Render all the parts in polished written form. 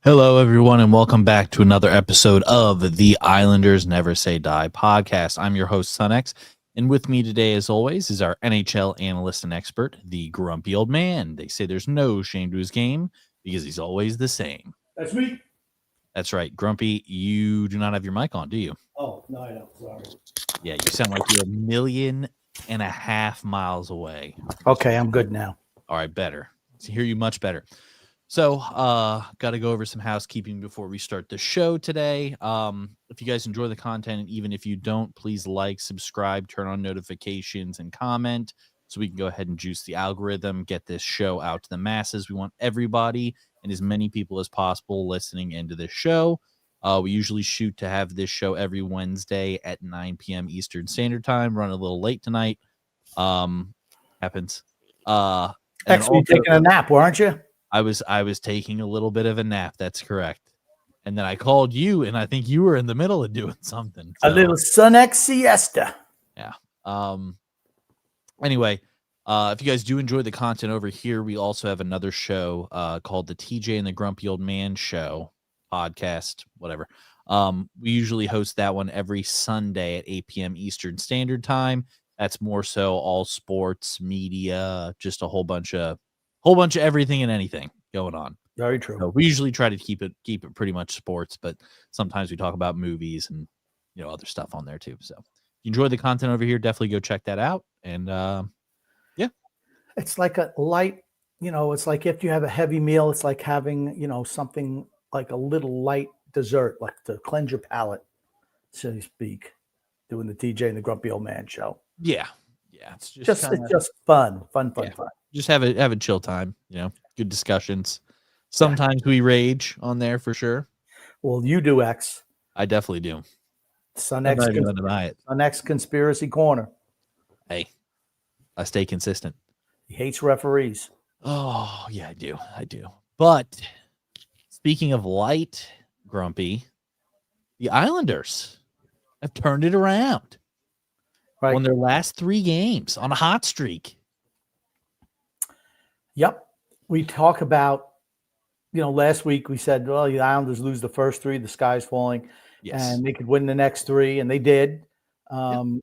Hello, everyone, and welcome back to another episode of the Islanders Never Say Die podcast. I'm your host, SunX, and with me today, as always, is our NHL analyst and expert, the grumpy old man. They say there's no shame to his game because he's always the same. That's me. That's right. Grumpy, you do not have your mic on, do you? Oh, no, I don't. Sorry. Yeah, you sound like you're 1.5 million miles away. Okay, I'm good now. All right, better. I hear you much better. So, got to go over some housekeeping before we start the show today. If you guys enjoy the content, and even if you don't, please like, subscribe, turn on notifications, and comment so we can go ahead and juice the algorithm, get this show out to the masses. We want everybody and as many people as possible listening into this show. We usually shoot to have this show every Wednesday at 9 p.m. Eastern Standard Time. Run a little late tonight. Happens. Actually, taking a nap, weren't you? I was taking a little bit of a nap. That's correct. And then I called you, and I think you were in the middle of doing something. So. A little SunX siesta. Yeah. Anyway, if you guys do enjoy the content over here, we also have another show called the TJ and the Grumpy Old Man Show podcast, whatever. We usually host that one every Sunday at 8 p.m. Eastern Standard Time. That's more so all sports, media, just a whole bunch of everything and anything going on. Very true. So we usually try to keep it pretty much sports, but sometimes we talk about movies and other stuff on there too. So if you enjoy the content over here, definitely go check that out. And yeah, it's like a light. It's like if you have a heavy meal, it's like having something like a little light dessert, like to cleanse your palate, so to speak. Doing the TJ and the Grumpy Old Man Show. Yeah. It's just fun. Just have a chill time, good discussions. Sometimes we rage on there for sure. Well, you do, X. I definitely do. SunX Conspiracy Corner. Hey, I stay consistent. He hates referees. Oh, yeah, I do. But speaking of light, Grumpy, the Islanders have turned it around. Right. Won their last 3 games on a hot streak. Yep. We talk about, last week we said, well, the Islanders lose the first 3, the sky's falling, and they could win the next 3, and they did. But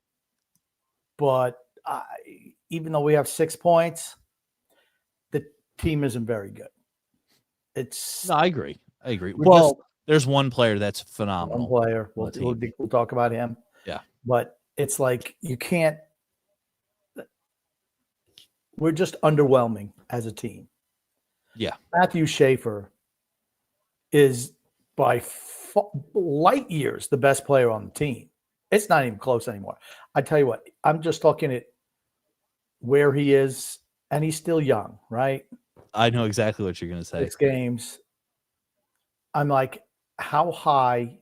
even though we have 6 points, the team isn't very good. No, I agree. Well, there's one player that's phenomenal. One player. We'll talk about him. Yeah. But it's like you can't – we're just underwhelming as a team. Yeah. Matthew Schaefer is by light years the best player on the team. It's not even close anymore. I tell you what, I'm just looking at where he is, and he's still young, right? I know exactly what you're going to say. 6 games. I'm like, how high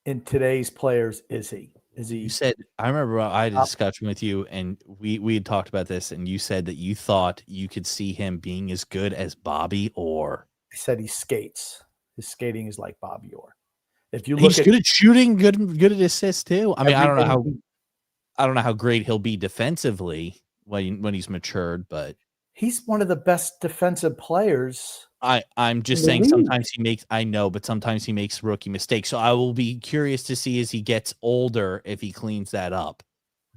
in today's players is he? You said, I remember I had a discussion with you, and we had talked about this, and you said that you thought you could see him being as good as Bobby Orr. I said he skates. His skating is like Bobby Orr. If you he's good at shooting, good at assists too. I mean, I don't know how great he'll be defensively, when he's matured, but he's one of the best defensive players I'm in just the saying league. but sometimes he makes rookie mistakes. So I will be curious to see as he gets older if he cleans that up.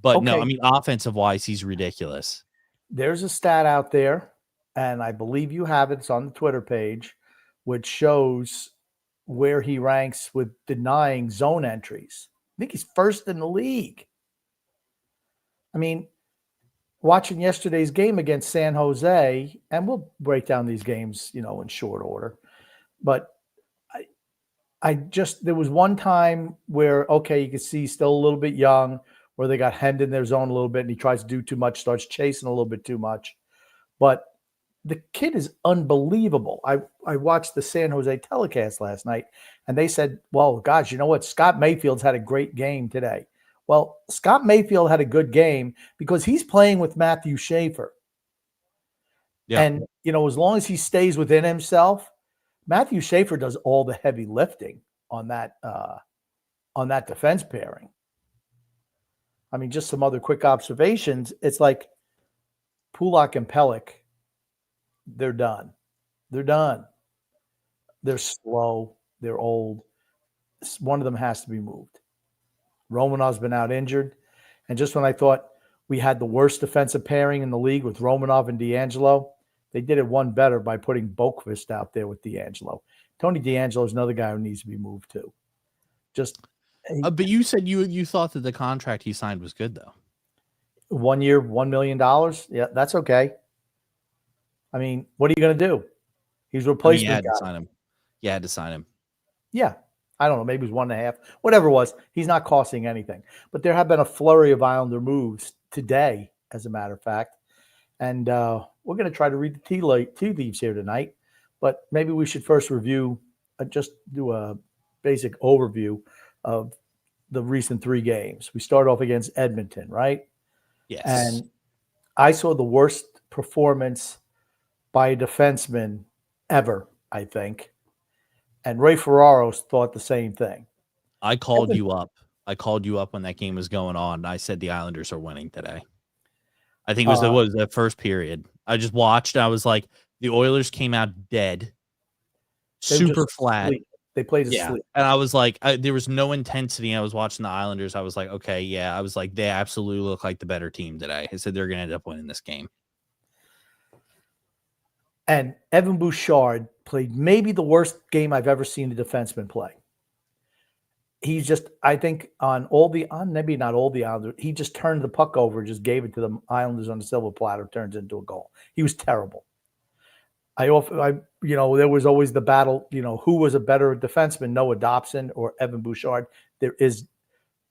But no, I Okay, mean offensive wise, he's ridiculous. there's a stat out there, and I believe you have it. It's on the Twitter page, which shows where he ranks with denying zone entries. I think he's first in the league. I mean, watching yesterday's game against San Jose, and we'll break down these games, in short order. But I just there was one time where okay, you could see he's still a little bit young, where they got hemmed in their zone a little bit, and he tries to do too much, starts chasing a little bit too much. But the kid is unbelievable. I watched the San Jose telecast last night, and they said, "Well, gosh, you know what? Scott Mayfield's had a great game today." Well, Scott Mayfield had a good game because he's playing with Matthew Schaefer, Yeah. and as long as he stays within himself, Matthew Schaefer does all the heavy lifting on that defense pairing. I mean, just some other quick observations. It's like Pulak and Pellick, they're done. They're done. They're slow. They're old. One of them has to be moved. Romanov's been out injured. And just when I thought we had the worst defensive pairing in the league with Romanov and D'Angelo, they did it one better by putting Boquist out there with D'Angelo. Tony D'Angelo is another guy who needs to be moved too. Just But you said you thought that the contract he signed was good though. 1 year, $1 million. Yeah, that's okay. I mean, what are you going to do? He's replacement you had guy. to sign him. You had to sign him. Yeah. I don't know. Maybe it was 1.5, whatever it was. He's not costing anything. But there have been a flurry of Islander moves today, as a matter of fact. And we're going to try to read the tea leaves here tonight. But maybe we should first just do a basic overview of the recent 3 games. We start off against Edmonton, right? Yes. And I saw the worst performance by a defenseman ever, I think. And Ray Ferraro thought the same thing. I called you up. I called you up when that game was going on. I said the Islanders are winning today. I think it was the first period. I just watched. I was like, the Oilers came out dead, super flat. Asleep. They played asleep. And I was like, there was no intensity. I was watching the Islanders. I was like, okay, yeah. I was like, they absolutely look like the better team today. I said they're going to end up winning this game. And Evan Bouchard played maybe the worst game I've ever seen a defenseman play. He's just, I think, maybe not all the Islanders, he just turned the puck over, just gave it to the Islanders on the silver platter, turns into a goal. He was terrible. There was always the battle, who was a better defenseman, Noah Dobson or Evan Bouchard? There is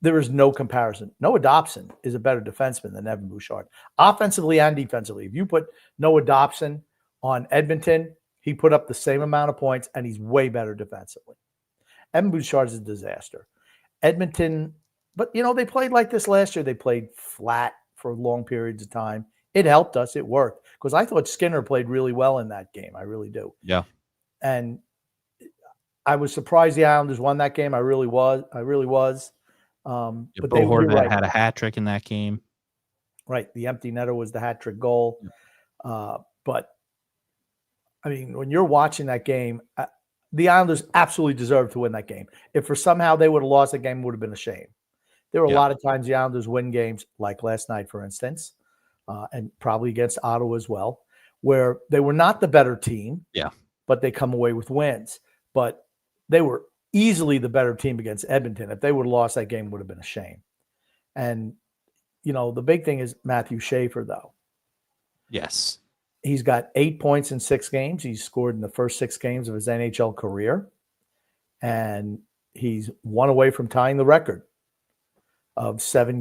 no comparison. Noah Dobson is a better defenseman than Evan Bouchard, offensively and defensively. If you put Noah Dobson on Edmonton, he put up the same amount of points, and he's way better defensively. Evan Bouchard is a disaster. Edmonton, but they played like this last year. They played flat for long periods of time. It helped us. It worked because I thought Skinner played really well in that game. I really do. Yeah. And I was surprised the Islanders won that game. I really was. But Bo Horvat right. had a hat trick in that game. Right. The empty netter was the hat trick goal. But I mean, when you're watching that game, the Islanders absolutely deserved to win that game. If for somehow they would have lost that game, it would have been a shame. There were a lot of times the Islanders win games, like last night, for instance, and probably against Ottawa as well, where they were not the better team, but they come away with wins. But they were easily the better team against Edmonton. If they would have lost that game, it would have been a shame. And, the big thing is Matthew Schaefer, though. Yes. He's got 8 points in 6 games. He's scored in the first 6 games of his NHL career. And he's 1 away from tying the record of 7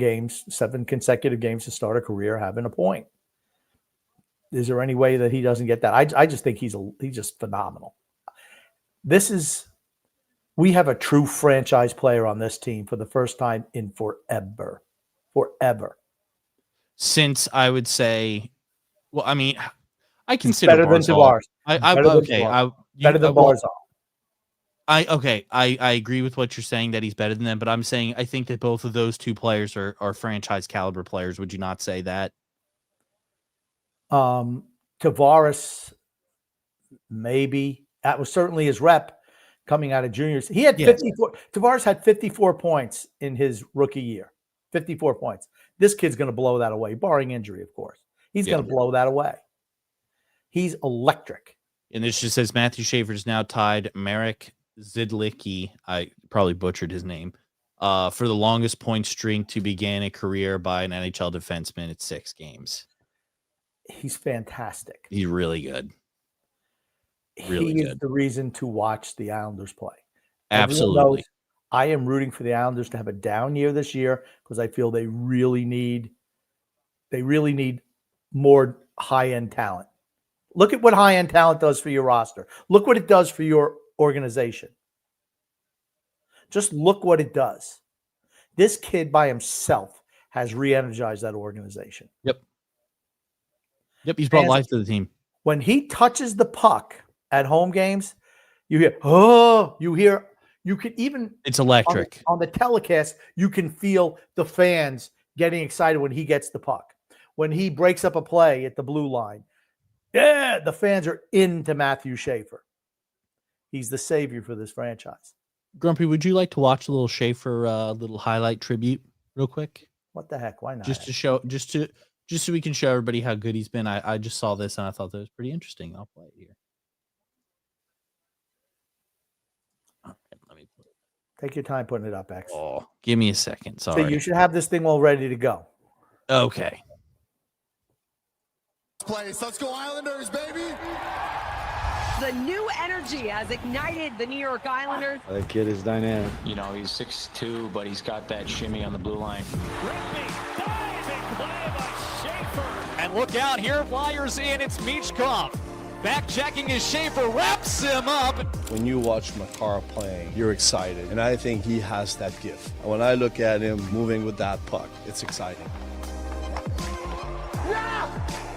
consecutive games to start a career having a point. Is there any way that he doesn't get that? I just think he's just phenomenal. We have a true franchise player on this team for the first time in forever. Since I would say, well, I mean, I consider better than Tavares. Better than Barzal. I agree with what you're saying that he's better than them, but I'm saying I think that both of those two players are franchise caliber players. Would you not say that? Tavares, maybe. That was certainly his rep coming out of juniors. He had Yes. 54. Tavares had 54 points in his rookie year. 54 points. This kid's going to blow that away, barring injury, of course. He's going to blow that away. He's electric. And this just says Matthew Schaefer's now tied Marek Zidlicki, I probably butchered his name, for the longest point streak to begin a career by an NHL defenseman at 6 games. He's fantastic. He's really good. Really he is good. the reason to watch the Islanders play. Absolutely. I am rooting for the Islanders to have a down year this year because I feel they really need more high-end talent. Look at what high-end talent does for your roster. Look what it does for your organization. Just look what it does. This kid by himself has re-energized that organization. Yep. He's brought life to the team. When he touches the puck at home games, you hear, you can even, it's electric. On the telecast, you can feel the fans getting excited when he gets the puck. When he breaks up a play at the blue line, the fans are into Matthew Schaefer. He's the savior for this franchise. Grumpy, would you like to watch a little Schaefer little highlight tribute real quick? What the heck? Why not? Just so we can show everybody how good he's been. I just saw this and I thought that was pretty interesting. I'll play it here. All right, let me put it. Take your time putting it up, X. Oh, give me a second. Sorry. So you should have this thing all ready to go. Okay. Place. Let's go Islanders, baby. The new energy has ignited the New York Islanders. That kid is dynamic. You know, he's 6'2", but he's got that shimmy on the blue line. Diving play by Schaefer. And look out here, Flyers in, it's Michkov. Back checking his Schaefer, wraps him up. When you watch Makar playing, you're excited. And I think he has that gift. When I look at him moving with that puck, it's exciting. Yeah!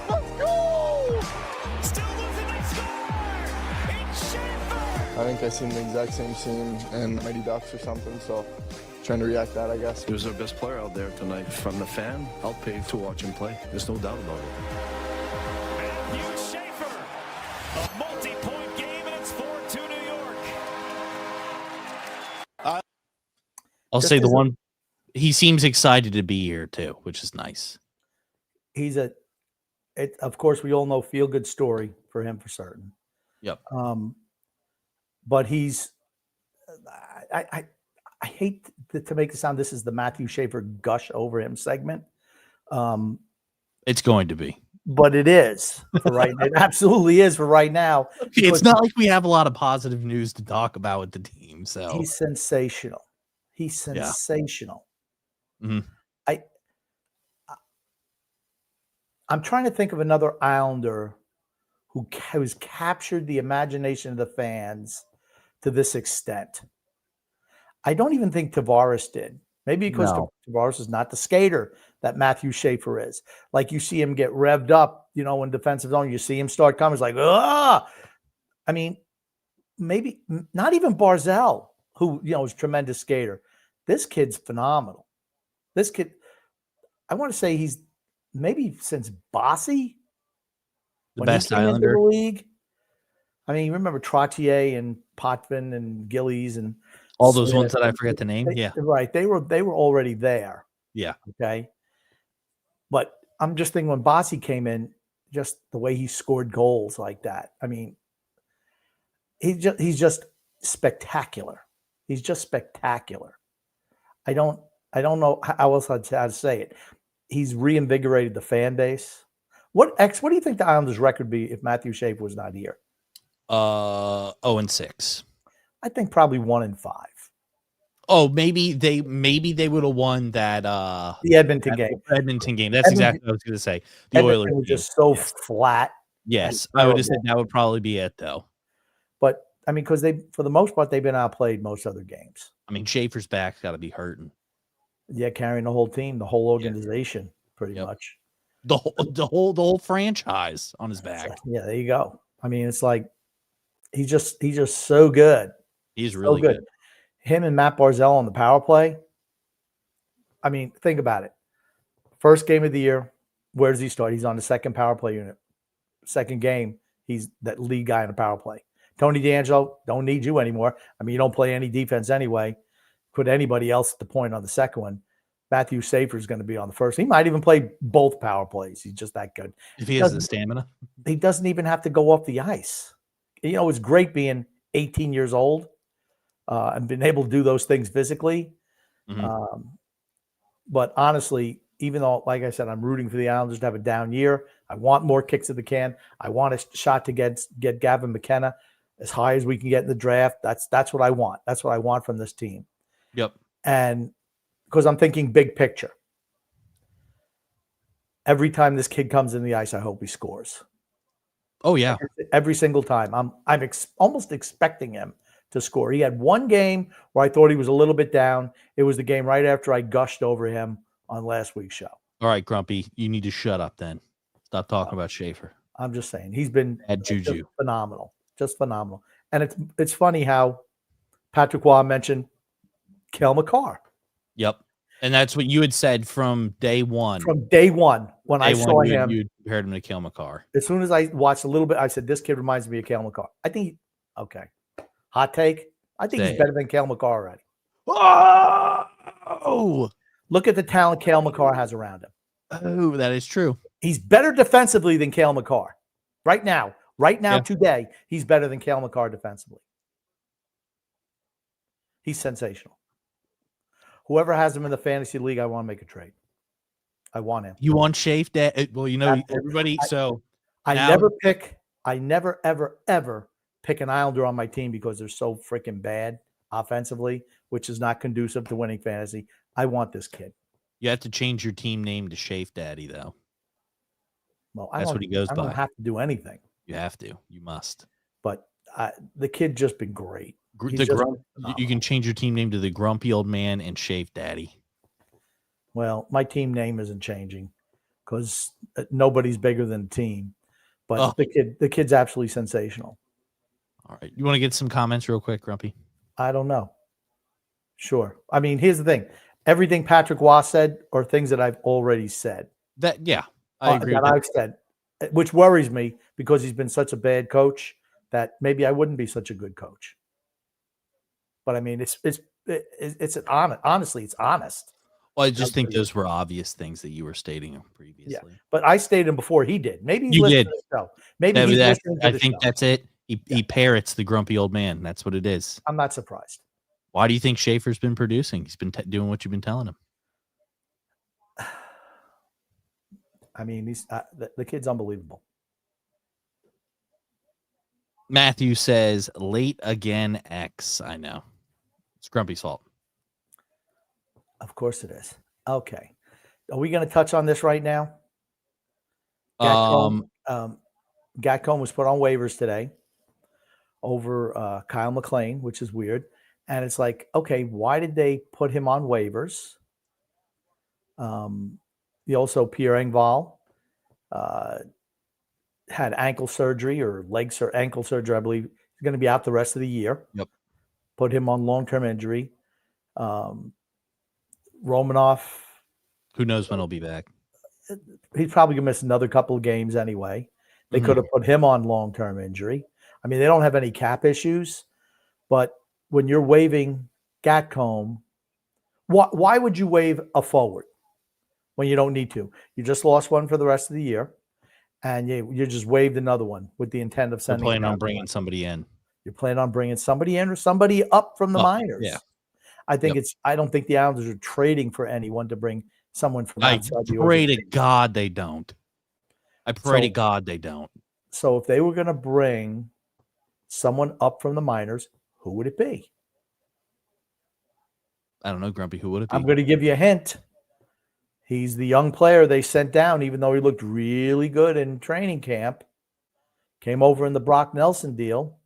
Let's go! Still losing, they score! It's Schaefer! I think I seen the exact same scene in Mighty Ducks or something, so trying to react that, I guess. He was our best player out there tonight. From the fan, I'll pay to watch him play. There's no doubt about it. Matthew Schaefer, a multi-point game, and it's 4-2 New York. I'll say the one, he seems excited to be here too, which is nice. He's of course, we all know feel-good story for him for certain. Yep. But he's, I hate to make it sound this is the Matthew Schaefer gush over him segment. It's going to be. But it is for right now. It absolutely is for right now. It's not like we have a lot of positive news to talk about with the team. So he's sensational. He's sensational. Yeah. Mm-hmm. I'm trying to think of another Islander who has captured the imagination of the fans to this extent. I don't even think Tavares did. Maybe because Tavares is not the skater that Matthew Schaefer is. Like you see him get revved up, in defensive zone, you see him start coming. It's like, I mean, maybe not even Barzell, who, is a tremendous skater. This kid's phenomenal. This kid, I want to say he's maybe since Bossy, the best Islander in the league. I mean, you remember Trottier and Potvin and Gillies and all those ones that I forget the name. Yeah, right. They were already there. Yeah. Okay. But I'm just thinking when Bossy came in, just the way he scored goals like that. I mean, he's just spectacular. He's just spectacular. I don't know how else to say it. He's reinvigorated the fan base. What do you think the Islanders' record would be if Matthew Schaefer was not here? 0-6. I think probably 1-5. Oh, maybe they would have won that the Edmonton game. Edmonton game. That's exactly what I was going to say. The Edmonton Oilers was just so flat. Yes, I would have said that would probably be it, though. But I mean, because for the most part, they've been outplayed most other games. I mean, Schaefer's back's got to be hurting. Yeah, carrying the whole team, the whole organization, pretty much. The whole franchise on his back. Yeah, there you go. I mean, it's like he's just so good. He's really good. Him and Matt Barzell on the power play. I mean, think about it. First game of the year, where does he start? He's on the second power play unit. second game, he's that lead guy in the power play. Tony D'Angelo, don't need you anymore. I mean, you don't play any defense anyway. Put anybody else at the point on the second one. Matthew Schaefer is going to be on the first. He might even play both power plays. He's just that good. If he has the stamina. He doesn't even have to go off the ice. You know, it's great being 18 years old and being able to do those things physically. Mm-hmm. But honestly, even though, like I said, I'm rooting for the Islanders to have a down year, I want more kicks at the can. I want a shot to get Gavin McKenna as high as we can get in the draft. That's what I want. That's what I want from this team. Yep. And because I'm thinking big picture. Every time this kid comes in the ice, I hope he scores. Oh, yeah. Every single time. I'm almost expecting him to score. He had one game where I thought he was a little bit down. It was the game right after I gushed over him on last week's show. All right, Grumpy, you need to shut up then. Stop talking about Schaefer. I'm just saying. He's been At Juju. phenomenal. Just phenomenal. And it's funny how Patrick Waugh mentioned Cale Makar. Yep. And that's what you had said from day one. From day one, when I saw him. You compared him to Cale Makar. As soon as I watched a little bit, I said, this kid reminds me of Cale Makar. I think, okay. Hot take. I think he's better than Cale Makar already. Oh! Look at the talent Cale Makar has around him. Oh, that is true. He's better defensively than Cale Makar. Right now, today, he's better than Cale Makar defensively. He's sensational. Whoever has him in the fantasy league, I want to make a trade. I want him. You want Schaefer? Well, you know, everybody. I never, ever pick an Islander on my team because they're so freaking bad offensively, which is not conducive to winning fantasy. I want this kid. You have to change your team name to Schaefer Daddy, though. Well, that's what he goes by. I don't have to do anything. You have to. You must. But the kid just been great. You can change your team name to the Grumpy Old Man and Schaefer Daddy. Well, my team name isn't changing because nobody's bigger than the team. But the kid's absolutely sensational. All right. You want to get some comments real quick, Grumpy? I don't know. Sure. I mean, here's the thing. Everything Patrick Waugh said are things that I've already said. I agree with that. I've said, which worries me because he's been such a bad coach that maybe I wouldn't be such a good coach. But I mean, honestly, it's honest. Well, I just think those were obvious things that you were stating previously. Yeah, but I stated them before he did. Maybe you did. To the show. Maybe he's listening to I think that's it. He parrots the Grumpy Old Man. That's what it is. I'm not surprised. Why do you think Schaefer's been producing? He's been doing what you've been telling him. I mean, he's the kid's unbelievable. Matthew says, late again, X. I know. It's Grumpy's fault. Of course it is. Okay. Are we going to touch on this right now? Gatcomb was put on waivers today over Kyle McLean, which is weird. And it's like, okay, why did they put him on waivers? Also, Pierre Engvall had ankle surgery or ankle surgery, I believe. He's going to be out the rest of the year. Yep. Put him on long-term injury. Romanoff. Who knows when he'll be back? He's probably going to miss another couple of games anyway. They could have put him on long-term injury. I mean, they don't have any cap issues, but when you're waiving Gatcomb, why would you waive a forward when you don't need to? You just lost one for the rest of the year, and you just waived another one with the intent of sending. You're planning on bringing somebody in. You're planning on bringing somebody in or somebody up from the minors. Yeah. I don't think the Islanders are trading for anyone to bring someone from outside the organization. I pray to God they don't. I pray to God they don't. So if they were going to bring someone up from the minors, who would it be? I don't know, Grumpy. Who would it be? I'm going to give you a hint. He's the young player they sent down, even though he looked really good in training camp. Came over in the Brock Nelson deal.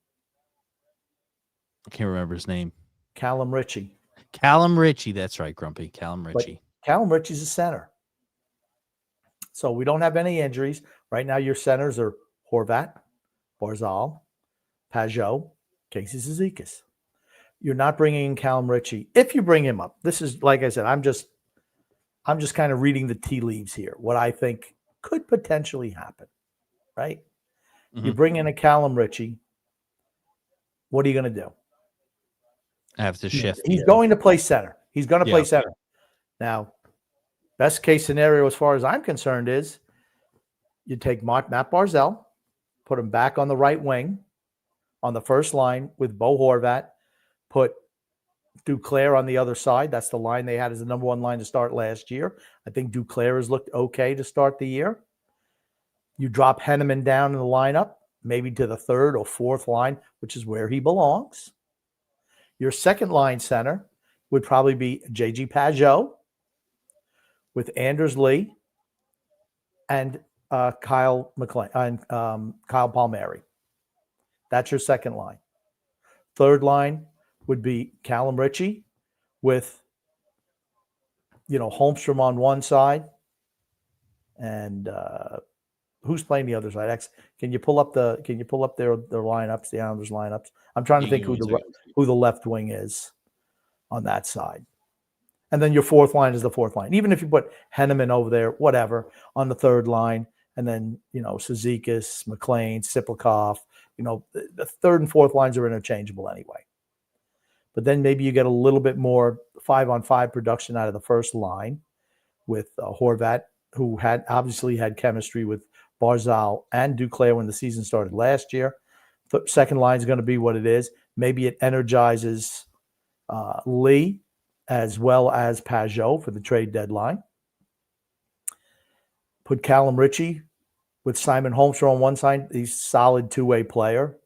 I can't remember his name. Callum Ritchie. Callum Ritchie. That's right, Grumpy. Callum Ritchie. But Callum Ritchie's a center. So we don't have any injuries. Right now, your centers are Horvat, Barzal, Pajot, Casey Zizekas. You're not bringing in Callum Ritchie. If you bring him up, this is, like I said, I'm just kind of reading the tea leaves here, what I think could potentially happen, right? You bring in a Callum Ritchie. What are you going to do? Have to shift. He's going to play center. He's going to play center. Now, best case scenario, as far as I'm concerned, is you take Matt Barzal, put him back on the right wing on the first line with Bo Horvat, put Duclair on the other side. That's the line they had as the number one line to start last year. I think Duclair has looked okay to start the year. You drop Henneman down in the lineup, maybe to the third or fourth line, which is where he belongs. Your second line center would probably be J.G. Pajot with Anders Lee and Kyle McLean and Kyle Palmieri. That's your second line. Third line would be Callum Ritchie with, Holmstrom on one side, and who's playing the other side? Can you pull up their lineups, the Islanders lineups? I'm trying to think who the left wing is on that side. And then your fourth line is the fourth line. Even if you put Henneman over there, whatever, on the third line, and then, Cizikas, McLean, Siplikov, the third and fourth lines are interchangeable anyway. But then maybe you get a little bit more 5-on-5 production out of the first line with Horvat, who obviously had chemistry with Barzal and Duclair when the season started last year. The second line is going to be what it is. Maybe it energizes Lee as well as Pajot for the trade deadline. Put Callum Ritchie with Simon Holmstrom on one side. He's a solid two-way player.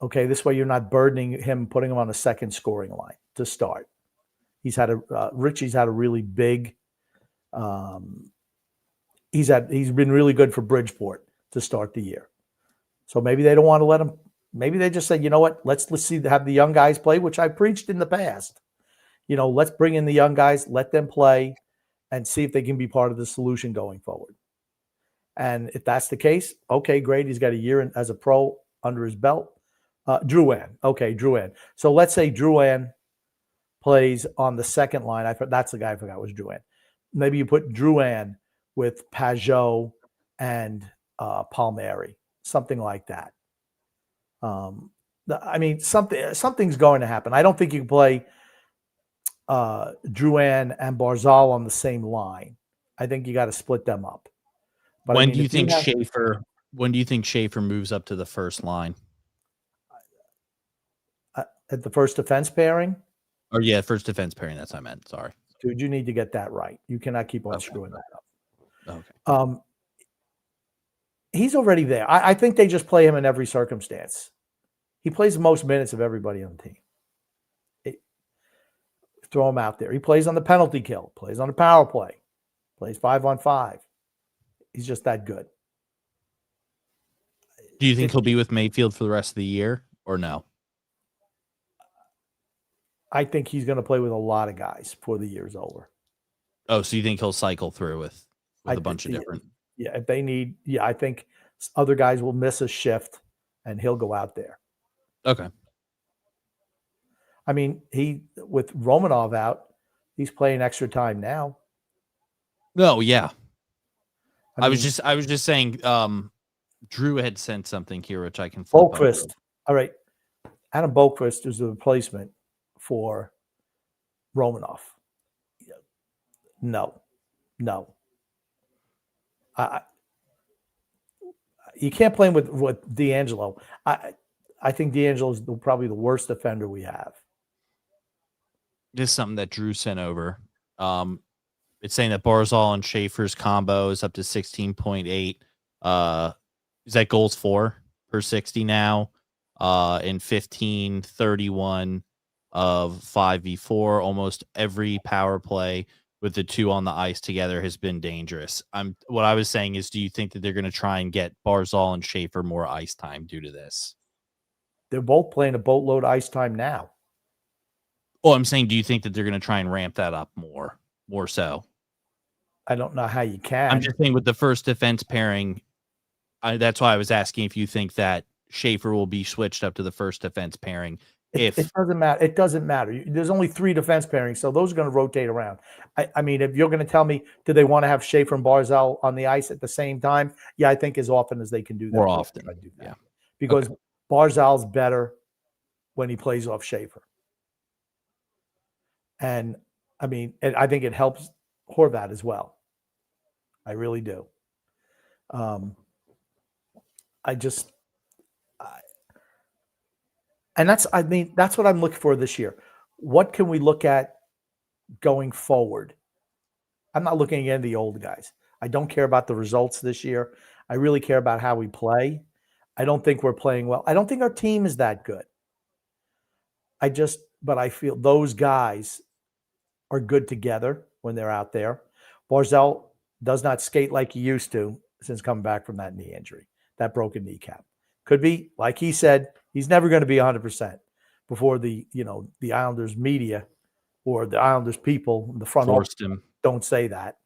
Okay, this way you're not burdening him, putting him on a second scoring line to start. Ritchie's had a really big. He's been really good for Bridgeport to start the year. So maybe they don't want to let him. Maybe they just say, you know what? Let's have the young guys play, which I preached in the past. Let's bring in the young guys, let them play, and see if they can be part of the solution going forward. And if that's the case, okay, great. He's got a year as a pro under his belt. Drouin. Okay, Drouin. So let's say Drouin plays on the second line. That's the guy I forgot was Drouin. Maybe you put Drouin with Pajot and Palmieri, something like that. Something's going to happen. I don't think you can play Drouin and Barzal on the same line. I think you got to split them up. But when do you think Schaefer moves up to the first line? At the first defense pairing? Or first defense pairing. That's what I meant. Sorry. Dude, you need to get that right. You cannot keep on screwing that up. Okay. He's already there. I think they just play him in every circumstance. He plays the most minutes of everybody on the team. Throw him out there. He plays on the penalty kill, plays on the power play, plays 5-on-5. He's just that good. Do you think he'll be with Mayfield for the rest of the year or no? I think he's going to play with a lot of guys before the year's over. Oh, so you think he'll cycle through with a bunch of different? Yeah, if they need, I think other guys will miss a shift and he'll go out there. Okay. I mean, with Romanov out, he's playing extra time now. No, yeah. I was just saying Drew had sent something here which I can flip Boquist. over. All right. Adam Boquist is the replacement for Romanov. No. You can't play him with D'Angelo. I think D'Angelo is probably the worst defender we have. This is something that Drew sent over. It's saying that Barzal and Schaefer's combo is up to 16.8. Is that goals for per 60 now? In 15-31 of 5v4. Almost every power play with the two on the ice together has been dangerous. What I was saying is, do you think that they're going to try and get Barzal and Schaefer more ice time due to this? They're both playing a boatload ice time now. Oh, I'm saying, do you think that they're going to try and ramp that up more so? I don't know how you can. I'm just saying with the first defense pairing, that's why I was asking if you think that Schaefer will be switched up to the first defense pairing It doesn't matter. It doesn't matter. There's only 3 defense pairings, so those are going to rotate around. I mean, if you're going to tell me, do they want to have Schaefer and Barzal on the ice at the same time? Yeah, I think as often as they can do that. More often. I do that. Yeah. Because Barzal's better when he plays off Schaefer. And I mean, I think it helps Horvat as well. I really do. And that's what I'm looking for this year. What can we look at going forward? I'm not looking at the old guys. I don't care about the results this year. I really care about how we play. I don't think we're playing well. I don't think our team is that good. But I feel those guys are good together when they're out there. Barzal does not skate like he used to since coming back from that knee injury, that broken kneecap. Could be, like he said, he's never going to be 100% before the Islanders media or the Islanders people in the front office don't say that.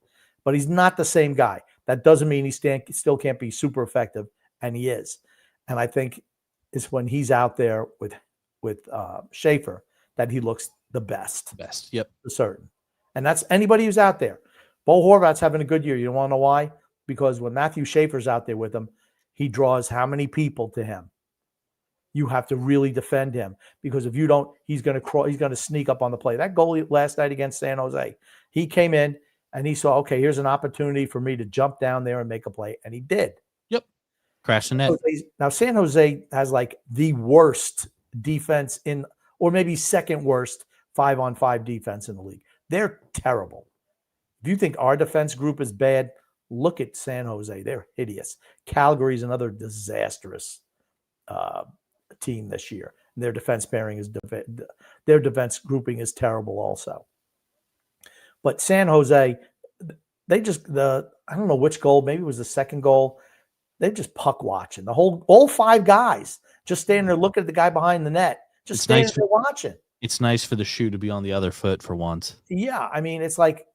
But he's not the same guy. That doesn't mean he still can't be super effective, and he is. And I think it's when he's out there with Schaefer that he looks the best. Yep. For certain. And that's anybody who's out there. Bo Horvat's having a good year. You want to know why? Because when Matthew Schaefer's out there with him, he draws how many people to him? You have to really defend him, because if you don't, he's going to sneak up on the play. That goal last night against San Jose, he came in and he saw, okay, here's an opportunity for me to jump down there and make a play, and he did. Yep. Crash the net. Now San Jose has like the worst defense or maybe second worst 5-on-5 defense in the league. They're terrible. If you think our defense group is bad, look at San Jose. They're hideous. Calgary's another disastrous team this year. Their defense pairing their defense grouping is terrible also. But San Jose, I don't know which goal, maybe it was the second goal. They're just puck watching. All 5 guys just standing there looking at the guy behind the net, just standing there watching. It's nice for the shoe to be on the other foot for once. Yeah, I mean, it's like,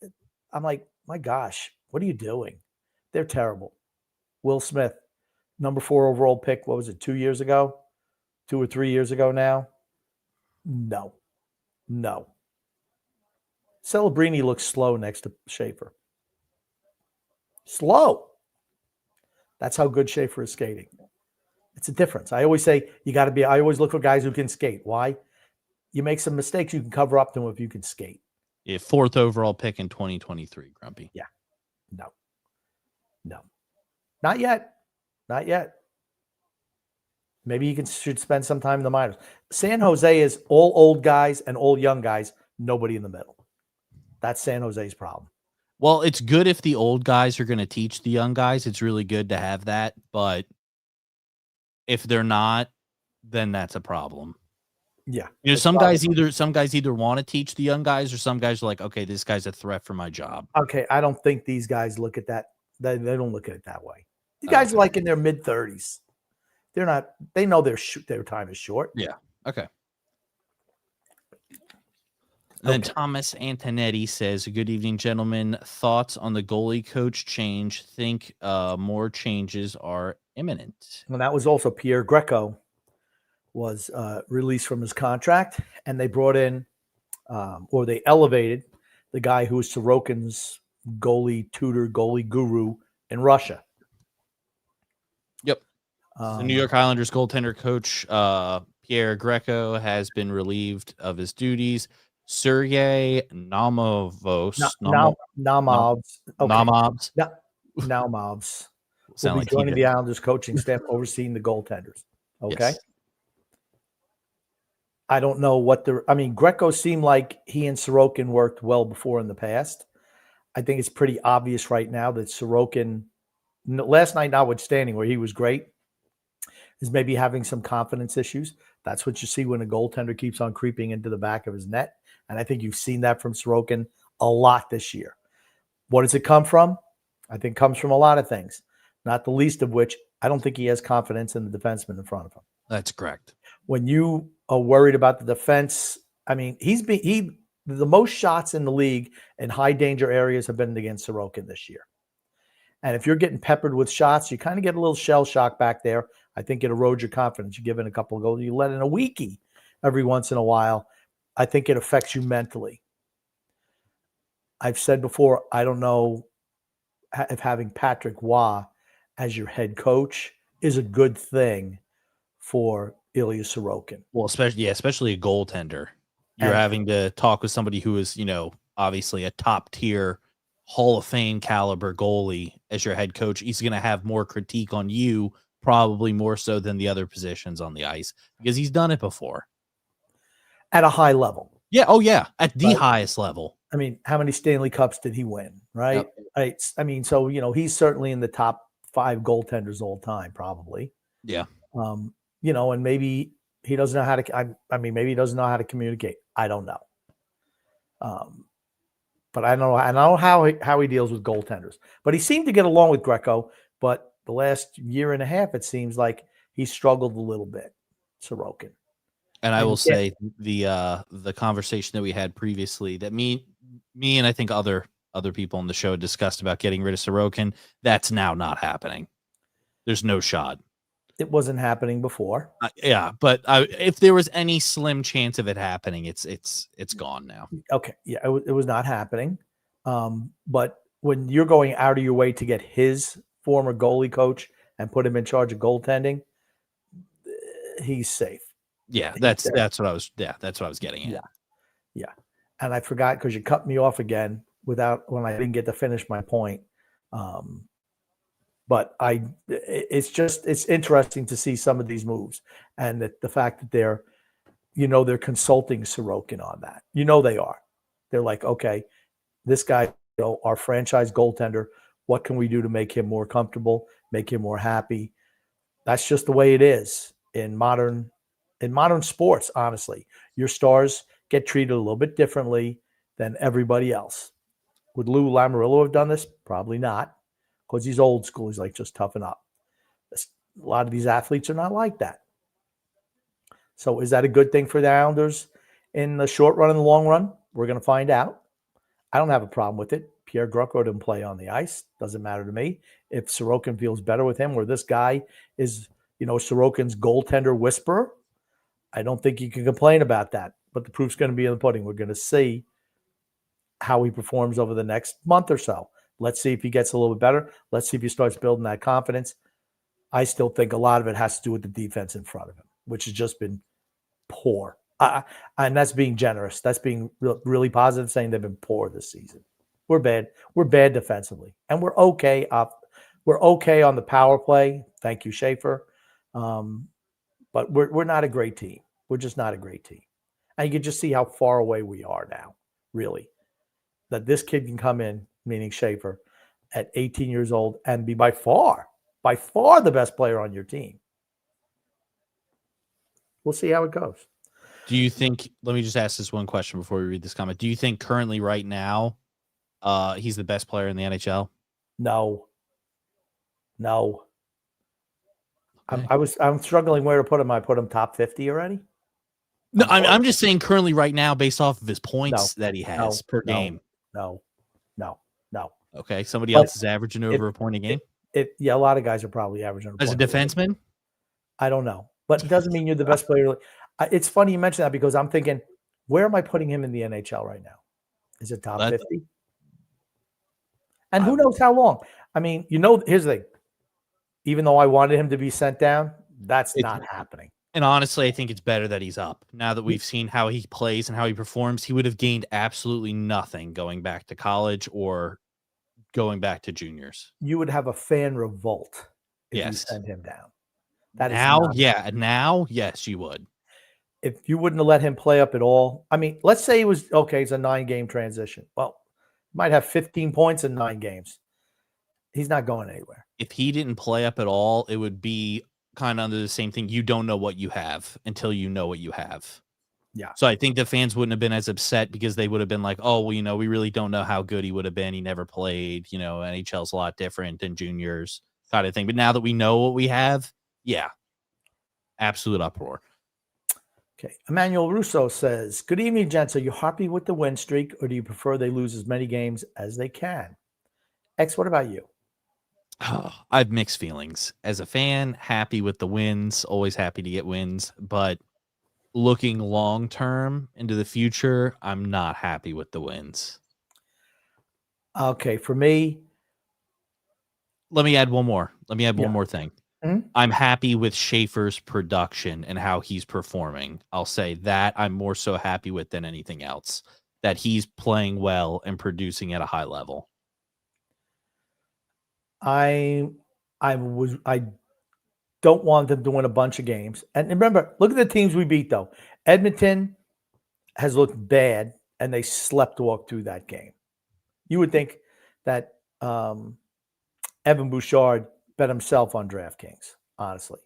I'm like, my gosh, what are you doing? They're terrible. Will Smith, number 4 overall pick, what was it, 2 years ago? 2 or 3 years ago now? No. Celebrini looks slow next to Schaefer. Slow. That's how good Schaefer is skating. It's a difference. I always say I always look for guys who can skate. Why? You make some mistakes, you can cover up to them if you can skate. Yeah, 4th overall pick in 2023, Grumpy. Yeah. No. Not yet. Maybe he should spend some time in the minors. San Jose is all old guys and all young guys, nobody in the middle. That's San Jose's problem. Well, it's good if the old guys are going to teach the young guys. It's really good to have that. But if they're not, then that's a problem. Yeah. Some guys either want to teach the young guys, or some guys are like, okay, this guy's a threat for my job. Okay. I don't think these guys look at that. They don't look at it that way. These guys are like in their mid-30s. They're not. They know their time is short. Yeah. Okay. Then Thomas Antonetti says, good evening, gentlemen. Thoughts on the goalie coach change? Think more changes are imminent. Well, that was also Pierre Greco was released from his contract, and they brought in or they elevated the guy who was Sorokin's goalie guru in Russia. Yep. The New York Islanders goaltender coach Pierre Greco has been relieved of his duties. Sergei Naumovs will be joining the Islanders coaching staff, overseeing the goaltenders. Okay. Yes. I don't know Greco seemed like he and Sorokin worked well before in the past. I think it's pretty obvious right now that Sorokin, last night notwithstanding, where he was great, is maybe having some confidence issues. That's what you see when a goaltender keeps on creeping into the back of his net. And I think you've seen that from Sorokin a lot this year. What does it come from? I think it comes from a lot of things, not the least of which I don't think he has confidence in the defenseman in front of him. That's correct. When you are worried about the defense, the most shots in the league in high danger areas have been against Sorokin this year. And if you're getting peppered with shots, you kind of get a little shell shock back there. I think it erodes your confidence. You give in a couple of goals, you let in a weakie. every once in a while. I think it affects you mentally. I've said before, I don't know if having Patrick Waugh as your head coach is a good thing for Ilya Sorokin. Well, especially a goaltender. You're And- having to talk with somebody who is, obviously a top tier Hall of Fame caliber goalie as your head coach. He's going to have more critique on you, probably more so than the other positions on the ice, because he's done it before. At a high level. Yeah. Oh, yeah. At the Right. highest level. I mean, how many Stanley Cups did he win? Right. Yep. Right. I mean, so, he's certainly in the top 5 goaltenders all time, probably. Yeah. And maybe he doesn't know how to, maybe he doesn't know how to communicate. I don't know. But I don't know how he deals with goaltenders. But he seemed to get along with Greco. But the last year and a half, it seems like he struggled a little bit, Sorokin. And I will say the conversation that we had previously that me and I think other people on the show discussed about getting rid of Sorokin, that's now not happening. There's no shot. It wasn't happening before. Yeah, but if there was any slim chance of it happening, it's gone now. Okay, yeah, it was not happening. But when you're going out of your way to get his former goalie coach and put him in charge of goaltending, he's safe. Yeah, that's what I was getting at. Yeah. And I forgot because you cut me off again when I didn't get to finish my point. But it's interesting to see some of these moves and the fact that they're consulting Sorokin on that. They are. They're like, okay, this guy, our franchise goaltender, what can we do to make him more comfortable, make him more happy? That's just the way it is in modern sports. Honestly, your stars get treated a little bit differently than everybody else. Would Lou Lamoriello have done this? Probably not. Because he's old school. He's like, just toughen up. A lot of these athletes are not like that. So is that a good thing for the Islanders in the short run and the long run? We're going to find out. I don't have a problem with it. Pierre Greco didn't play on the ice. Doesn't matter to me. If Sorokin feels better with him, where this guy is, Sorokin's goaltender whisperer, I don't think you can complain about that. But the proof's going to be in the pudding. We're going to see how he performs over the next month or so. Let's see if he gets a little bit better. Let's see if he starts building that confidence. I still think a lot of it has to do with the defense in front of him, which has just been poor. And that's being generous. That's being really positive, saying they've been poor this season. We're bad. We're bad defensively. And we're okay We're okay on the power play. Thank you, Schaefer. But we're not a great team. We're just not a great team. And you can just see how far away we are now, really. That this kid can come in, meaning Schaefer, at 18 years old and be by far the best player on your team. We'll see how it goes. Do you think, let me just ask this one question before we read this comment. Do you think currently right now he's the best player in the NHL? No. Okay. I'm struggling where to put him. I put him top 50 already. No, I'm just saying currently right now based off of his points that he has per game. No. Okay, somebody else is averaging over a point a game? A lot of guys are probably averaging. As a defenseman? I don't know. But it doesn't mean you're the best player. It's funny you mention that because I'm thinking, where am I putting him in the NHL right now? Is it top 50? And who knows how long? I mean, here's the thing. Even though I wanted him to be sent down, that's not happening. And honestly, I think it's better that he's up. Now that we've seen how he plays and how he performs, he would have gained absolutely nothing going back to college or going back to juniors. You would have a fan revolt if you sent him down. Now, yes, you would. If you wouldn't have let him play up at all, I mean, let's say it's a 9-game transition. Well, might have 15 points in 9 games. He's not going anywhere. If he didn't play up at all, it would be kind of under the same thing. You don't know what you have until you know what you have. Yeah. So I think the fans wouldn't have been as upset because they would have been like, oh, well, we really don't know how good he would have been. He never played, NHL's a lot different than juniors kind of thing. But now that we know what we have, yeah, absolute uproar. Okay. Emmanuel Russo says, good evening, gents. Are you happy with the win streak or do you prefer they lose as many games as they can? X, what about you? I have mixed feelings. As a fan, happy with the wins, always happy to get wins, but looking long term into the future, I'm not happy with the wins. Okay, for me, Let me add one more. One more thing. Mhm. I'm happy with Schaefer's production and how he's performing. I'll say that I'm more so happy with than anything else. That he's playing well and producing at a high level. I don't want them to win a bunch of games. And remember, look at the teams we beat though. Edmonton has looked bad, and they slept walk through that game. You would think that Evan Bouchard bet himself on DraftKings, honestly,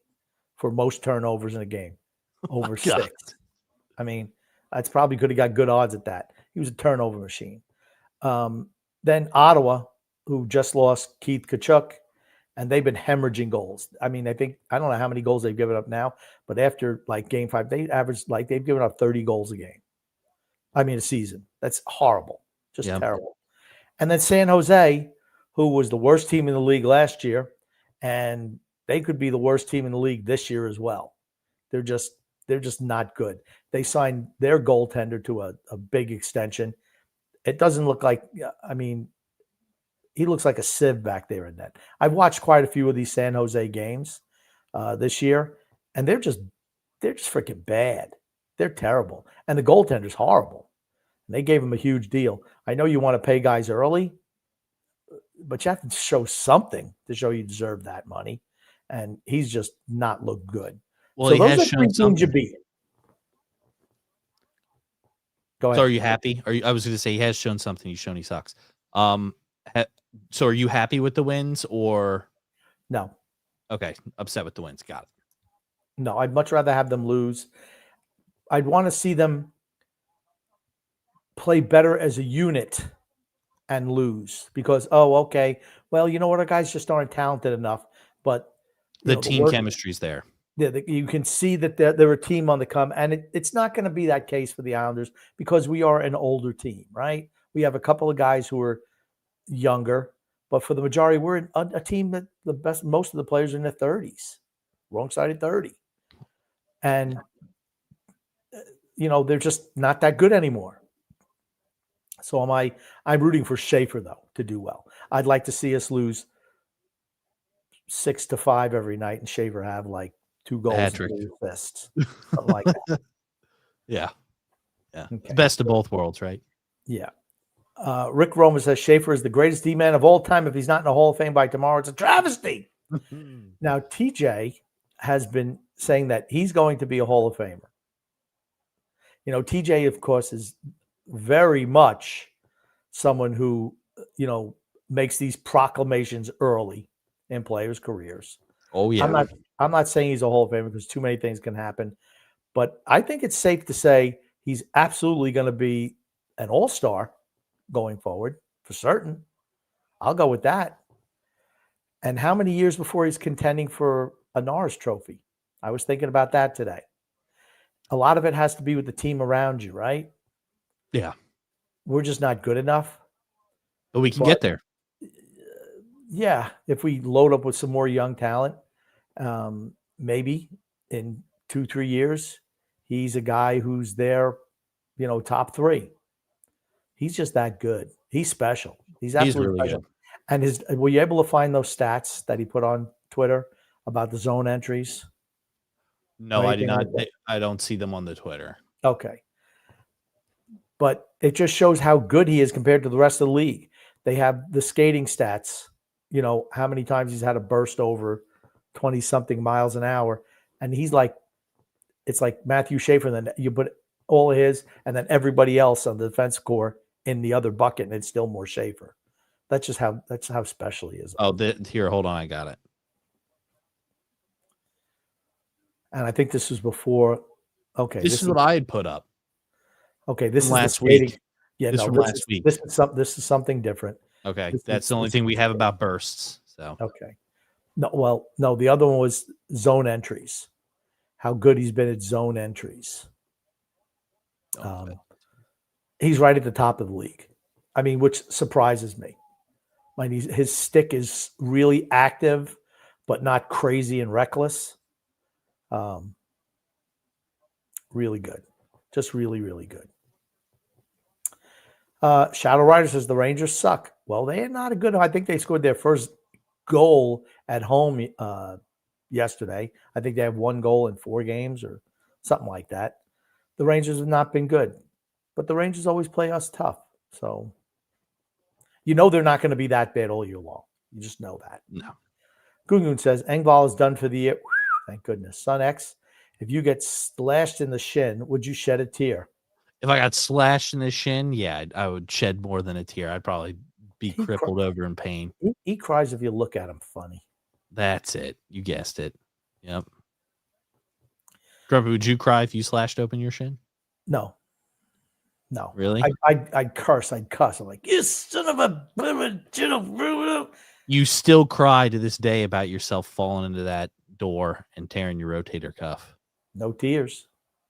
for most turnovers in a game, over God. 6. I mean, that's probably could have got good odds at that. He was a turnover machine. Then Ottawa, who just lost Keith Tkachuk, and they've been hemorrhaging goals. I mean, I don't know how many goals they've given up now, but after like game 5, they averaged like they've given up 30 goals a game. I mean, a season. That's horrible. Just terrible. And then San Jose, who was the worst team in the league last year, and they could be the worst team in the league this year as well. They're just not good. They signed their goaltender to a big extension. It doesn't look like, I mean, he looks like a sieve back there in net. I've watched quite a few of these San Jose games this year, and they're just freaking bad. They're terrible. And the goaltender's horrible. And they gave him a huge deal. I know you want to pay guys early, but you have to show something to show you deserve that money. And he's just not looked good. Well, so he those has are shown 3 teams you something. beat. Go ahead. So are you happy? I was going to say he has shown something. He's shown he sucks. So are you happy with the wins or No. okay, upset with the wins? Got it. No, I'd much rather have them lose. I'd want to see them play better as a unit and lose because, okay, well, you know what? Our guys just aren't talented enough. But The team chemistry's there. Yeah, you can see that they're a team on the come, and it's not going to be that case for the Islanders because we are an older team, right? We have a couple of guys who are younger, but for the majority, we're a team that most of the players are in their 30s, wrong side of 30. And, they're just not that good anymore. So I'm rooting for Schaefer, though, to do well. I'd like to see us lose 6-5 every night and Schaefer have like 2 goals and 3 assists, something like that. Yeah. Okay. Best of both worlds, right? Yeah. Rick Roma says Schaefer is the greatest D-man of all time. If he's not in the Hall of Fame by tomorrow, it's a travesty. Now, TJ has been saying that he's going to be a Hall of Famer. TJ, of course, is very much someone who, makes these proclamations early in players' careers. Oh, yeah. I'm not saying he's a Hall of Famer because too many things can happen, but I think it's safe to say he's absolutely going to be an all-star going forward for certain. I'll go with that. And how many years before he's contending for a Norris Trophy? I was thinking about that today. A lot of it has to be with the team around you, right? Yeah. We're just not good enough. But we can get there. Yeah, if we load up with some more young talent, maybe in 2-3 years, he's a guy who's there, top 3. He's just that good. He's special. He's absolutely really special. good. And were you able to find those stats that he put on Twitter about the zone entries? No, I did not. I don't see them on the Twitter. Okay. But it just shows how good he is compared to the rest of the league. They have the skating stats, how many times he's had a burst over 20-something miles an hour. And it's like Matthew Schaefer. Then you put all of his and then everybody else on the defense corps in the other bucket, and it's still more Schaefer. That's how special he is. Oh, here, hold on. I got it. And I think this was before. Okay. This is what I had put up. Okay. This is last the skating. week. Yeah. This from last week. This is something different. Okay. That's the only thing we have about bursts. So, okay. No, the other one was zone entries. How good he's been at zone entries. He's right at the top of the league. I mean, which surprises me. I mean, his stick is really active, but not crazy and reckless. Really good. Just really, really good. Shadow Rider says the Rangers suck. Well, they're not a good. I think they scored their first goal at home yesterday. I think they have 1 goal in 4 games or something like that. The Rangers have not been good, but the Rangers always play us tough. So, they're not going to be that bad all year long. You just know that. No. Gungun says Engvall is done for the year. Thank goodness. Son X, if you get slashed in the shin, would you shed a tear? If I got slashed in the shin, yeah, I would shed more than a tear. I'd probably be crippled over in pain. He cries if you look at him funny. That's it. You guessed it. Yep. Grumpy, would you cry if you slashed open your shin? No. Really? I'd curse. I'd cuss. I'm like, you son of a... You still cry to this day about yourself falling into that door and tearing your rotator cuff. No tears.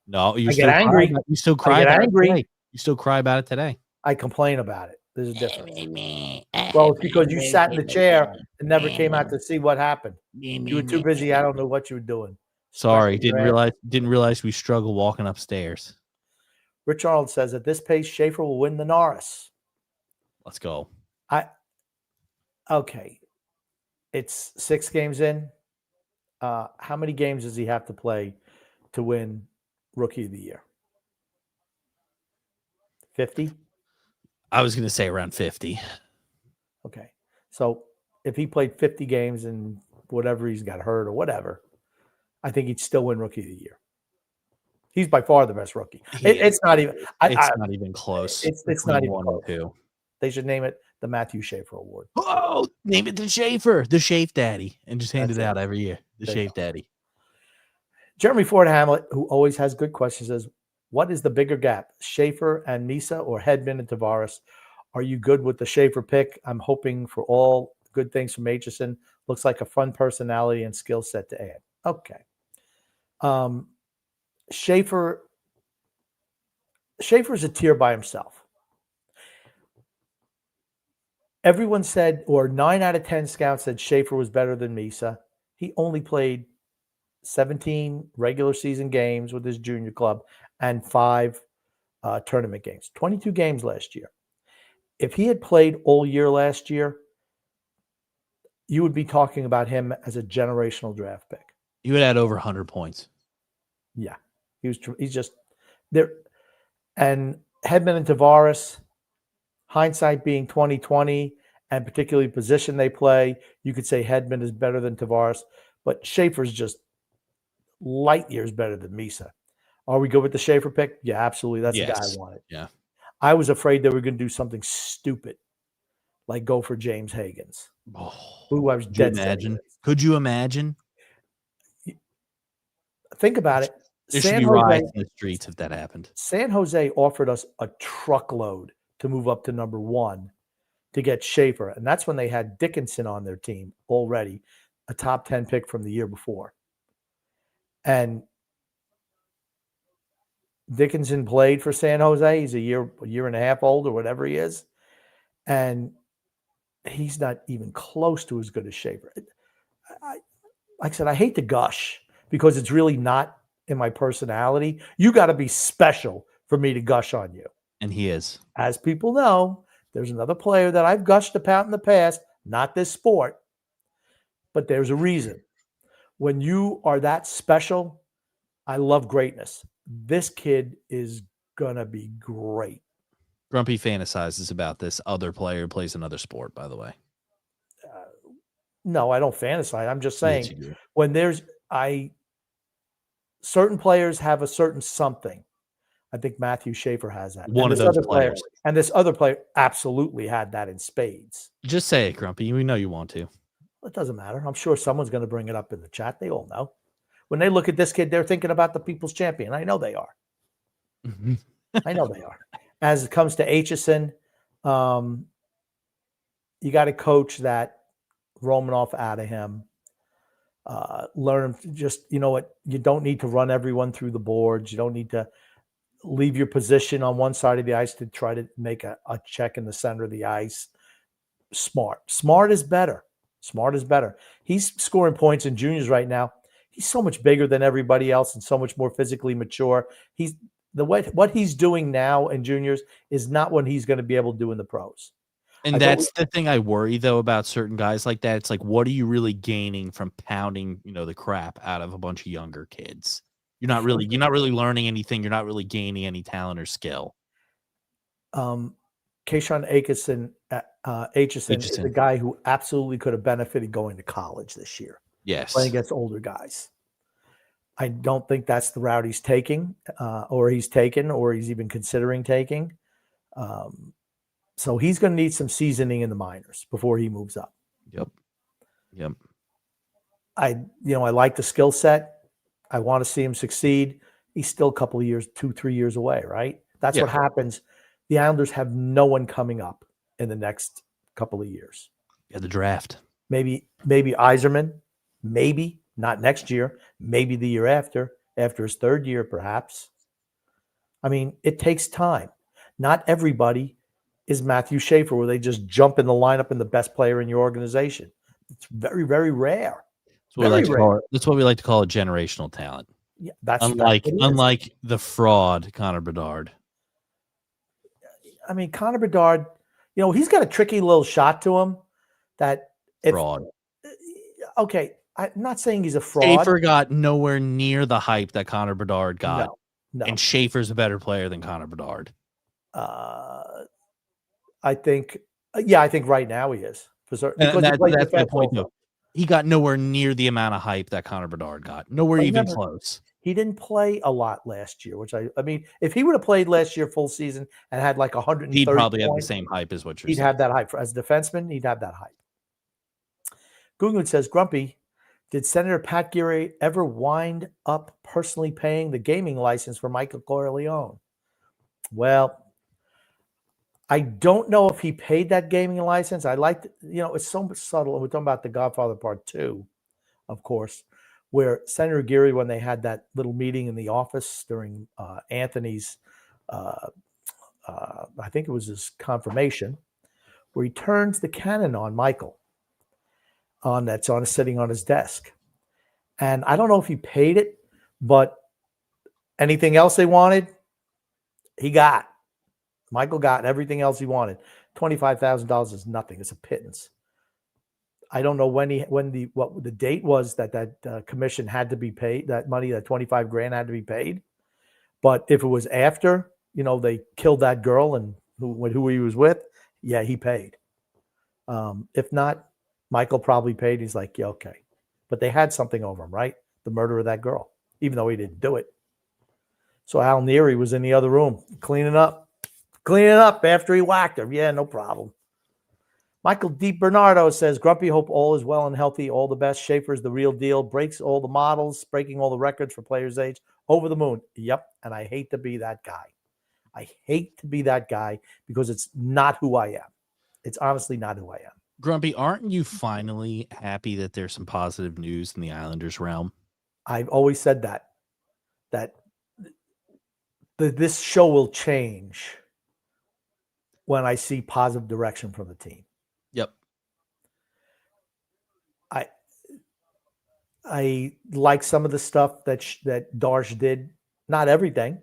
No, you I still get angry. You still cry I get about angry. it today. You still cry about it today. I complain about it. There's a difference. Well, it's because you sat in the chair and never came out to see what happened. You were too busy. I don't know what you were doing. Sorry, didn't realize we struggle walking upstairs. Rich Arnold says at this pace, Schaefer will win the Norris. Let's go. Okay. It's 6 games in. How many games does he have to play to win Rookie of the Year? 50? I was going to say around 50. Okay. So if he played 50 games and whatever he's got hurt or whatever, I think he'd still win Rookie of the Year. He's by far the best rookie. It's not even. It's not even close. It's not even 1 close. and 2. They should name it the Matthew Schaefer Award. Oh, name it the Schaefer, the Shafe Daddy, and just hand it out every year. The Shafe Daddy. Jeremy Ford Hamlet, who always has good questions, says, what is the bigger gap, Schaefer and Misa or Hedman and Tavares? Are you good with the Schaefer pick? I'm hoping for all good things from Aitchison. Looks like a fun personality and skill set to add. Okay. Schaefer's a tier by himself. Everyone said, or 9 out of 10 scouts said Schaefer was better than Misa. He only played 17 regular season games with his junior club and 5 tournament games, 22 games last year. If he had played all year last year, you would be talking about him as a generational draft pick. You would add over 100 points. Yeah. He's just there. And Hedman and Tavares, hindsight being 2020, and particularly position they play, you could say Hedman is better than Tavares, but Schaefer's just light years better than Misa. Are we good with the Schaefer pick? Yeah, absolutely. That's the guy I wanted. Yeah. I was afraid they were going to do something stupid, like go for James Higgins, who I was dead set against. Could you imagine? Think about it. There should be riots in the streets if that happened. San Jose offered us a truckload to move up to number 1 to get Schaefer. And that's when they had Dickinson on their team already, a top 10 pick from the year before. And Dickinson played for San Jose. He's a year and a half old or whatever he is. And he's not even close to as good as Schaefer. Like I said, I hate to gush because it's really not in my personality. You got to be special for me to gush on you. And he is. As people know, there's another player that I've gushed about in the past, not this sport, but there's a reason. When you are that special, I love greatness. This kid is going to be great. Grumpy fantasizes about this other player who plays another sport, by the way. No, I don't fantasize. I'm just saying Yes, when certain players have a certain something. I think Matthew Schaefer has that. One of those players. And this other player absolutely had that in spades. Just say it, Grumpy. We know you want to. It doesn't matter. I'm sure someone's going to bring it up in the chat. They all know. When they look at this kid, they're thinking about the people's champion. I know they are. I know they are. As it comes to Aitchison, you got to coach that Romanov out of him. Learn him. Just, you know what? You don't need to run everyone through the boards. You don't need to leave your position on one side of the ice to try to make a check in the center of the ice. Smart is better. Smart is better. He's scoring points in juniors right now. he's so much bigger than everybody else and so much more physically mature. He's what he's doing now in juniors is not what he's going to be able to do in the pros. And that's the thing I worry though about certain guys like that. It's like, what are you really gaining from pounding, the crap out of a bunch of younger kids? You're not really learning anything. You're not really gaining any talent or skill. Kayshawn Aitchison is a guy who absolutely could have benefited going to college this year. Yes. Playing against older guys. I don't think that's the route he's taking, or he's taken, or he's even considering taking. So he's going to need some seasoning in the minors before he moves up. Yep. I like the skill set. I want to see him succeed. He's still a couple of years, 2-3 years away, right? That's what happens. The Islanders have no one coming up in the next couple of years. Yeah, the draft. Maybe Yzerman, maybe not next year, maybe the year after his third year, perhaps. I mean, it takes time. Not everybody is Matthew Schaefer, where they just jump in the lineup and the best player in your organization. It's very, very rare. That's what we like to call a generational talent. Yeah, that's unlike the fraud Connor Bedard. I mean, Connor Bedard, he's got a tricky little shot to him that fraud. Okay, I'm not saying he's a fraud. Schaefer got nowhere near the hype that Connor Bedard got. No. And Schaefer's a better player than Connor Bedard. I think right now he is. For certain. That's my point, though. He got nowhere near the amount of hype that Connor Bedard got. Nowhere even close. He didn't play a lot last year, which I mean, if he would have played last year full season and had like 130 he'd probably points, have the same hype as what you're saying. He'd have that hype. As a defenseman, he'd have that hype. Googman says, Grumpy, did Senator Pat Geary ever wind up personally paying the gaming license for Michael Corleone? Well, I don't know if he paid that gaming license. I like, it's so much subtle. And we're talking about The Godfather Part 2, of course, where Senator Geary, when they had that little meeting in the office during Anthony's, I think it was his confirmation, where he turns the cannon on Michael that's sitting on his desk. And I don't know if he paid it, but anything else they wanted, he got. Michael got everything else he wanted. $25,000 is nothing. It's a pittance. I don't know what the date was that commission had to be paid, that money, that $25,000 had to be paid. But if it was after, they killed that girl and who he was with, yeah, he paid. If not, Michael probably paid. He's like, yeah, okay. But they had something over him, right? The murder of that girl, even though he didn't do it. So Al Neary was in the other room cleaning up after he whacked her. Yeah, no problem. Michael D. Bernardo says, Grumpy, hope all is well and healthy. All the best. Schaefer's the real deal. Breaks all the models, breaking all the records for players' age. Over the moon. Yep. And I hate to be that guy. I hate to be that guy because it's not who I am. It's honestly not who I am. Grumpy, aren't you finally happy that there's some positive news in the Islanders realm? I've always said that this show will change when I see positive direction from the team. Yep. I like some of the stuff that Darsh did. Not everything.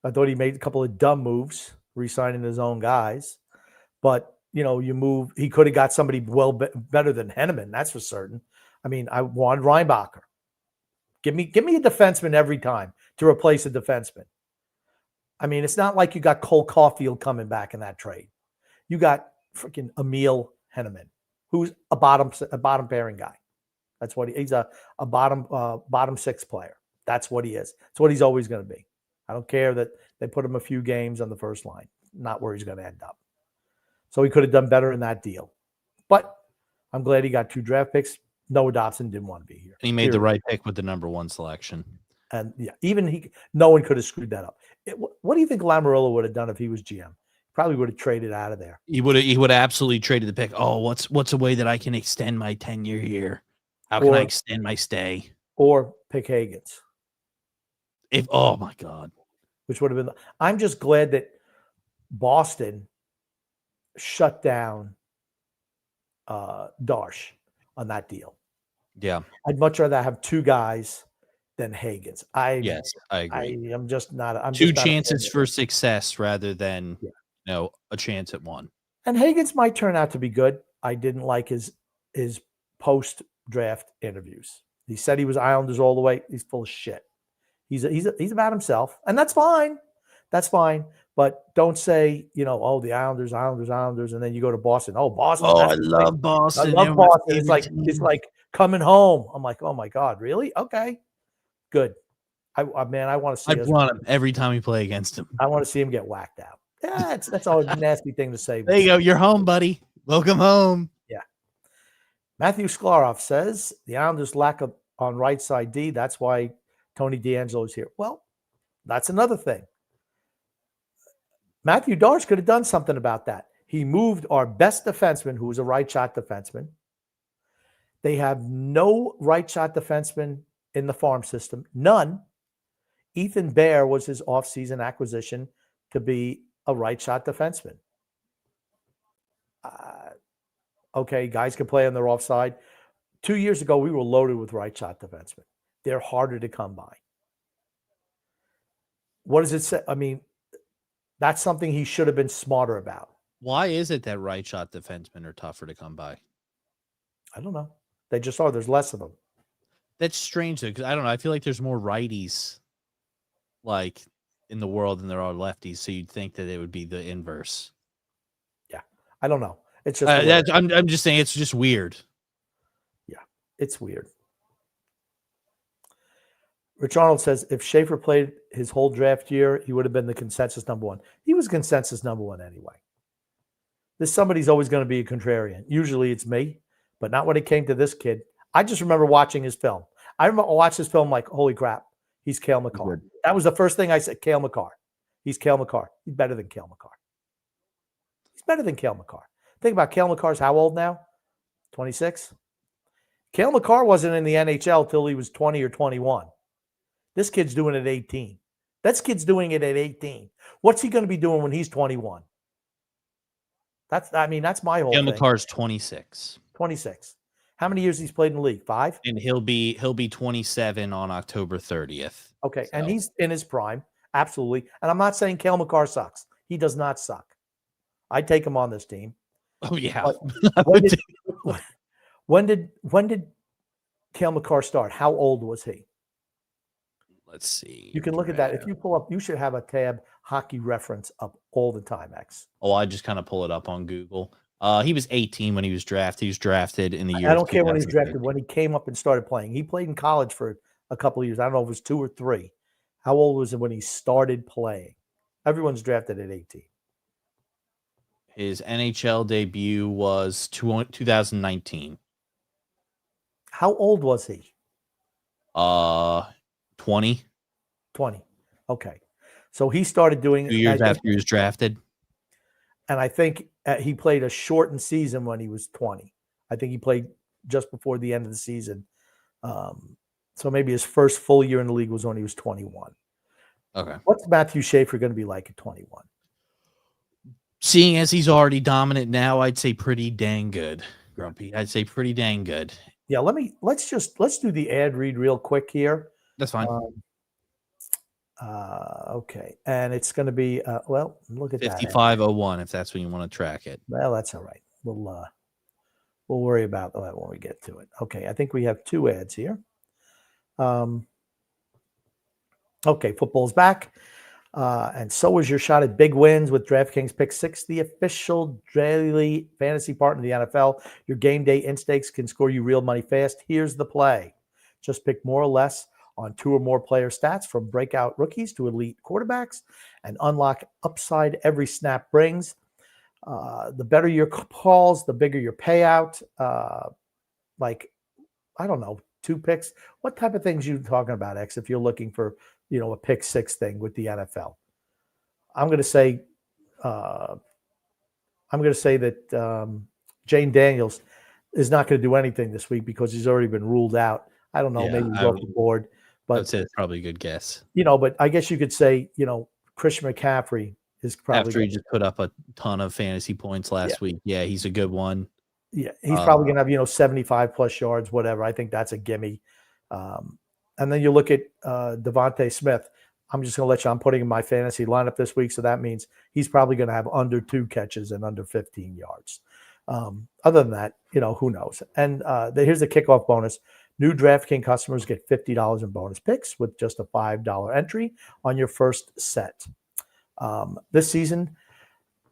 I thought he made a couple of dumb moves, re-signing his own guys. But, he could have got somebody better than Henneman, that's for certain. I mean, I wanted Reinbacher. Give me a defenseman every time to replace a defenseman. I mean, it's not like you got Cole Caulfield coming back in that trade. You got freaking Emil Henneman, who's a bottom pairing guy. That's what he's a bottom six player. That's what he is. That's what he's always going to be. I don't care that they put him a few games on the first line. Not where he's going to end up. So he could have done better in that deal. But I'm glad he got 2 draft picks. Noah Dobson didn't want to be here. And he made the right pick with the number 1 selection. And yeah, no one could have screwed that up. What do you think Lamoriello would have done if he was GM? Probably would have traded out of there. He would have absolutely traded the pick. Oh, what's a way that I can extend my tenure here? How can I extend my stay? Or pick Higgins. Oh my God. Which would have been. I'm just glad that Boston shut down Darsh on that deal. Yeah. I'd much rather have 2 guys than Higgins. Yes, I agree. I'm just not. I'm Two just not a fan chances of for it. success rather than Yeah. a chance at one. And Higgins might turn out to be good. I didn't like his post draft interviews. He said he was Islanders all the way. He's full of shit. He's about himself, and that's fine. That's fine. But don't say, oh, the Islanders, and then you go to Boston. Oh, Boston. Oh, that's I the love thing. Boston. I They're love my Boston. favorite It's team. like coming home. I'm like, oh my God, really? Okay, good. I want to see I us. want him every time we play against him. I want to see him get whacked out. Yeah, that's a nasty thing to say. There you go. You're home, buddy. Welcome home. Yeah. Matthew Sklarov says the Islanders lack on right side D. That's why Tony DeAngelo is here. Well, that's another thing. Matthew Darsh could have done something about that. He moved our best defenseman, who was a right shot defenseman. They have no right shot defenseman in the farm system. None. Ethan Bear was his offseason acquisition to be a right shot defenseman. Okay, guys can play on their offside. 2 years ago, we were loaded with right shot defensemen. They're harder to come by. What does it say? I mean, that's something he should have been smarter about. Why is it that right shot defensemen are tougher to come by? I don't know. They just are. There's less of them. That's strange, though, because I don't know. I feel like there's more righties like in the world than there are lefties, so you'd think that it would be the inverse. Yeah, I don't know. It's just I'm just saying it's just weird. Yeah, it's weird. Rich Arnold says if Schaefer played his whole draft year, he would have been the consensus number one. He was consensus number one anyway. Somebody's always going to be a contrarian. Usually it's me, but not when it came to this kid. I just remember watching his film. I remember watching his film like, holy crap, he's Cale Makar. That was the first thing I said, Cale Makar. He's Cale Makar. He's better than Cale Makar. He's better than Cale Makar. Think about Cale Makar's how old now? 26? Cale Makar wasn't in the NHL till he was 20 or 21. This kid's doing it at 18. That kid's doing it at 18. What's he going to be doing when he's 21? That's my whole thing. Makar's 26. 26. How many years he's played in the league? 5? And he'll be 27 on October 30th. Okay, so. And he's in his prime. Absolutely. And I'm not saying Cale Makar sucks. He does not suck. I'd take him on this team. Oh, yeah. When did Cale Makar start? How old was he? Let's see. You can look at that. If you pull up, you should have a tab hockey reference up all the time, X. Oh, I just kind of pull it up on Google. He was 18 when he was drafted. He was drafted in the year. I don't care when he's drafted. When he came up and started playing, he played in college for a couple of years. I don't know if it was 2 or 3. How old was it when he started playing? Everyone's drafted at 18. His NHL debut was 2019. How old was he? 20. 20. Okay. So he started doing 2 years after he was drafted. And I think he played a shortened season when he was 20. I think he played just before the end of the season. So maybe his first full year in the league was when he was 21. Okay. What's Matthew Schaefer going to be like at 21? Seeing as he's already dominant now, I'd say pretty dang good, Grumpy. I'd say pretty dang good. Yeah, let's do the ad read real quick here. That's fine. Okay, and it's going to be look at 5501 if that's when you want to track it. Well, that's all right. We'll worry about that when we get to it. Okay, I think we have 2 ads here. Okay, football's back. And so is your shot at big wins with DraftKings Pick 6, the official daily fantasy partner of the NFL. Your game day instincts can score you real money fast. Here's the play. Just pick more or less on 2 or more player stats from breakout rookies to elite quarterbacks and unlock upside every snap brings. The better your calls, the bigger your payout. I don't know, 2 picks. What type of things are you talking about, X, if you're looking for a pick 6 thing with the NFL? I'm going to say that Jane Daniels is not going to do anything this week because he's already been ruled out. I don't know, maybe he's off the board. But I'd say it's probably a good guess. But I guess you could say, Christian McCaffrey is probably after he just put up a ton of fantasy points last week. Yeah, he's a good one. Yeah, he's probably going to have 75 plus yards, whatever. I think that's a gimme. And then you look at Devontae Smith. I'm just going to let you. I'm putting in my fantasy lineup this week, so that means he's probably going to have under 2 catches and under 15 yards. Other than that, who knows? And here's the kickoff bonus. New DraftKings customers get $50 in bonus picks with just a $5 entry on your first set. This season,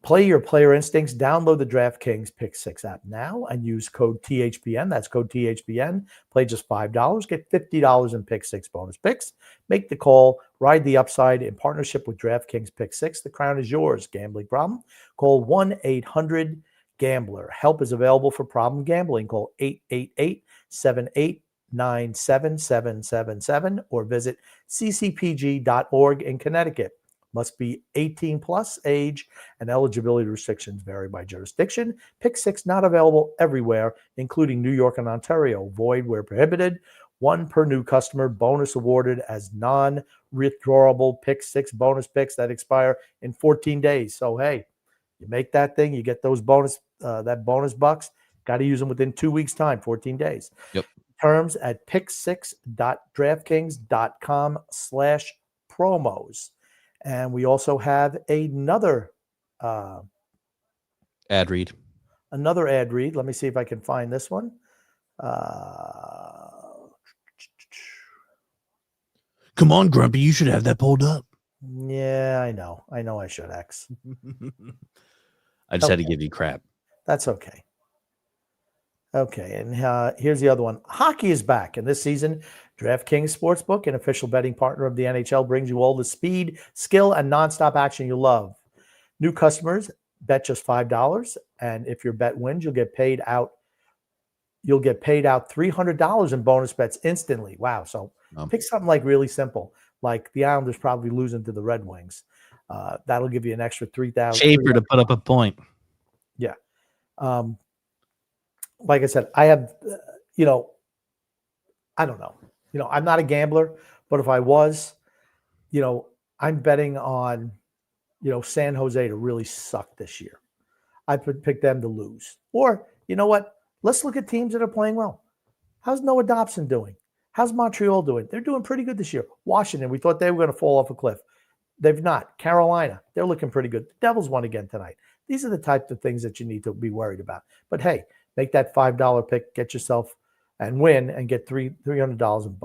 play your player instincts. Download the DraftKings Pick 6 app now and use code THPN. That's code THPN. Play just $5. Get $50 in Pick 6 bonus picks. Make the call. Ride the upside in partnership with DraftKings Pick 6. The crown is yours. Gambling problem? Call 1-800-GAMBLER. Help is available for problem gambling. Call 888-78-97-777 or visit ccpg.org in Connecticut. Must be 18 plus, age and eligibility restrictions vary by jurisdiction. Pick 6 not available everywhere, including New York and Ontario. Void where prohibited. 1 per new customer. Bonus awarded as non-withdrawable Pick 6 bonus picks that expire in 14 days. So, hey, you make that thing, you get those bonus bucks. Got to use them within 2 weeks' time, 14 days. Yep. Terms at pick6.draftkings.com/promos. And we also have another ad read. Another ad read. Let me see if I can find this one. Come on, Grumpy. You should have that pulled up. Yeah, I know. I should, X. I just had to give you crap. That's okay. Okay, and here's the other one. Hockey is back, and this season, DraftKings Sportsbook, an official betting partner of the NHL, brings you all the speed, skill, and nonstop action you love. New customers bet just $5, and if your bet wins, you'll get paid out $300 in bonus bets instantly. Wow! So pick something like really simple, like the Islanders probably losing to the Red Wings. That'll give you an extra $3,000. Schaefer to put up a point. Yeah. Like I said, I have, I don't know. I'm not a gambler, but if I was, I'm betting on, San Jose to really suck this year. I would pick them to lose. Or, you know what? Let's look at teams that are playing well. How's Noah Dobson doing? How's Montreal doing? They're doing pretty good this year. Washington, we thought they were going to fall off a cliff. They've not. Carolina, they're looking pretty good. The Devils won again tonight. These are the types of things that you need to be worried about. But hey, make that $5 pick, get yourself and win and get $300 in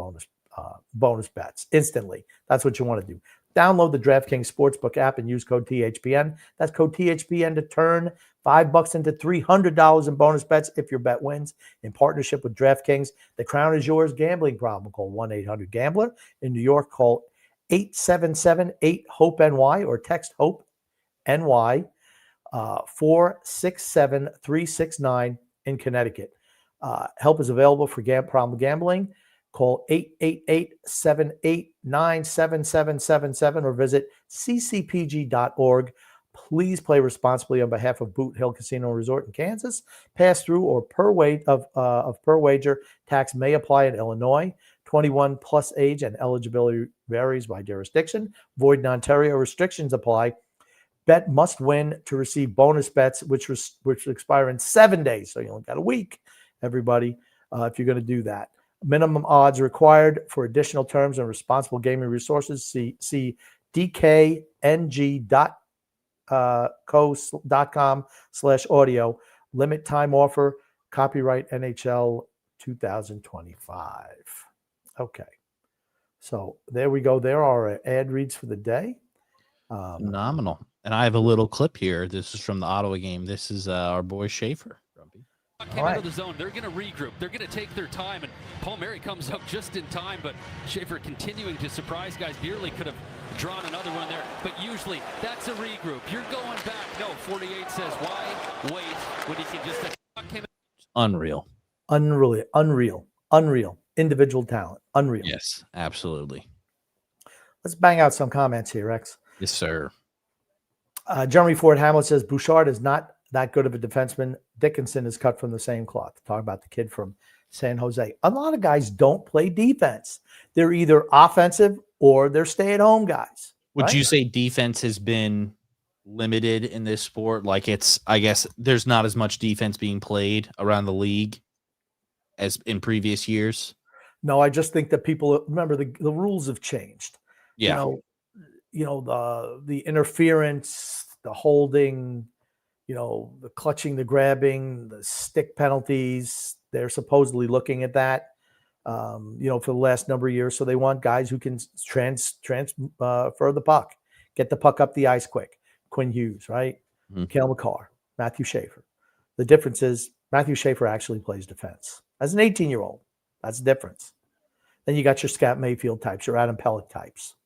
bonus bets instantly. That's what you want to do. Download the DraftKings Sportsbook app and use code THPN. That's code THPN to turn $5 into $300 in bonus bets if your bet wins. In partnership with DraftKings, the crown is yours. Gambling problem? Call 1-800-GAMBLER. In New York, call 877-8-HOPE-NY or text HOPE-NY 467-369. In Connecticut. Help is available for problem gambling. Call 888-78-97-777 or visit ccpg.org. Please play responsibly on behalf of Boot Hill Casino and Resort in Kansas. Pass-through or per wager tax may apply in Illinois. 21 plus age and eligibility varies by jurisdiction. Void in Ontario. Restrictions apply. Bet must win to receive bonus bets, which expire in 7 days. So you only got a week, everybody, if you're going to do that. Minimum odds required. For additional terms and responsible gaming resources, see dkng.co.com/audio. Limit time offer. Copyright NHL 2025. Okay. So there we go. There are our ad reads for the day. Phenomenal. And I have a little clip here. This is from the Ottawa game. This is our boy Schaefer. Came out of the zone. They're going to regroup. They're going to take their time, and Palmieri comes up just in time, but Schaefer continuing to surprise guys. Nearly could have drawn another one there, but usually that's a regroup. You're going back. No, 48 says, why wait when he can just... Unreal. Individual talent. Unreal. Yes, absolutely. Let's bang out some comments here, Rex. Yes, sir. Jeremy Ford Hamlet says, Bouchard is not that good of a defenseman. Dickinson is cut from the same cloth. Talking about the kid from San Jose. A lot of guys don't play defense. They're either offensive or they're stay-at-home guys. Would you say defense has been limited in this sport. Like I guess there's not as much defense being played around the league as in previous years. No, I just think that people remember the rules have changed. Yeah. The interference, the holding, the clutching, the grabbing, the stick penalties. They're supposedly looking at that, for the last number of years. So they want guys who can transfer the puck, get the puck up the ice quick. Quinn Hughes, right? Mm-hmm. Cale Makar, Matthew Schaefer. The difference is Matthew Schaefer actually plays defense as an 18-year-old. That's the difference. Then you got your Scott Mayfield types, your Adam Pellick types.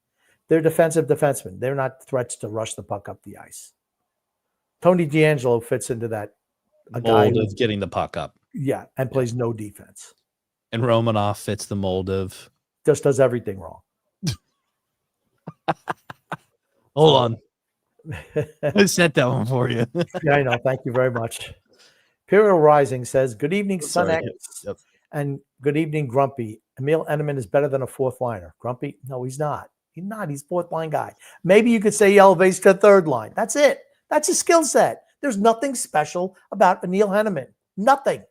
They're defensive defensemen. They're not threats to rush the puck up the ice. Tony DeAngelo fits into that mold of getting the puck up. Yeah, and plays no defense. And Romanov fits the mold of just does everything wrong. Hold on. I set that one for you. Yeah, I know. Thank you very much. Imperial Rising says, good evening, Sun X. Yep. And good evening, Grumpy. Emil Enneman is better than a fourth liner. Grumpy? No, he's not. He's not. He's fourth line guy. Maybe you could say he elevates to third line. That's it. That's his skill set. There's nothing special about Emil Henneman. Nothing.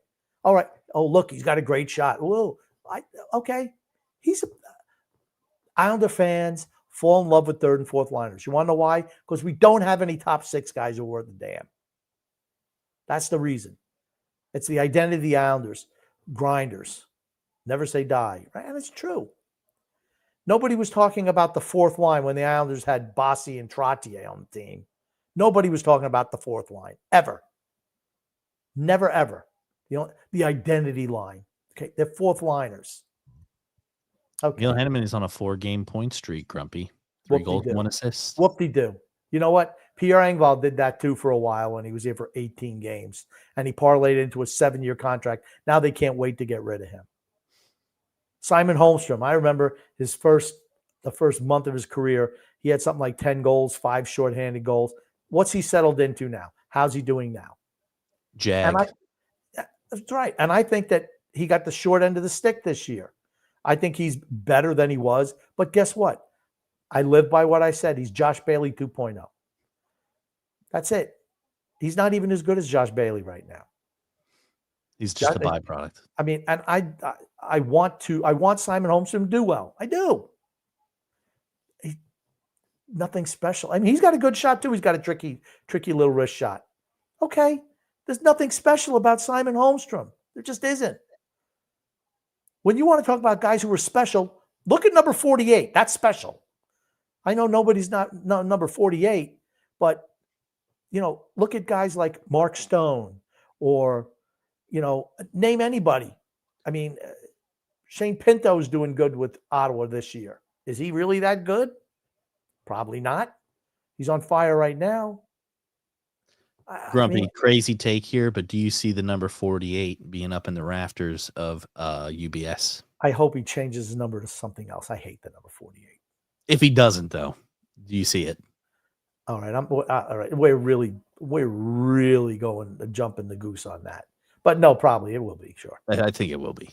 All right. Oh, look, he's got a great shot. Whoa. Okay. Islander fans fall in love with third and fourth liners. You want to know why? Because we don't have any top six guys who are worth a damn. That's the reason. It's the identity of the Islanders. Grinders. Never say die. Right? And it's true. Nobody was talking about the fourth line when the Islanders had Bossy and Trottier on the team. Nobody was talking about the fourth line. Ever. Never, ever. The identity line. Okay, they're fourth liners. Okay. Neil Henneman is on a 4-game point streak, Grumpy. 3 goals, 1 assist. Whoop-de-doo. You know what? Pierre Engvall did that too for a while when he was here for 18 games. And he parlayed into a 7-year contract. Now they can't wait to get rid of him. Simon Holmstrom. I remember the first month of his career, he had something like 10 goals, 5 shorthanded goals. What's he settled into now? How's he doing now? Jag. That's right. And I think that he got the short end of the stick this year. I think he's better than he was. But guess what? I live by what I said. He's Josh Bailey 2.0. That's it. He's not even as good as Josh Bailey right now. He's just a byproduct. I mean, and I want Simon Holmstrom to do well. I do. Nothing special. I mean, he's got a good shot too. He's got a tricky little wrist shot. Okay. There's nothing special about Simon Holmstrom. There just isn't. When you want to talk about guys who are special, look at number 48. That's special. I know nobody's not number 48, but look at guys like Mark Stone or name anybody. I mean, Shane Pinto is doing good with Ottawa this year. Is he really that good? Probably not. He's on fire right now. Grumpy, crazy take here, but do you see the number 48 being up in the rafters of UBS? I hope he changes his number to something else. I hate the number 48. If he doesn't, though, do you see it? All right. All right. We're really going to jump in the goose on that. But no, probably it will be. Sure. I think it will be.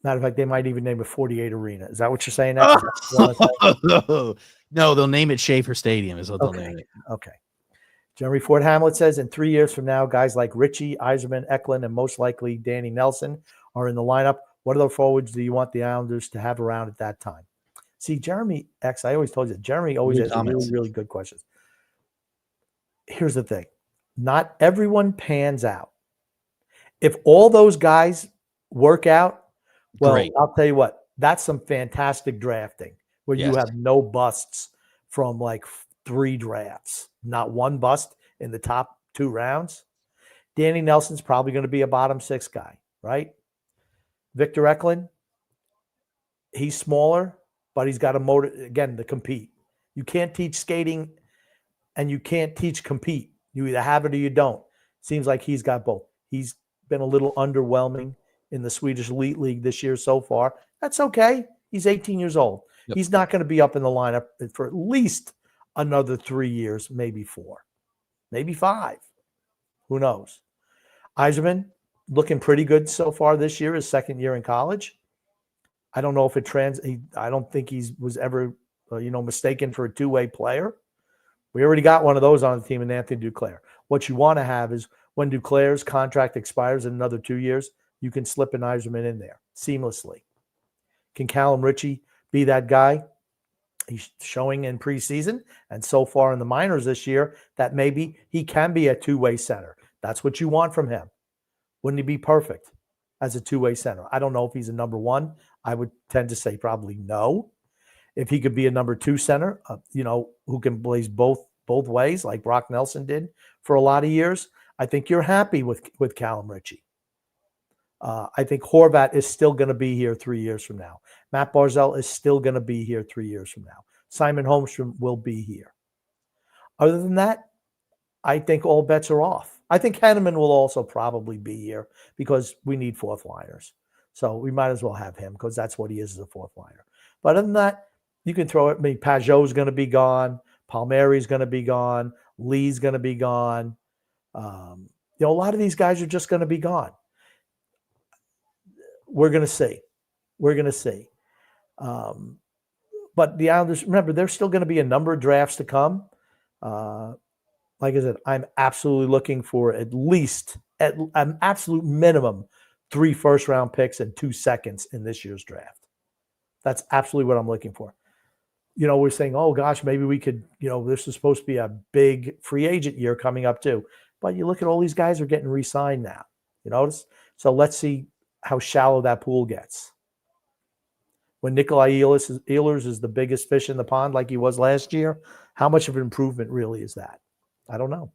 Matter of fact, they might even name it 48 Arena. Is that what you're saying? No, they'll name it Schaefer Stadium is what they'll name it. Okay. Jeremy Ford Hamlet says, in 3 years from now, guys like Richie, Yzerman, Eklund, and most likely Danny Nelson are in the lineup. What other forwards do you want the Islanders to have around at that time? See, Jeremy X, I always told you, Jeremy always has really, really good questions. Here's the thing. Not everyone pans out. If all those guys work out, well, great. I'll tell you what, that's some fantastic drafting where you have no busts from like 3 drafts, not one bust in the top 2 rounds. Danny Nelson's probably going to be a bottom 6 guy, right? Victor Eklund, he's smaller, but he's got a motor, again, to compete. You can't teach skating and you can't teach compete. You either have it or you don't. Seems like he's got both. He's been a little underwhelming in the Swedish Elite League this year so far. That's okay. He's 18 years old. Yep. He's not going to be up in the lineup for at least another 3 years, maybe 4, maybe 5. Who knows? Yzerman looking pretty good so far this year, his second year in college. I don't know if I don't think he was ever, mistaken for a 2-way player. We already got one of those on the team in Anthony Duclair. What you want to have is when Duclair's contract expires in another 2 years, you can slip an Yzerman in there seamlessly. Can Callum Ritchie be that guy? He's showing in preseason and so far in the minors this year that maybe he can be a two-way center. That's what you want from him. Wouldn't he be perfect as a two-way center? I don't know if he's a number one. I would tend to say probably no. If he could be a number two center, who can blaze both ways like Brock Nelson did for a lot of years, I think you're happy with Callum Ritchie. I think Horvat is still going to be here 3 years from now. Matt Barzal is still going to be here 3 years from now. Simon Holmstrom will be here. Other than that, I think all bets are off. I think Henneman will also probably be here because we need fourth liners. So we might as well have him because that's what he is as a fourth liner. But other than that, you can throw it. I mean, Pajot's going to be gone. Palmieri's going to be gone. Lee's going to be gone. A lot of these guys are just going to be gone. We're going to see. But the Islanders, remember, there's still going to be a number of drafts to come. Like I said, I'm absolutely looking for at least at an absolute minimum 3 first-round picks and 2 seconds in this year's draft. That's absolutely what I'm looking for. We're saying, oh, gosh, maybe we could, this is supposed to be a big free agent year coming up too. But you look at all these guys are getting re-signed now. You notice? So let's see how shallow that pool gets. When Nikolai Ehlers is the biggest fish in the pond like he was last year, how much of an improvement really is that? I don't know.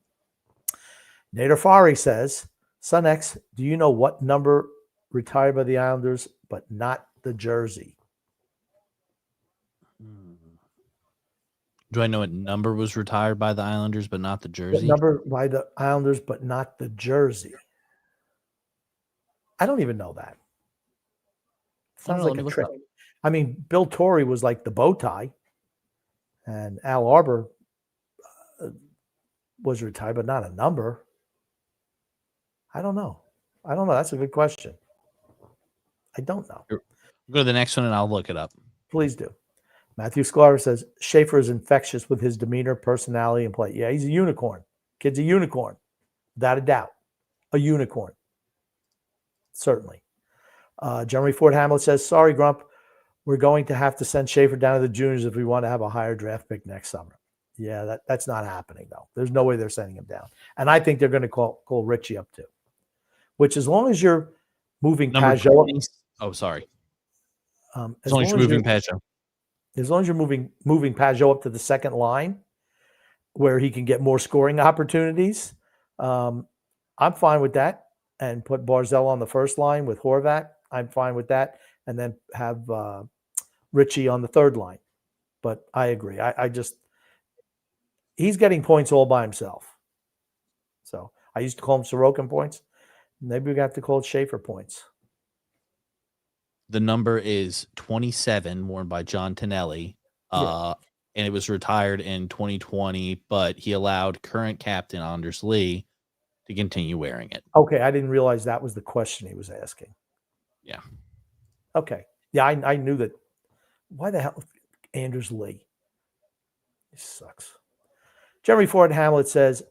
Nader Fari says, Son X, do you know what number retired by the Islanders but not the jersey? Do I know what number was retired by the Islanders but not the jersey? What number by the Islanders but not the jersey? I don't even know that. Sounds like a trick. I mean, Bill Torrey was like the bow tie, and Al Arbor was retired, but not a number. I don't know. That's a good question. I don't know. Go to the next one, and I'll look it up. Please do. Matthew Schaefer says, Schaefer is infectious with his demeanor, personality, and play. Yeah, he's a unicorn. Kid's a unicorn. Without a doubt. A unicorn. Certainly. Jeremy Ford Hamlet says, sorry, Grump. We're going to have to send Schaefer down to the juniors if we want to have a higher draft pick next summer. Yeah, that's not happening, though. There's no way they're sending him down. And I think they're going to call Ritchie up, too. Which, as long as you're moving Pajot. Oh, sorry. As long as you're moving Pajot. As long as you're moving Pajot up to the second line where he can get more scoring opportunities, I'm fine with that. And put Barzal on the first line with Horvat. I'm fine with that. And then have Ritchie on the third line. But I agree. He's getting points all by himself. So I used to call him Sorokin points. Maybe we got to call it Schaefer points. The number is 27, worn by John Tonelli. And it was retired in 2020, but he allowed current captain Anders Lee to continue wearing it. Okay, I didn't realize that was the question he was asking. Yeah. Okay. Yeah, I knew that. Why the hell Anders Lee? He sucks. Jeremy Ford Hamlet says,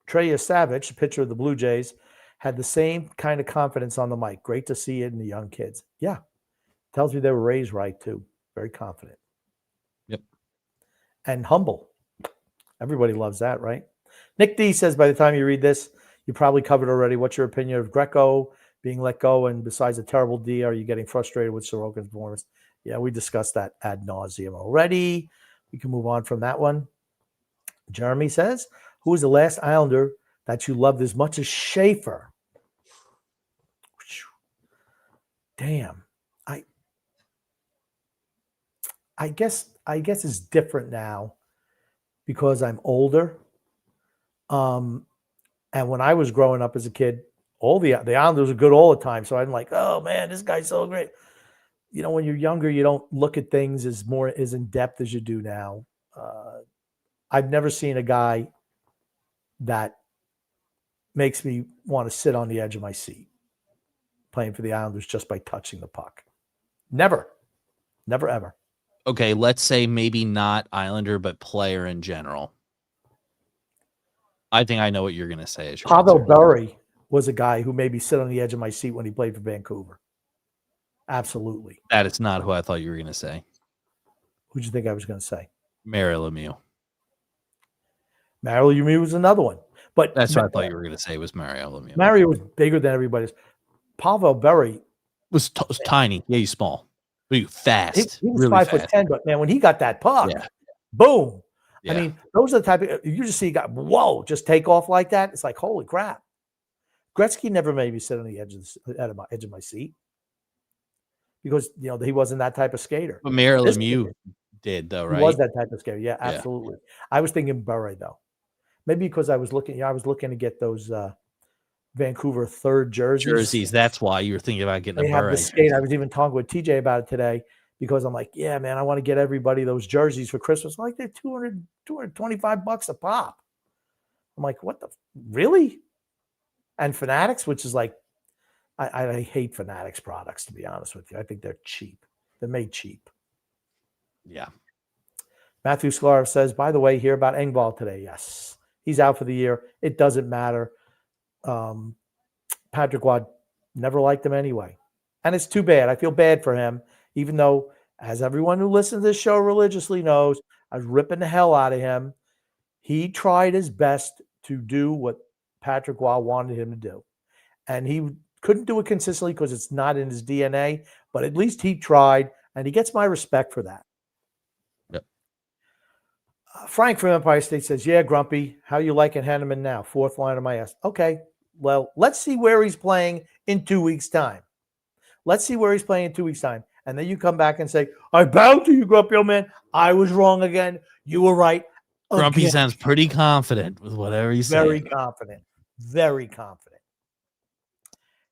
Treya Savage, pitcher of the Blue Jays, had the same kind of confidence on the mic. Great to see it in the young kids. Yeah. Tells me they were raised right, too. Very confident. Yep. And humble. Everybody loves that, right? Nick D says, by the time you read this, you probably covered already. What's your opinion of Greco being let go? And besides a terrible D, are you getting frustrated with Sorokin's performance? Yeah, we discussed that ad nauseum already. We can move on from that one. Jeremy says, who is the last Islander that you loved as much as Schaefer? Damn. I guess it's different now because I'm older. And when I was growing up as a kid, all the Islanders were good all the time. So I'm like, oh man, this guy's so great. When you're younger, you don't look at things as in depth as you do now. I've never seen a guy that makes me want to sit on the edge of my seat playing for the Islanders just by touching the puck. Never, ever. Okay, let's say maybe not Islander, but player in general. I think I know what you're going to say. Pavel Bury was a guy who made me sit on the edge of my seat when he played for Vancouver. Absolutely. That is not who I thought you were going to say. Who'd you think I was going to say? Mario Lemieux. Mario Lemieux was another one. But that's what I thought you were going to say was Mario Lemieux. Mario was bigger than everybody's. Pavel Bury was tiny. Yeah, he's small. But he's fast. He was really 5'10", but man, when he got that puck, boom. Yeah. I mean, those are the type of, you just see a guy, whoa, just take off like that. It's like, holy crap. Gretzky never made me sit on the edge of my seat because, you know, he wasn't that type of skater. But Mario Lemieux did, though, right? He was that type of skater. Yeah, absolutely. I was thinking Bury, though. Maybe because I was looking to get those Vancouver third jerseys. That's why you were thinking about getting they a have Bury. The skate. I was even talking with TJ about it today because I'm like, yeah, man, I want to get everybody those jerseys for Christmas. I'm like, they're $225 a pop. I'm like, what the really? And Fanatics, which is like, I hate Fanatics products, to be honest with you. I think they're cheap. They're made cheap. Yeah. Matthew Schaefer says, by the way, hear about Engvall today. Yes. He's out for the year. It doesn't matter. Patrick Watt never liked him anyway. And it's too bad. I feel bad for him, even though, as everyone who listens to this show religiously knows, I was ripping the hell out of him. He tried his best to do what Patrick Watt wanted him to do. And he couldn't do it consistently because it's not in his DNA, but at least he tried, and he gets my respect for that. Yep. Frank from Empire State says, yeah, Grumpy, how you liking Henneman now? Fourth line of my ass. Okay, well, let's see where he's playing in 2 weeks' time. Let's see where he's playing in 2 weeks' time. And then you come back and say, I bow to you, Grumpy old man. I was wrong again. You were right. Grumpy again. sounds pretty confident with whatever he's saying. Very confident. Very confident.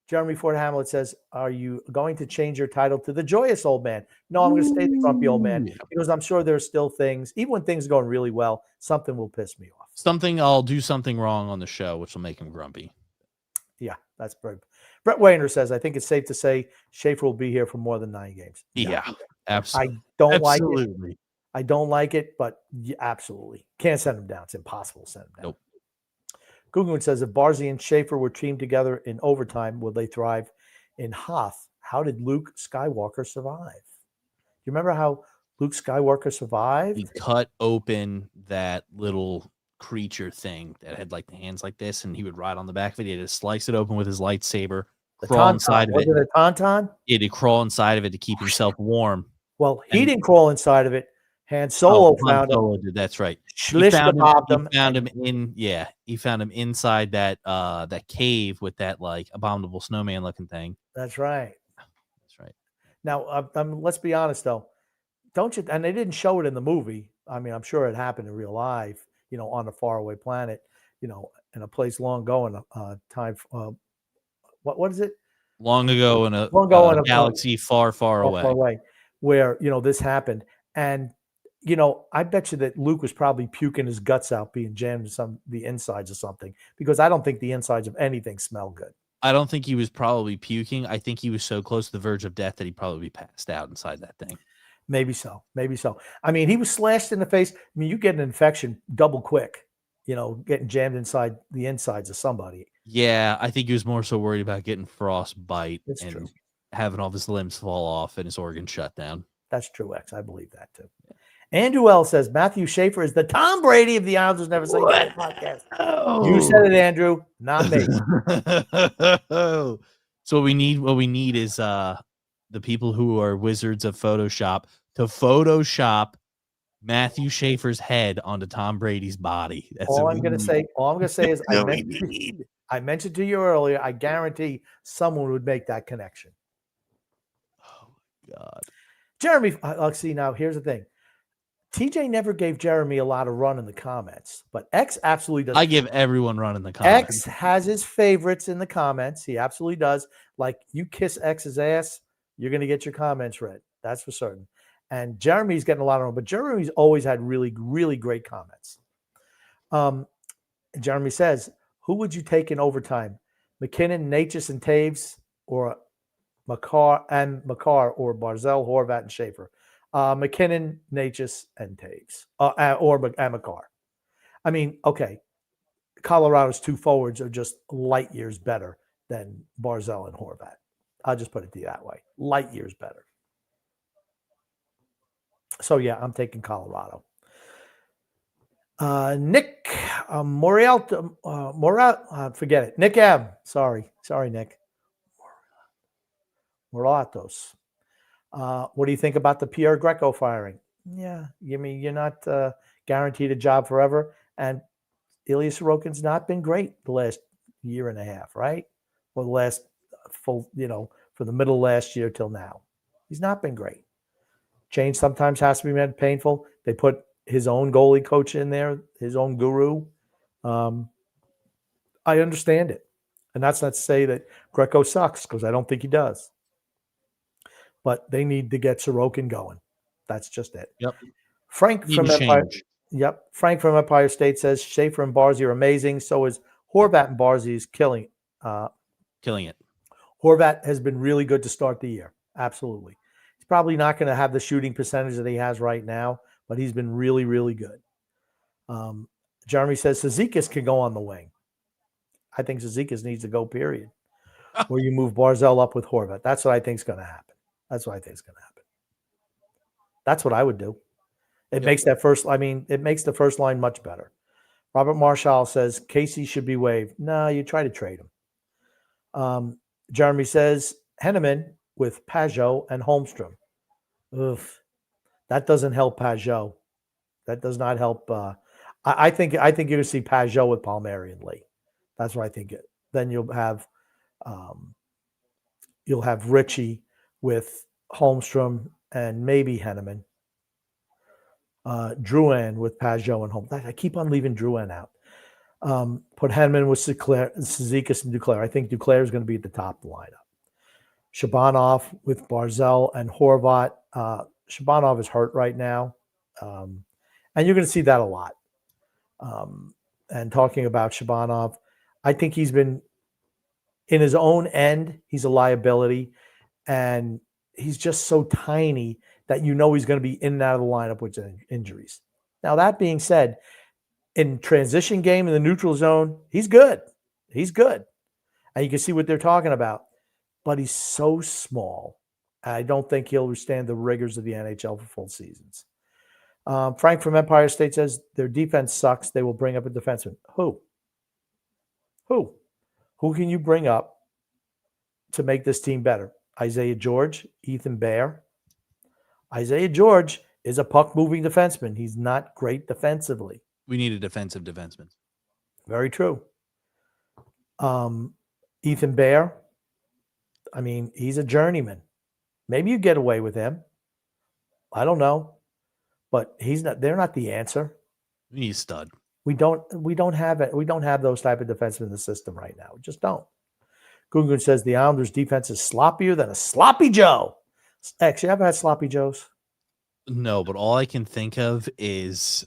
Jeremy Ford Hamlet says, are you going to change your title to the joyous old man? No, I'm going to stay the grumpy old man because I'm sure there's still things, even when things are going really well, something will piss me off. I'll do something wrong on the show, which will make him grumpy. Yeah, that's Brett Wayner says, I think it's safe to say Schaefer will be here for more than 9 games. Yeah, absolutely. I don't like it. I don't like it, but yeah, absolutely. Can't send him down. It's impossible to send him down. Nope. Guggenheim says, if Barzy and Schaefer were teamed together in overtime, would they thrive in Hoth? How did Luke Skywalker survive? You remember how Luke Skywalker survived? He cut open that little creature thing that had like the hands like this, and he would ride on the back of it. He had to slice it open with his lightsaber, crawl inside of it. Was it a tauntaun? He had to crawl inside of it to keep himself warm. Well, he didn't crawl inside of it. Han Solo found him. That's right. He found him inside that cave with that like abominable snowman looking thing. That's right. That's right. Now, let's be honest though. Don't you? And they didn't show it in the movie. I mean, I'm sure it happened in real life. You know, on a faraway planet. You know, in a place long ago in a time. What is it? Long ago in a galaxy far away. Where this happened. And I bet you that Luke was probably puking his guts out being jammed in the insides of something, because I don't think the insides of anything smell good. I don't think he was probably puking. I think he was so close to the verge of death that he probably passed out inside that thing. Maybe so. I mean, he was slashed in the face. I mean, you get an infection double quick, getting jammed inside the insides of somebody. Yeah, I think he was more so worried about getting frostbite true. Having all of his limbs fall off and his organs shut down. That's true, X. I believe that too. Andrew L says Matthew Schaefer is the Tom Brady of the Islanders Never Say Die podcast. Oh. You said it, Andrew, not me. So what we need is the people who are wizards of Photoshop to Photoshop Matthew Schaefer's head onto Tom Brady's body. That's all I'm going to say. All I'm going to say is I mentioned to you earlier. I guarantee someone would make that connection. Oh my God, Jeremy. See, now here's the thing. TJ never gave Jeremy a lot of run in the comments, but X absolutely does. I give everyone run in the comments. X has his favorites in the comments. He absolutely does. Like, you kiss X's ass, you're going to get your comments read. That's for certain. And Jeremy's getting a lot of run, but Jeremy's always had really, really great comments. Jeremy says, who would you take in overtime? McKinnon, Natchez, and Taves, or Makar, or Barzal, Horvat, and Schaefer? McKinnon, Natchez, and Taves, or Makar. I mean, okay, Colorado's two forwards are just light years better than Barzal and Horvat. I'll just put it to you that way. Light years better. So, yeah, I'm taking Colorado. Nick forget it. Nick M. Sorry, Nick. Moratos. What do you think about the Pierre Greco firing? Yeah, you mean you're not guaranteed a job forever, and Ilya Sorokin's not been great the last year and a half, right? Well, the last full, from the middle of last year till now, he's not been great. Change sometimes has to be made painful. They put his own goalie coach in there, his own guru. I understand it. And that's not to say that Greco sucks, because I don't think he does. But they need to get Sorokin going. That's just it. Yep. Frank from Empire State says Schaefer and Barzy are amazing. So is Horvat, and Barzy is killing it. Horvat has been really good to start the year. Absolutely. He's probably not going to have the shooting percentage that he has right now, but he's been really, really good. Jeremy says Cizikas can go on the wing. I think Cizikas needs to go, period. Or you move Barzal up with Horvat. That's what I think is going to happen. That's what I would do. It makes the first line much better. Robert Marshall says Casey should be waived. No, you try to trade him. Jeremy says Henneman with Pajot and Holmstrom. Oof. That doesn't help Pajot. That does not help. I think you're going to see Pajot with Palmieri and Lee. That's what I think. Then you'll have Ritchie with Holmstrom and maybe Henneman. Drouin with Pajot and Holmstrom. I keep on leaving Drouin out. Put Henneman with Cizikas and Duclair. I think Duclair is going to be at the top of the lineup. Shabanov with Barzal and Horvat. Shabanov is hurt right now. And you're going to see that a lot. And talking about Shabanov, I think he's been in his own end. He's a liability, and he's just so tiny that he's going to be in and out of the lineup with injuries. Now, that being said, in transition game in the neutral zone, he's good. He's good. And you can see what they're talking about. But he's so small. I don't think he'll withstand the rigors of the NHL for full seasons. Frank from Empire State says their defense sucks. They will bring up a defenseman. Who? Who can you bring up to make this team better? Isaiah George, Ethan Bear. Isaiah George is a puck-moving defenseman. He's not great defensively. We need a defensive defenseman. Very true. Ethan Bear, he's a journeyman. Maybe you get away with him. I don't know. But they're not the answer. We need a stud. We don't have it. We don't have those type of defensemen in the system right now. We just don't. Gungun says the Islanders' defense is sloppier than a sloppy Joe. X, you ever had sloppy Joes? No, but all I can think of is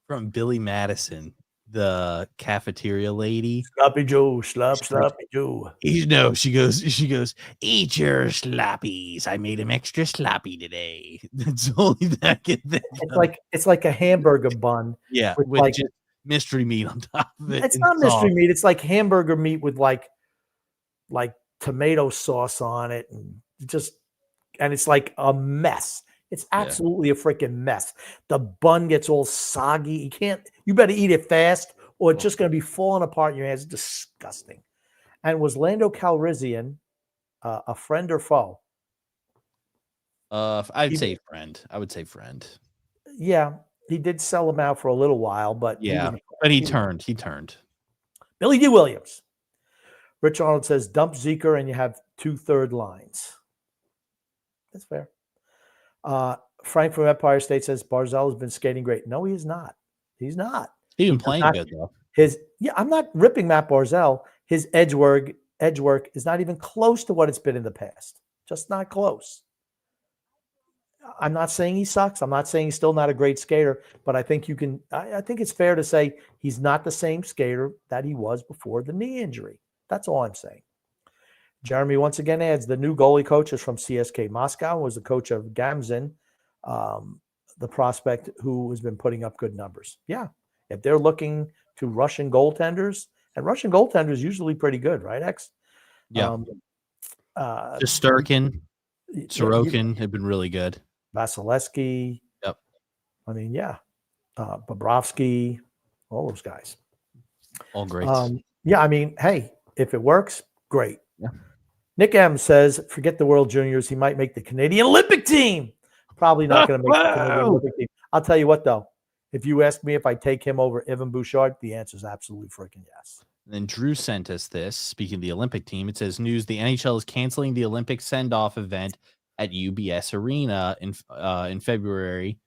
from Billy Madison, the cafeteria lady. Sloppy Joe, sloppy Joe. She goes, eat your sloppies. I made them extra sloppy today. That's only that I can think of. It's like a hamburger bun. Yeah, with just mystery meat on top of it. It's not mystery meat. It's like hamburger meat with like tomato sauce on it, and it's like a mess. It's absolutely a freaking mess. The bun gets all soggy. You better eat it fast, or it's just going to be falling apart in your hands. It's disgusting. And was Lando Calrissian a friend or foe? I'd say friend. I would say friend. Yeah, he did sell him out for a little while, but he turned. Billy D. Williams. Rich Arnold says dump Zeker and you have 2 third lines. That's fair. Frank from Empire State says Barzal has been skating great. No, he is not. He's not. He's been playing good though. I'm not ripping Matt Barzal. His edge work is not even close to what it's been in the past. Just not close. I'm not saying he sucks. I'm not saying he's still not a great skater, but I think I think it's fair to say he's not the same skater that he was before the knee injury. That's all I'm saying. Jeremy once again adds the new goalie coach is from CSK Moscow, was the coach of Gamzin, the prospect who has been putting up good numbers. Yeah, if they're looking to Russian goaltenders, and Russian goaltenders usually pretty good, right, X? Yeah. Uh, Shesterkin, yeah, Sorokin have been really good. Vasilevsky. Yep. I mean, yeah. Bobrovsky, all those guys. All great. Yeah, I mean, hey, if it works, great. Yeah. Nick M says, forget the World Juniors. He might make the Canadian Olympic team. Probably not going to make the Canadian Olympic team. I'll tell you what, though. If you ask me if I take him over Evan Bouchard, the answer is absolutely freaking yes. Then Drew sent us this. Speaking of the Olympic team, it says news: the NHL is canceling the Olympic send-off event at UBS Arena in February.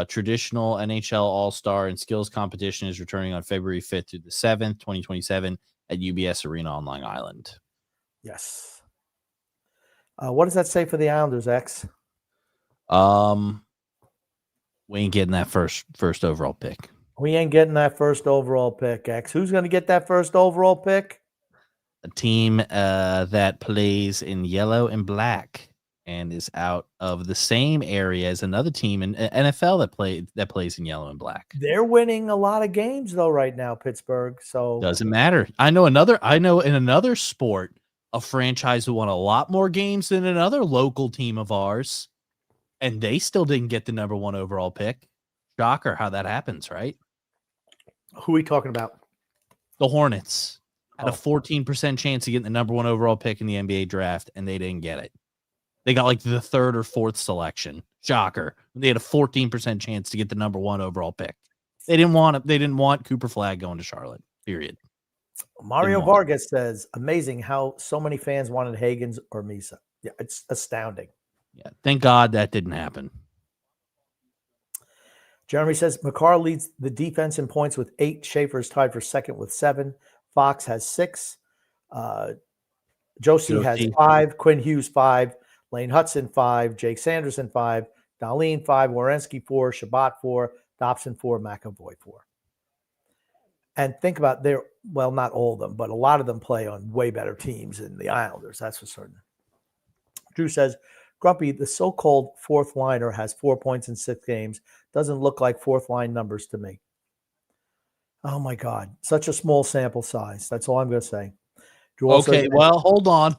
Traditional NHL All-Star and Skills competition is returning on February 5th through the 7th, 2027, at UBS Arena on Long Island. Yes. What does that say for the Islanders, X? We ain't getting that first overall pick. We ain't getting that first overall pick, X. Who's going to get that first overall pick? A team that plays in yellow and black and is out of the same area as another team in NFL that plays in yellow and black. They're winning a lot of games though right now, Pittsburgh. So doesn't matter. I know in another sport, a franchise who won a lot more games than another local team of ours, and they still didn't get the number 1 overall pick. Shocker how that happens, right? Who are we talking about? The Hornets had a 14% chance to get the number 1 overall pick in the NBA draft, and they didn't get it. They got like the 3rd or 4th selection. Shocker. They had a 14% chance to get the number 1 overall pick. They didn't want it. They didn't want Cooper Flagg going to Charlotte. Period. Mario Vargas says, amazing how so many fans wanted Higgins or Misa. Yeah, it's astounding. Yeah. Thank God that didn't happen. Jeremy says McCarr leads the defense in points with 8. Schaefer is tied for second with 7. Fox has 6. Josie has 5. Quinn Hughes 5. Lane Hudson 5. Jake Sanderson 5. Darlene 5. Wierenski 4. Shabbat 4. Dobson 4. McAvoy 4. And think about not all of them, but a lot of them play on way better teams than the Islanders. That's for certain. Drew says, Grumpy, the so-called fourth liner has 4 points in 6 games. Doesn't look like fourth line numbers to me. Oh my God. Such a small sample size. That's all I'm going to say. Drew okay. Well, hold on.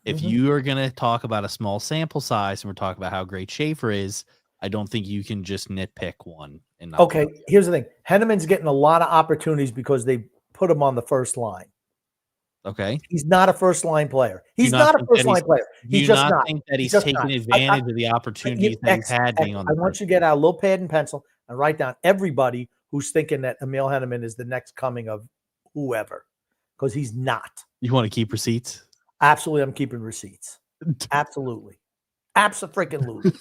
If you are going to talk about a small sample size and we're talking about how great Schaefer is, I don't think you can just nitpick one. Okay. Here's the thing. Henneman's getting a lot of opportunities because they put him on the first line. Okay. He's not a first line player. He's not a first line player. He's just not. Think that he's taking advantage of the opportunities that he's had being on the I want you to get out a little pad and pencil and write down everybody who's thinking that Emil Henneman is the next coming of whoever, because he's not. You want to keep receipts? Absolutely. I'm keeping receipts. Absolutely. Absolutely.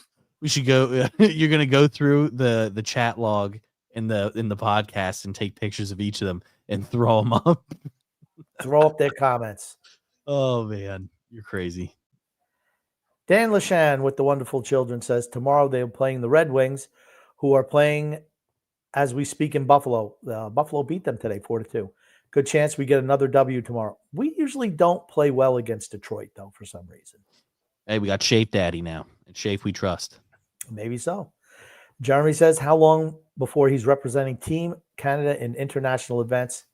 We should go. You're going to go through the chat log in the podcast and take pictures of each of them and throw them up. Throw up their comments. Oh man, you're crazy. Dan Lashan with the Wonderful Children says tomorrow they're playing the Red Wings, who are playing as we speak in Buffalo. Buffalo beat them today 4-2. Good chance we get another W tomorrow. We usually don't play well against Detroit though for some reason. Hey, we got Shape Daddy now, and Shape we trust. Maybe so. Jeremy says, how long before he's representing Team Canada in international events?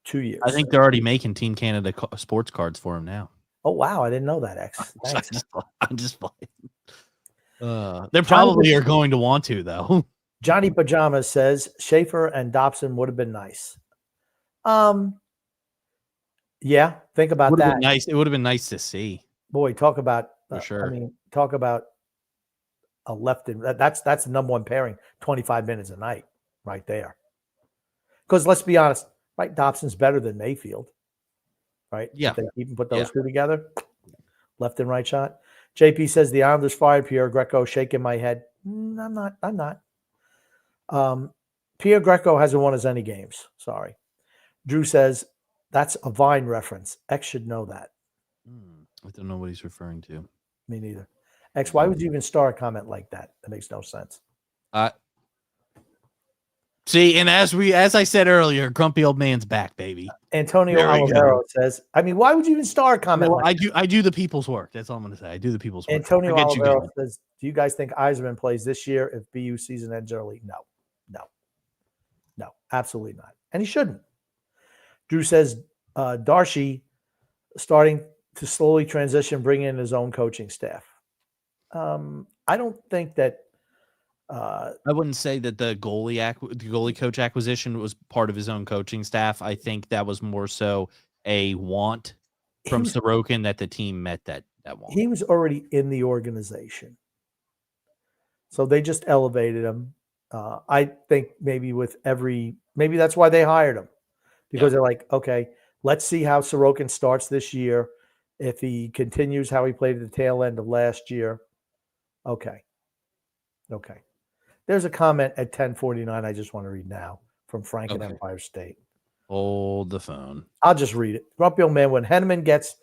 2 years. I think they're already making Team Canada sports cards for him now. Oh, wow. I didn't know that, X. Thanks. I'm just playing. They probably are going to want to, though. Johnny Pajamas says, Schaefer and Dobson would have been nice. Yeah, think about that. Nice. It would have been nice to see. Boy, talk about for sure. I mean, talk about a left and that's the number one pairing, 25 minutes a night right there. Because let's be honest, right? Dobson's better than Mayfield, right? Yeah. If they even put those two together, left and right shot. JP says the Islanders fired Pierre Greco. Shaking my head. I'm not. Pierre Greco hasn't won us any games. Sorry. Drew says that's a Vine reference. X should know that. I don't know what he's referring to. Me neither. X, why would you even start a comment like that? That makes no sense. See, and as I said earlier, grumpy old man's back, baby. Antonio Olivero says, I mean, why would you even start a comment like that? I do the people's work. That's all I'm going to say. I do the people's work. Antonio Olivero says, do you guys think Yzerman plays this year if BU season ends early? No. No, absolutely not. And he shouldn't. Drew says Darcy starting to slowly transition, bring in his own coaching staff. I don't think that. I wouldn't say that the goalie coach acquisition was part of his own coaching staff. I think that was more so a want from Sorokin that the team met that want. He was already in the organization, so they just elevated him. I think maybe maybe that's why they hired him, because they're like, okay, let's see how Sorokin starts this year. If he continues how he played at the tail end of last year, okay. There's a comment at 10:49 I just want to read now from Frank in Empire State. Hold the phone. I'll just read it. Grumpy old man, when Henneman gets,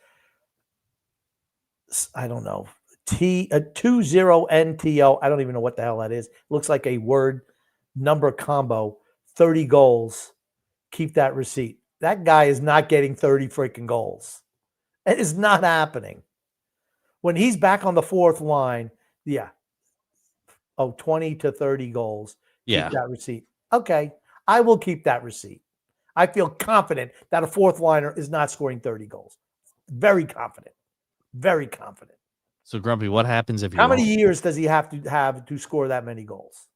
I don't know, a 20NTO, I don't even know what the hell that is. Looks like a word number combo, 30 goals. Keep that receipt. That guy is not getting 30 freaking goals. It is not happening. When he's back on the fourth line, 20 to 30 goals. Keep that receipt. Okay, I will keep that receipt. I feel confident that a fourth liner is not scoring 30 goals. Very confident. Very confident. So, Grumpy, what happens if you're How many years does he have to score that many goals?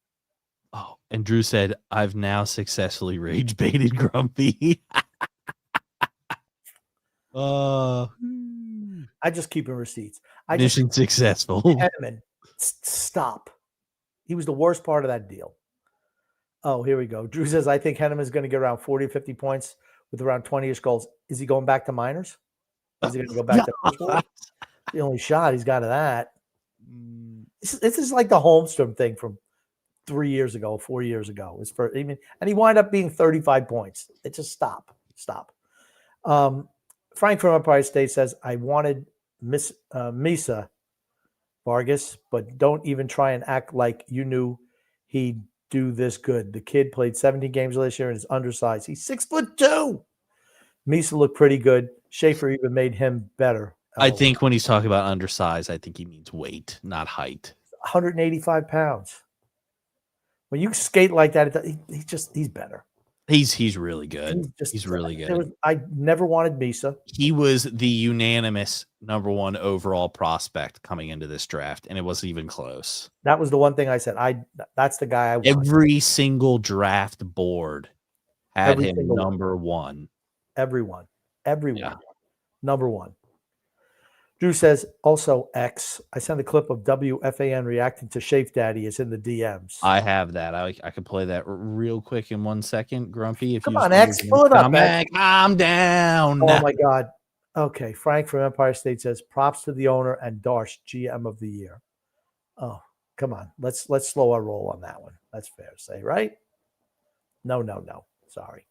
Oh, and Drew said, I've now successfully rage baited Grumpy. I just keep him receipts. Mission successful. Henneman, stop. He was the worst part of that deal. Oh, here we go. Drew says, I think Henneman is going to get around 40 or 50 points with around 20-ish goals. Is he going back to minors? Is he going to go back to first world? The only shot he's got of that. This is like the Holmstrom thing from 4 years ago. And he wound up being 35 points. It just stop. Frank from Empire State says, I wanted Misa Vargas, but don't even try and act like you knew he'd do this good. The kid played 17 games last year and is undersized. He's 6'2". Misa looked pretty good. Schaefer even made him better. I think when he's talking about undersized, I think he means weight, not height. 185 pounds. When you skate like that, he's better. He's really good. He's really good. I never wanted Misa. He was the unanimous number one overall prospect coming into this draft, and it wasn't even close. That was the one thing I said. That's the guy I wanted. Every single draft board had him number one. Everyone. Yeah. Number one. Drew says, also X. I sent a clip of WFAN reacting to Shafe Daddy is in the DMs. I have that. I can play that real quick in 1 second, Grumpy. Come on, X. Pull it up, X. Calm down. Oh, my God. Okay. Frank from Empire State says, props to the owner and Darsh, GM of the year. Oh, come on. Let's slow our roll on that one. That's fair to say, right? No. Sorry.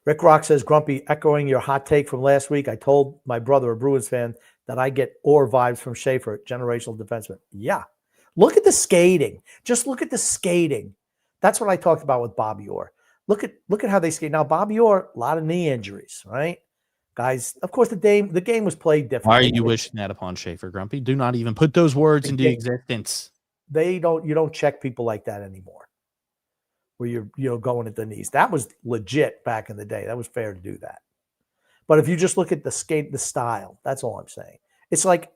Rick Rock says, Grumpy, echoing your hot take from last week, I told my brother, a Bruins fan, that I get Orr vibes from Schaefer, generational defenseman. Yeah. Look at the skating. Just look at the skating. That's what I talked about with Bobby Orr. Look at how they skate. Now, Bobby Orr, a lot of knee injuries, right? Guys, of course, the game was played differently. Why are you wishing that upon Schaefer, Grumpy? Do not even put those words into existence. You don't check people like that anymore. Where you're going at the knees. That was legit back in the day. That was fair to do that. But if you just look at the style, that's all I'm saying. It's like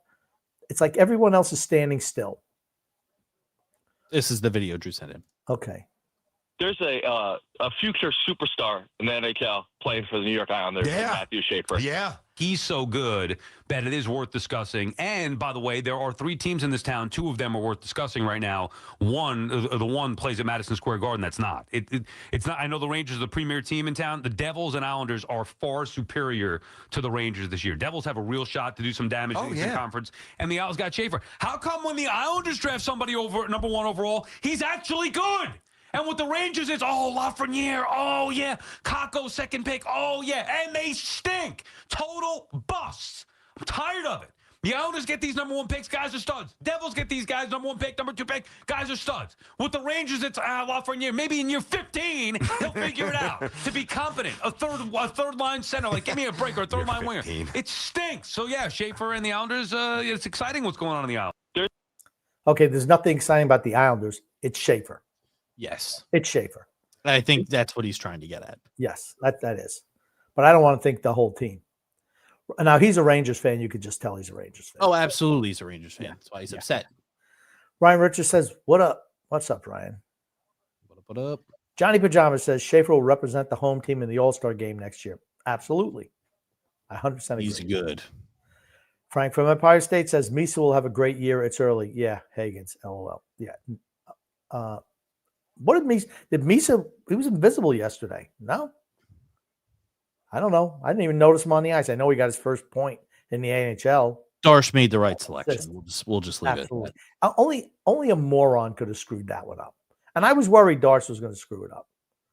everyone else is standing still. This is the video Drew sent in. Okay. There's a future superstar in the NHL playing for the New York Islanders, Matthew Schaefer. Yeah. He's so good that it is worth discussing. And by the way, there are 3 teams in this town. 2 of them are worth discussing right now. The one plays at Madison Square Garden. That's not. It's not. I know the Rangers are the premier team in town. The Devils and Islanders are far superior to the Rangers this year. Devils have a real shot to do some damage in the conference. And the Isles got Schaefer. How come when the Islanders draft somebody over number 1 overall, he's actually good? And with the Rangers, it's, Lafreniere, Kakko, second pick, and they stink. Total busts. I'm tired of it. The Islanders get these number 1 picks, guys are studs. Devils get these guys, number 1 pick, number 2 pick, guys are studs. With the Rangers, it's Lafreniere. Maybe in year 15, he'll figure it out. To be competent, a third line center, like give me a break, or a third line winger. It stinks. So, Schaefer and the Islanders, it's exciting what's going on in the Islanders. Okay, there's nothing exciting about the Islanders. It's Schaefer. Yes. It's Schaefer. I think that's what he's trying to get at. Yes, that is. But I don't want to think the whole team. Now, he's a Rangers fan. You could just tell he's a Rangers fan. Oh, absolutely. He's a Rangers fan. Yeah. That's why he's upset. Ryan Richards says, what up? What's up, Ryan? What up? Johnny Pajamas says Schaefer will represent the home team in the All-Star game next year. Absolutely. I 100% agree. He's good. Frank from Empire State says Misa will have a great year. It's early. Yeah, Hagens. LOL. Yeah. What did Misa? He was invisible yesterday. No? I don't know. I didn't even notice him on the ice. I know he got his first point in the AHL. Darsh made the right selection. We'll just leave Absolutely. it at that. Only a moron could have screwed that one up. And I was worried Darsh was going to screw it up.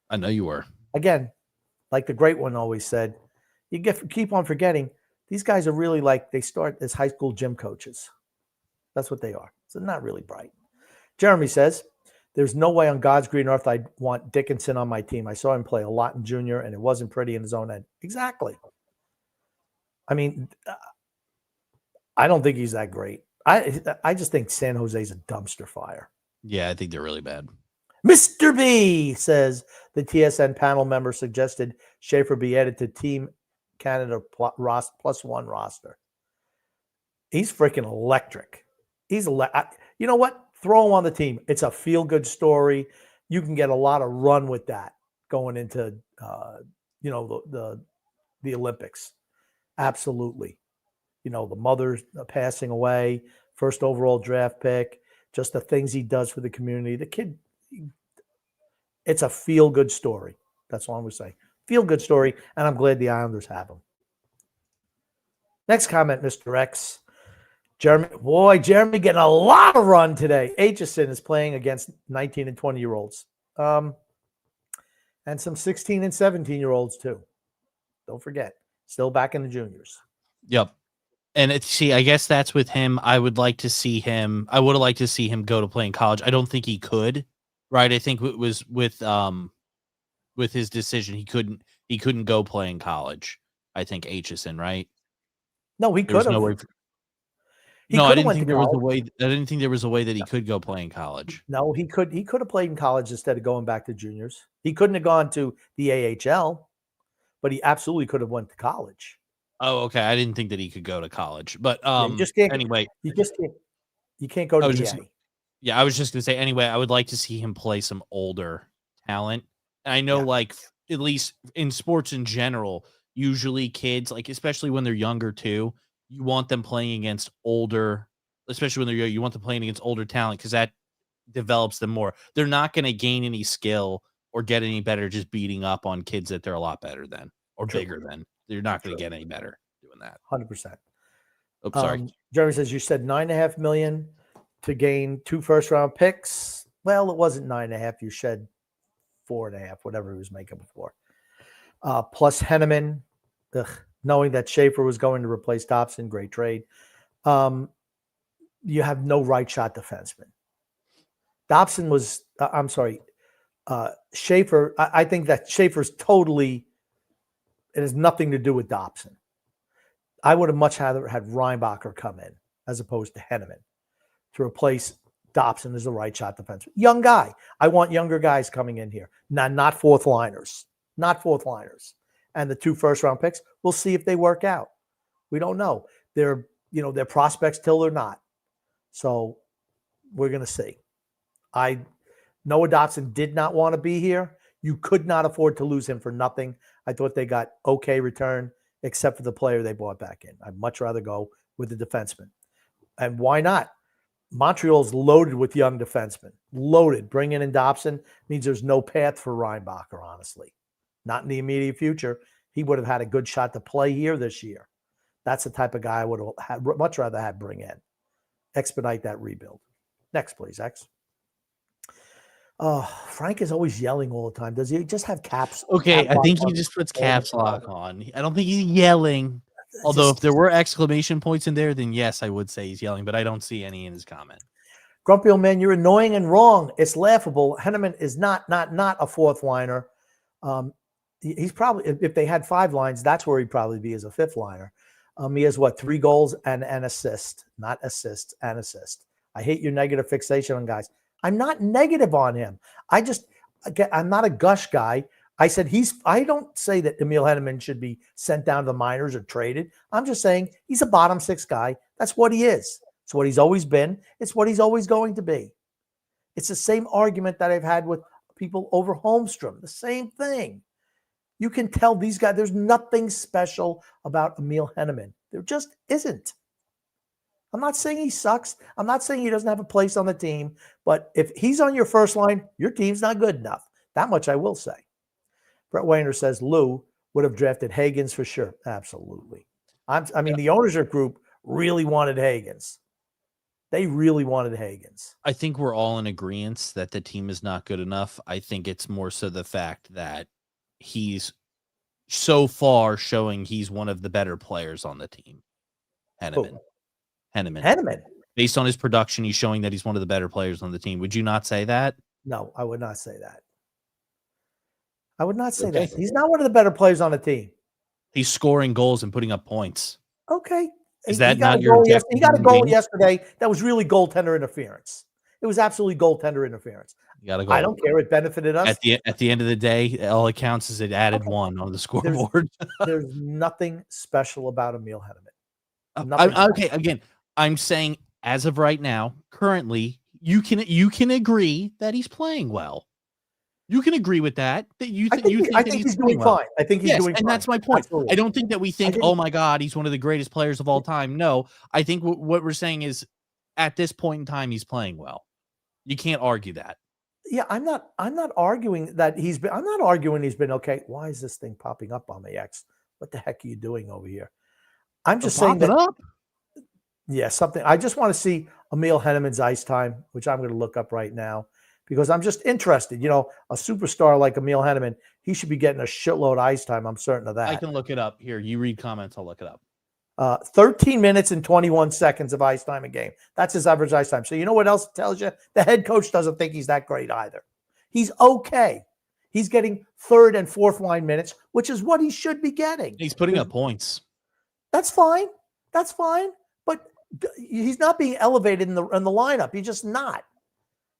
I know you were. Again, like the great one always said, keep on forgetting, these guys are really like they start as high school gym coaches. That's what they are. So they're not really bright. Jeremy says, there's no way on God's green earth I'd want Dickinson on my team. I saw him play a lot in junior, and it wasn't pretty in his own end. Exactly. I mean, I don't think he's that great. I just think San Jose's a dumpster fire. Yeah, I think they're really bad. Mr. B says the TSN panel member suggested Schaefer be added to Team Canada +1 roster. He's freaking electric. You know what? Throw him on the team. It's a feel-good story. You can get a lot of run with that going into the Olympics. Absolutely. You know, the mother passing away, first overall draft pick, just the things he does for the community. The kid, it's a feel-good story. That's all I'm going to say. Feel-good story, and I'm glad the Islanders have him. Next comment, Mr. X. Jeremy getting a lot of run today. Aitchison is playing against 19 and 20-year-olds. And some 16 and 17-year-olds, too. Don't forget. Still back in the juniors. Yep. And I guess that's with him. I would like to see him. I would have liked to see him go to play in college. I don't think he could. Right? I think it was with his decision, he couldn't go play in college. I think Aitchison, right? No, he could have. I didn't think there was a way. I didn't think there was a way that he could go play in college. No, he could have played in college instead of going back to juniors. He couldn't have gone to the AHL, but he absolutely could have went to college. Oh, okay. I didn't think that he could go to college, but you just can't, anyway, you can't go to the A. Yeah, I was just gonna say anyway. I would like to see him play some older talent. And I know, like at least in sports in general, usually kids, like especially when they're younger too, you want them playing against older, especially when they're young. You want them playing against older talent because that develops them more. They're not going to gain any skill or get any better just beating up on kids that they're a lot better than or bigger than. They're not going to get any better doing that. 100%. Oh, sorry. Jeremy says you said $9.5 million to gain 2 first-round picks. Well, it wasn't 9.5. You shed 4.5, whatever he was making before. Plus Henneman, knowing that Schaefer was going to replace Dobson, great trade. You have no right shot defenseman. Dobson was, Schaefer. I think that Schaefer's totally, it has nothing to do with Dobson. I would have much rather had Reinbacher come in as opposed to Henneman to replace Dobson as the right shot defenseman. Young guy. I want younger guys coming in here. Not fourth liners. Not fourth liners. And the 2 first-round picks, we'll see if they work out. We don't know. They're prospects till they're not. So we're going to see. Noah Dobson did not want to be here. You could not afford to lose him for nothing. I thought they got okay return, except for the player they brought back in. I'd much rather go with the defenseman. And why not? Montreal's loaded with young defensemen. Loaded. Bringing in Dobson means there's no path for Reinbacher, honestly. Not in the immediate future. He would have had a good shot to play here this year. That's the type of guy I would have much rather have bring in. Expedite that rebuild. Next, please, X. Frank is always yelling all the time. Does he just have caps? Okay, I think he just puts caps lock on. I don't think he's yelling. Although if there were exclamation points in there, then yes, I would say he's yelling, but I don't see any in his comment. Grumpy old man, you're annoying and wrong. It's laughable. Henneman is not a fourth liner. He's probably, if they had 5 lines, that's where he'd probably be as a 5th liner. He has 3 goals and an assist, not assist, an assist. I hate your negative fixation on guys. I'm not negative on him. I'm not a gush guy. I said I don't say that Emil Henneman should be sent down to the minors or traded. I'm just saying he's a bottom 6 guy. That's what he is. It's what he's always been. It's what he's always going to be. It's the same argument that I've had with people over Holmstrom. The same thing. You can tell these guys, there's nothing special about Emil Henneman. There just isn't. I'm not saying he sucks. I'm not saying he doesn't have a place on the team. But if he's on your first line, your team's not good enough. That much I will say. Brett Wayner says Lou would have drafted Hagens for sure. Absolutely. The ownership group really wanted Hagens. They really wanted Hagens. I think we're all in agreement that the team is not good enough. I think it's more so the fact that he's so far showing he's one of the better players on the team. Henneman. Based on his production, he's showing that he's one of the better players on the team. Would you not say that? No, I would not say that. I would not say that. He's not one of the better players on the team. He's scoring goals and putting up points. Okay. Is that not your objective? He got a goal yesterday that was really goaltender interference. It was absolutely goaltender interference. You got to go. I don't care. It benefited us. At the end of the day, all it counts is it added one on the scoreboard. There's nothing special about Emil Henneman. Okay, again, I'm saying as of right now, currently, you can agree that he's playing well. You can agree with that. I think he's doing fine. I think he's doing fine. And that's my point. Absolutely. I don't think that we think, oh my God, he's one of the greatest players of all time. No, I think what we're saying is at this point in time, he's playing well. You can't argue that. Yeah, I'm not arguing that I'm not arguing he's been okay. Why is this thing popping up on me, X? What the heck are you doing over here? I'm just saying that up. Yeah, something. I just want to see Emil Henneman's ice time, which I'm going to look up right now. Because I'm just interested. A superstar like Emil Henneman, he should be getting a shitload of ice time. I'm certain of that. I can look it up. Here, you read comments. I'll look it up. 13 minutes and 21 seconds of ice time a game. That's his average ice time. So you know what else it tells you? The head coach doesn't think he's that great either. He's okay. He's getting third and fourth line minutes, which is what he should be getting. He's putting up points. That's fine. That's fine. But he's not being elevated in the lineup. He's just not.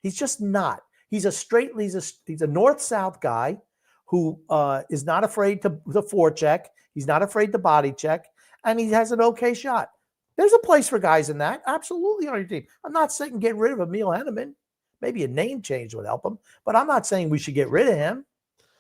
He's just not. He's a north-south guy who is not afraid to forecheck. He's not afraid to body check, and he has an okay shot. There's a place for guys in that, absolutely, on your team. I'm not saying get rid of Emil Henneman. Maybe a name change would help him, but I'm not saying we should get rid of him.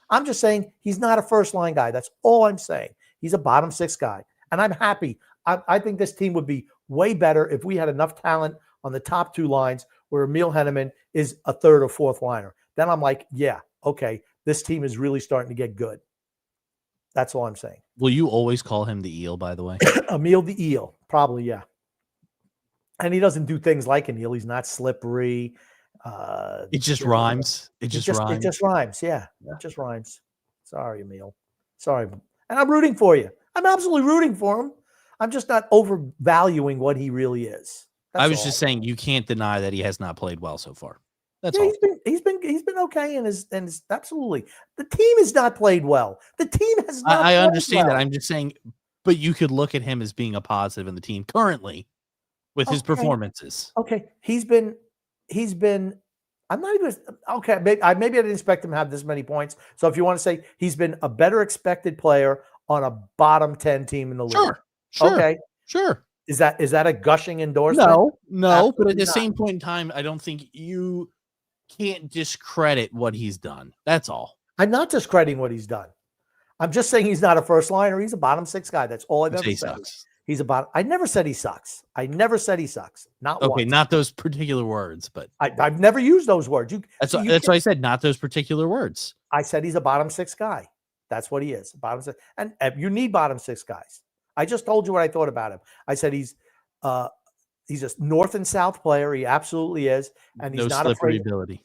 I'm just saying he's not a first-line guy. That's all I'm saying. He's a bottom 6 guy, and I'm happy. I think this team would be way better if we had enough talent on the top 2 lines where Emil Henneman is a third or fourth liner. Then I'm like, yeah, okay, this team is really starting to get good. That's all I'm saying. Will you always call him the Eel, by the way? Emil the Eel, probably, yeah. And he doesn't do things like an eel. He's not slippery. It just rhymes. It just rhymes. It just rhymes, yeah. It just rhymes. Sorry, Emil. Sorry. And I'm rooting for you. I'm absolutely rooting for him. I'm just not overvaluing what he really is. I was just saying you can't deny that he has not played well so far. That's all. He's been okay, and is absolutely. The team has not played well. The team has not. I understand that. I'm just saying, but you could look at him as being a positive in the team currently with his performances. Okay, he's been. I'm not even okay. Maybe I didn't expect him to have this many points. So if you want to say he's been a better expected player on a bottom 10 team in the league, sure, okay, sure. Is that a gushing endorsement? No. Absolutely But at the not. same point in time, I don't think you can't discredit what he's done. That's all. I'm not discrediting what he's done. I'm just saying he's not a first liner. He's a bottom 6 guy. That's all I've ever said. Sucks. He's a bottom. I never said he sucks. I never said he sucks. Not okay. once. Not those particular words, but I've never used those words. That's why I said not those particular words. I said he's a bottom 6 guy. That's what he is. Bottom 6. And you need bottom 6 guys. I just told you what I thought about him. I said he's a north and south player. He absolutely is, and he's not slippery afraid. Ability.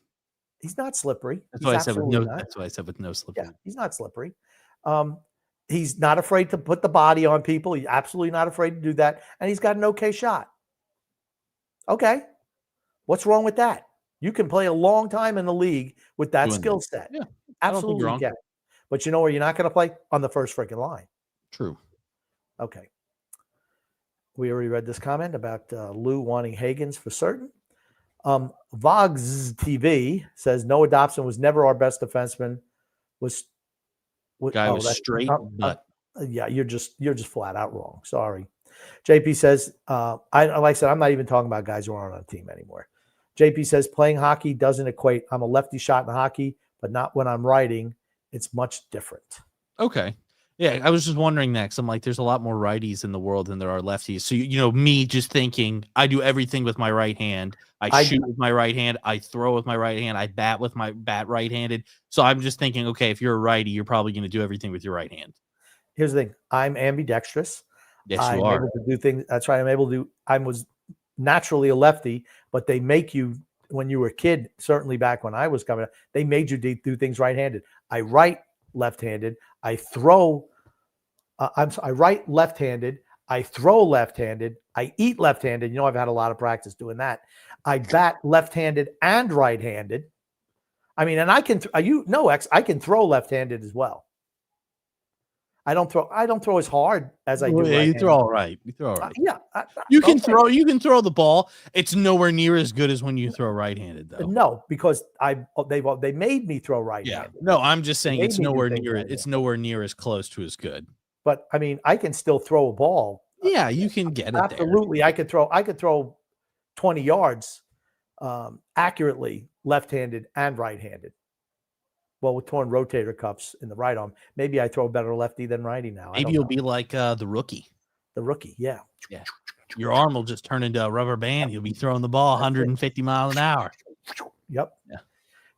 He's not slippery. That's what I said. That's what I said with no slippery. Yeah, he's not slippery. He's not afraid to put the body on people. He's absolutely not afraid to do that, and he's got an okay shot. Okay, what's wrong with that? You can play a long time in the league with that skill set. Yeah, absolutely you can. But you know where you're not going to play? On the first freaking line. True. Okay. We already read this comment about Lou wanting Hagens for certain. Vogs TV says Noah Dobson was never our best defenseman. Guy was straight, but yeah, you're just flat out wrong. Sorry. JP says, like I said, I'm not even talking about guys who aren't on a team anymore. JP says playing hockey doesn't equate. I'm a lefty shot in hockey, but not when I'm writing. It's much different. Okay. Yeah, I was just wondering that because I'm like, there's a lot more righties in the world than there are lefties. So, me just thinking I do everything with my right hand. I shoot with my right hand. I throw with my right hand. I bat with my bat right-handed. So I'm just thinking, okay, if you're a righty, you're probably going to do everything with your right hand. Here's the thing. I'm ambidextrous. Yes, I'm you are. able to do things. That's right. I'm able to do. I was naturally a lefty, but they make you, when you were a kid, certainly back when I was coming up, they made you do things right-handed. I write left-handed. I throw. I write left-handed. I throw left-handed. I eat left-handed. I've had a lot of practice doing that. I bat left-handed and right-handed. I mean, and I can. I can throw left-handed as well. I don't throw as hard as I do. Yeah, you throw all right. You throw all right. Yeah, you can throw. You can throw the ball. It's nowhere near as good as when you throw right-handed, though. No, because they made me throw right-handed. Yeah. No, I'm just saying it's nowhere near. It's nowhere near as close to as good. But I mean, I can still throw a ball. Yeah, you can get it. Absolutely, there. I could throw 20 yards accurately, left-handed and right-handed. Well, with torn rotator cuffs in the right arm, maybe I throw better lefty than righty now. Maybe you'll be like the rookie. The rookie, yeah. Your arm will just turn into a rubber band. You'll be throwing the ball 150 miles an hour. Yep. Yeah.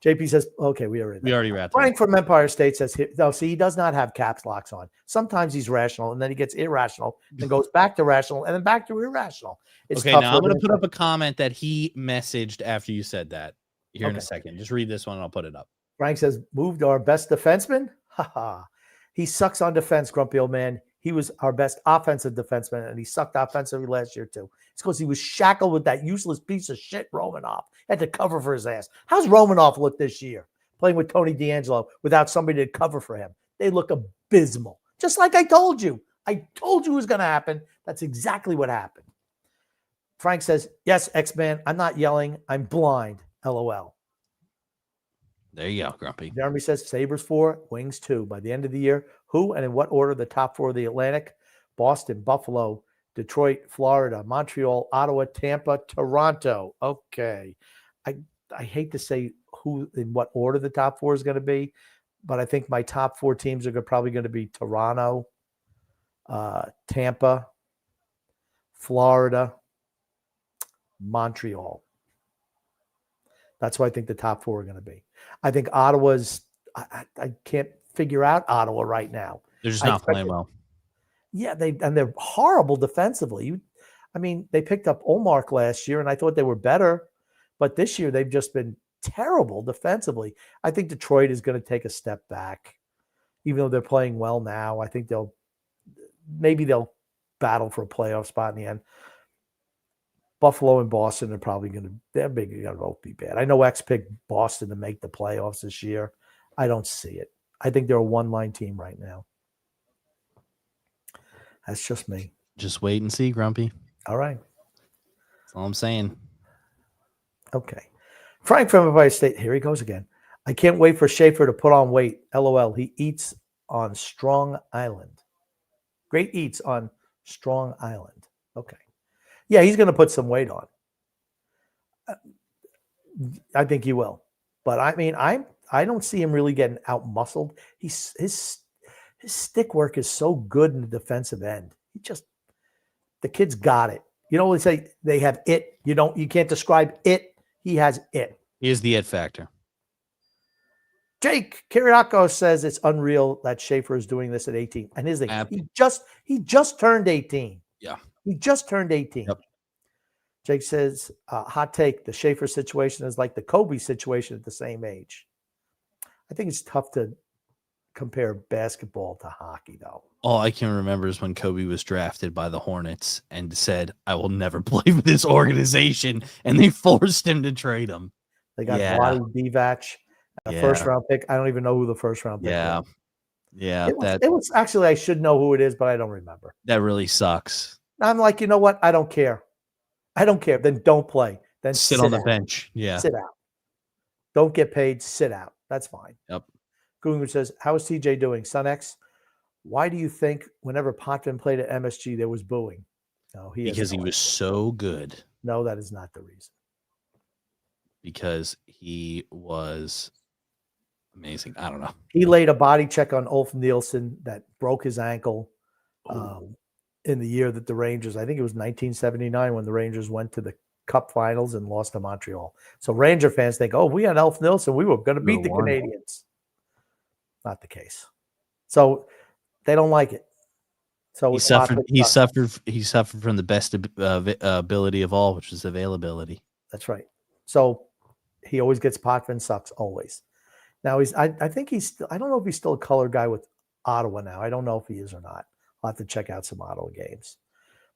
JP says, okay, we already wrapped. Frank from Empire State says, no, see, he does not have caps locks on. Sometimes he's rational, and then he gets irrational, then goes back to rational, and then back to irrational. It's okay, now I'm going to put up a comment that he messaged after you said that here in a second. Just read this one, and I'll put it up. Frank says, moved our best defenseman? Ha. He sucks on defense, grumpy old man. He was our best offensive defenseman, and he sucked offensively last year, too. It's because he was shackled with that useless piece of shit, Romanoff. Had to cover for his ass. How's Romanoff look this year, playing with Tony D'Angelo without somebody to cover for him? They look abysmal. Just like I told you. I told you it was going to happen. That's exactly what happened. Frank says, yes, X-Man, I'm not yelling. I'm blind. LOL. There you go, Grumpy. Jeremy says Sabres 4, Wings 2. By the end of the year, who and in what order the top 4 of the Atlantic? Boston, Buffalo, Detroit, Florida, Montreal, Ottawa, Tampa, Toronto. Okay. I hate to say who in what order the top 4 is going to be, but I think my top 4 teams are probably going to be Toronto, Tampa, Florida, Montreal. That's what I think the top 4 are going to be. I think Ottawa's I can't figure out Ottawa right now. They're just not playing well. Yeah, they're horrible defensively. They picked up Olmark last year, and I thought they were better, but this year they've just been terrible defensively. I think Detroit is going to take a step back, even though they're playing well now. I think they'll battle for a playoff spot in the end. Buffalo and Boston are probably going to both be bad. I know X picked Boston to make the playoffs this year. I don't see it. I think they're a one-line team right now. That's just me. Just wait and see, Grumpy. All right. That's all I'm saying. Okay. Frank from Empire State. Here he goes again. I can't wait for Schaefer to put on weight. LOL. He eats on Strong Island. Great eats on Strong Island. Okay. Yeah, he's going to put some weight on. I think he will. But I don't see him really getting out-muscled. His stick work is so good in the defensive end. The kid's got it. They say they have it. You can't describe it. He has it. He is the it factor. Jake Kiriakos says it's unreal that Schaefer is doing this at 18. And his thing, he just turned 18. Yeah. He just turned 18. Yep. Jake says, hot take, the Schaefer situation is like the Kobe situation at the same age. I think it's tough to compare basketball to hockey, though. All I can remember is when Kobe was drafted by the Hornets and said, I will never play for this organization, and they forced him to trade him. They got Vlade Divac, a first-round pick. I don't even know who the first-round pick was. Yeah. It was actually, I should know who it is, but I don't remember. That really sucks. I'm like, you know what? I don't care. Then don't play. then sit on the out. bench. Yeah. Sit out. Don't get paid. Sit out. That's fine. Yep. Google says, how is TJ doing? Son X, why do you think whenever Potvin played at MSG, there was booing? No, because he was so good. No, that is not the reason. Because he was amazing. I don't know. He laid a body check on Ulf Nielsen that broke his ankle in the year that the Rangers, I think it was 1979 when the Rangers went to the Cup Finals and lost to Montreal. So Ranger fans think, oh, we had Ulf Nielsen, we were going to beat the Canadians. Not the case. So they don't like it. So he suffered from the best ability of all, which is availability. That's right. So he always gets Potvin sucks always. Now I think he's still, I don't know if he's still a color guy with Ottawa now. I don't know if he is or not. I'll have to check out some Ottawa games.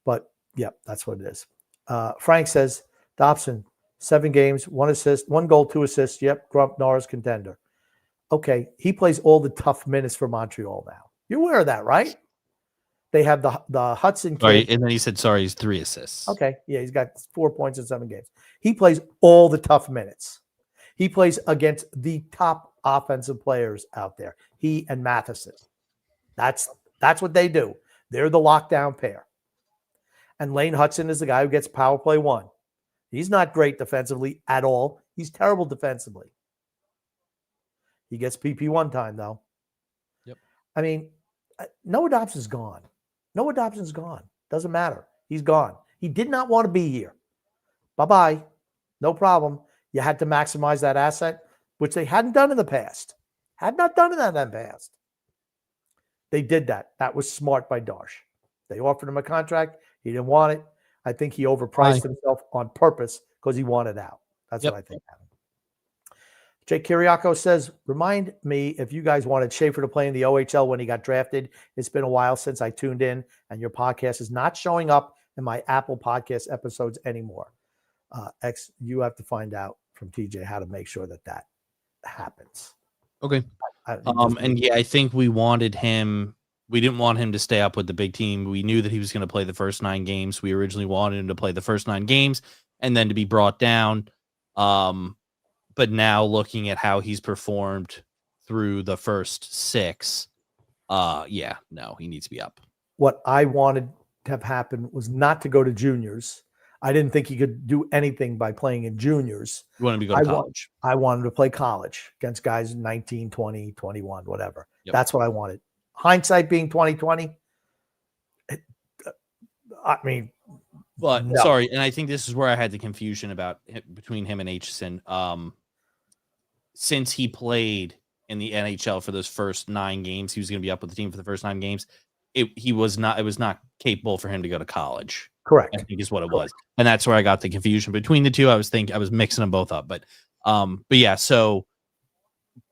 But yeah, that's what it is. Frank says, Dobson, 7 games, 1 assist, 1 goal, 2 assists. Yep, Grump Norris contender. Okay, he plays all the tough minutes for Montreal now. You're aware of that, right? They have the Hudson kid. And then he said, sorry, he's 3 assists. Okay, yeah, he's got 4 points in 7 games. He plays all the tough minutes. He plays against the top offensive players out there. He and Matheson. That's what they do. They're the lockdown pair. And Lane Hudson is the guy who gets power play 1. He's not great defensively at all. He's terrible defensively. He gets PP1 time, though. Yep. I mean, Noah Dobson's gone. Noah Dobson's gone. Doesn't matter. He's gone. He did not want to be here. Bye-bye. No problem. You had to maximize that asset, which they hadn't done in the past. Had not done that in the past. They did that. That was smart by Darsh. They offered him a contract. He didn't want it. I think he overpriced himself on purpose because he wanted out. That's what I think happened. Jake Kiriako says, remind me if you guys wanted Schaefer to play in the OHL when he got drafted. It's been a while since I tuned in, and your podcast is not showing up in my Apple Podcast episodes anymore. X, you have to find out from TJ how to make sure that happens. Okay. And yeah, I think we wanted him. We didn't want him to stay up with the big team. We knew that he was going to play the first 9 games. We originally wanted him to play the first 9 games and then to be brought down. But now looking at how he's performed through the first 6, he needs to be up. What I wanted to have happen was not to go to juniors. I didn't think he could do anything by playing in juniors. You want him to go to college? I wanted to play college against guys 19, 20, 21, whatever. Yep. That's what I wanted. Hindsight being 2020. I mean, but no. Sorry, and I think this is where I had the confusion between him and Aitchison. Since he played in the NHL for those first 9 games, he was going to be up with the team for the first 9 games. It was not capable for him to go to college. Correct. I think is what it was. And that's where I got the confusion between the two. I was mixing them both up, but yeah, so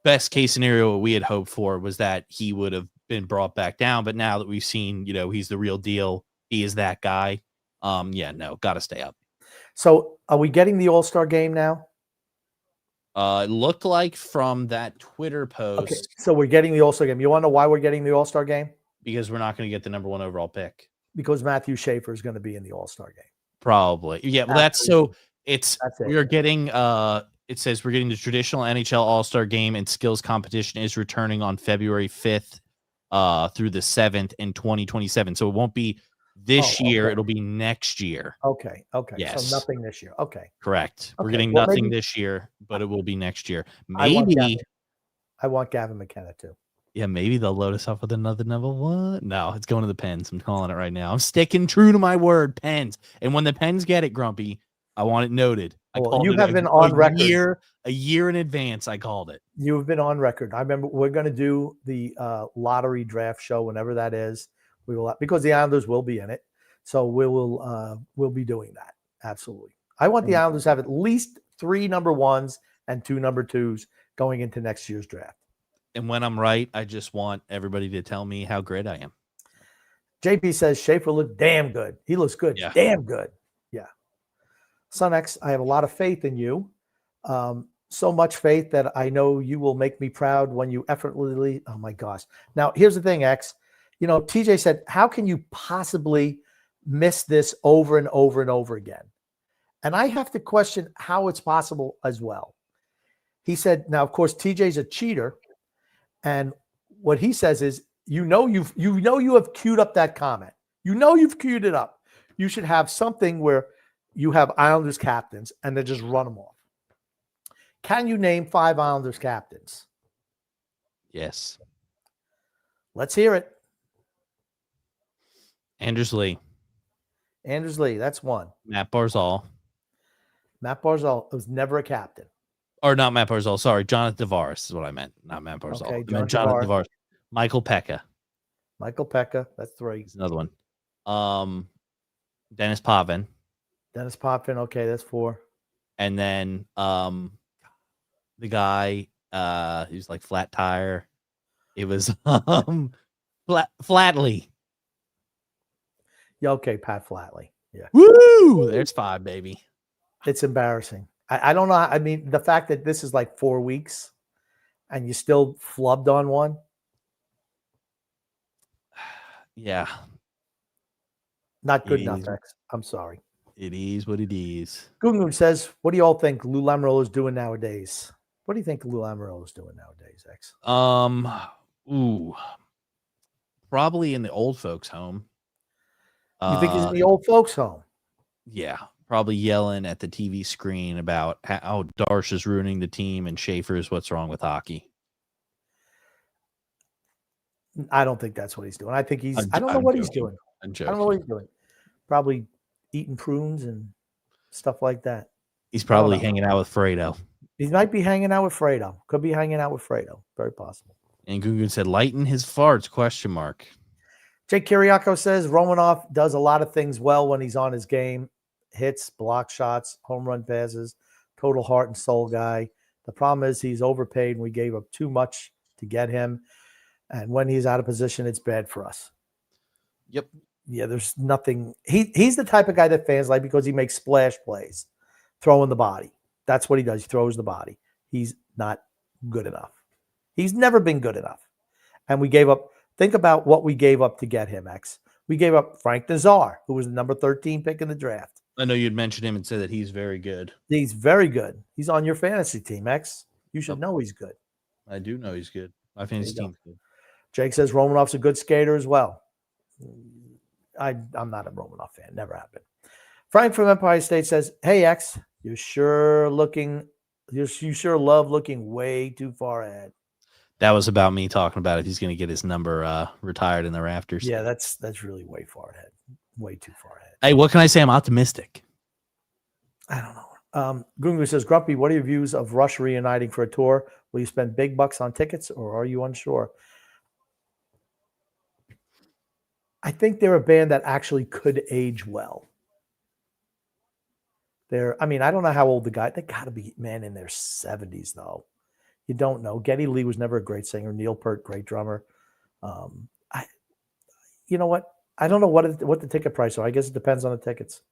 best case scenario, what we had hoped for was that he would have been brought back down. But now that we've seen, he's the real deal. He is that guy. Got to stay up. So are we getting the All-Star game now? It looked like from that Twitter post. Okay, so we're getting the All-Star game. You want to know why we're getting the All-Star game? Because we're not going to get the number 1 overall pick. Because Matthew Schaefer is going to be in the All-Star game. Probably. Yeah, well, we're getting it says we're getting the traditional NHL All-Star game and skills competition is returning on February 5th through the 7th in 2027. So it won't be this year, it'll be next year. Okay. Yes. So nothing this year. Okay. Correct. Okay. We're getting nothing this year, but it will be next year. Maybe I want Gavin McKenna too. Yeah, maybe they'll load us up with another number 1. No, it's going to the Pens. I'm calling it right now. I'm sticking true to my word, Pens. And when the Pens get it, Grumpy, I want it noted. You have been on record. A year in advance, I called it. You have been on record. I remember we're going to do the lottery draft show whenever that is. We will, because the Islanders will be in it. So we'll be doing that. Absolutely. I want the Islanders to have at least 3 number 1s and 2 number 2s going into next year's draft. And when I'm right, I just want everybody to tell me how great I am. JP says Schaefer looked damn good. He looks good. Yeah. Damn good. Yeah. Son X, I have a lot of faith in you. So much faith that I know you will make me proud when you effortlessly. Oh my gosh. Now, here's the thing, X. TJ said, how can you possibly miss this over and over and over again? And I have to question how it's possible as well. He said, now, of course, TJ's a cheater. And what he says is, you have queued up that comment. You've queued it up. You should have something where you have Islanders captains and then just run them off. Can you name 5 Islanders captains? Yes. Let's hear it. Anders Lee. Anders Lee, that's one. Matt Barzal. Matt Barzal was never a captain. Or not Matt Barzal. Sorry, Jonathan Tavares is what I meant. Not Matt Barzal. Okay, I meant Jonathan Tavares. Michael Pekka. Michael Pekka, that's 3. He's another one. Dennis Potvin. Dennis Potvin, okay, that's 4. And then the guy who's like flat tire. It was Flatley. Yeah, okay, Pat Flatley. Yeah. Woo! There's 5, baby. It's embarrassing. I don't know. I mean, the fact that this is like 4 weeks and you still flubbed on one. Yeah. Not good enough, X. I'm sorry. It is what it is. Gungun says, what do you all think Lou Lamoriello is doing nowadays? What do you think Lou Lamoriello is doing nowadays, X? Probably in the old folks' home. You think he's in the old folks' home? Yeah. Probably yelling at the TV screen about how Darsh is ruining the team and Schaefer is what's wrong with hockey. I don't think that's what he's doing. I think I don't know what he's doing. I'm I joking. don't know what he's doing. Probably eating prunes and stuff like that. He's probably hanging out with Fredo. He might be hanging out with Fredo. Could be hanging out with Fredo. Very possible. And Gungun said, lighten his farts, ? Jake Kiriako says, Romanoff does a lot of things well when he's on his game. Hits, block shots, home run passes, total heart and soul guy. The problem is he's overpaid and we gave up too much to get him. And when he's out of position, it's bad for us. Yep. Yeah, there's nothing. He's the type of guy that fans like because he makes splash plays, throwing the body. That's what he does. He throws the body. He's not good enough. He's never been good enough. And we gave up. Think about what we gave up to get him, X. We gave up Frank Nazar, who was the number 13 pick in the draft. I know you'd mentioned him and said that he's very good. He's very good. He's on your fantasy team, X. You should know he's good. I do know he's good. My fantasy team's good. Jake says Romanoff's a good skater as well. I'm not a Romanoff fan. Never have been. Frank from Empire State says, hey, X, you sure love looking way too far ahead. That was about me talking about if he's going to get his number retired in the rafters. Yeah, that's really way far ahead. Way too far ahead. Hey, what can I say? I'm optimistic. I don't know. Gungu says, Grumpy, what are your views of Rush reuniting for a tour? Will you spend big bucks on tickets or are you unsure? I think they're a band that actually could age well. I don't know how old the guy, they got to be, man, in their 70s, though. You don't know. Geddy Lee was never a great singer. Neil Peart, great drummer. You know what? I don't know what the ticket price are. I guess it depends on the tickets.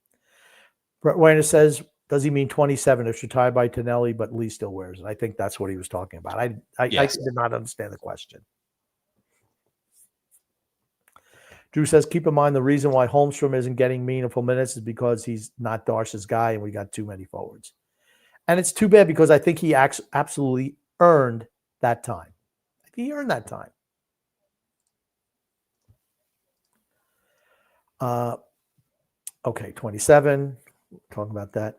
Brett Weiner says, does he mean 27 if retired by Tonelli, but Lee still wears it? I think that's what he was talking about. I did not understand the question. Drew says, keep in mind the reason why Holmstrom isn't getting meaningful minutes is because he's not Darsh's guy and we got too many forwards. And it's too bad because I think he absolutely earned that time. He earned that time. Okay, 27. Talking about that.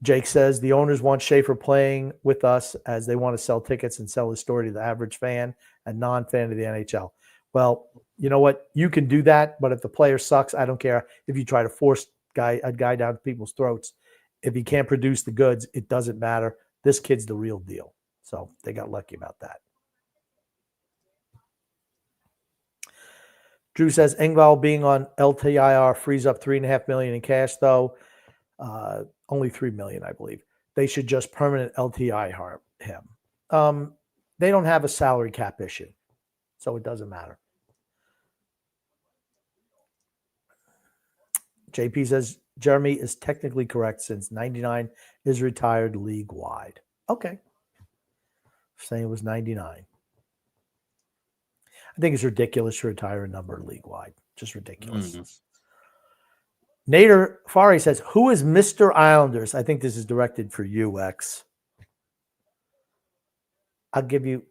Jake says the owners want Schaefer playing with us as they want to sell tickets and sell his story to the average fan and non-fan of the NHL. Well, you know what? You can do that, but if the player sucks, I don't care if you try to force a guy down people's throats. If he can't produce the goods, it doesn't matter. This kid's the real deal. So they got lucky about that. Drew says Engvall being on LTIR frees up $3.5 million in cash, though. Only $3 million, I believe. They should just permanent LTI him. They don't have a salary cap issue, so it doesn't matter. JP says Jeremy is technically correct since 99 is retired league-wide. Okay. Saying it was 99. I think it's ridiculous to retire a number league-wide. Just ridiculous. Nader Fari says, who is Mr. Islanders? I think this is directed for you, X. I'll give you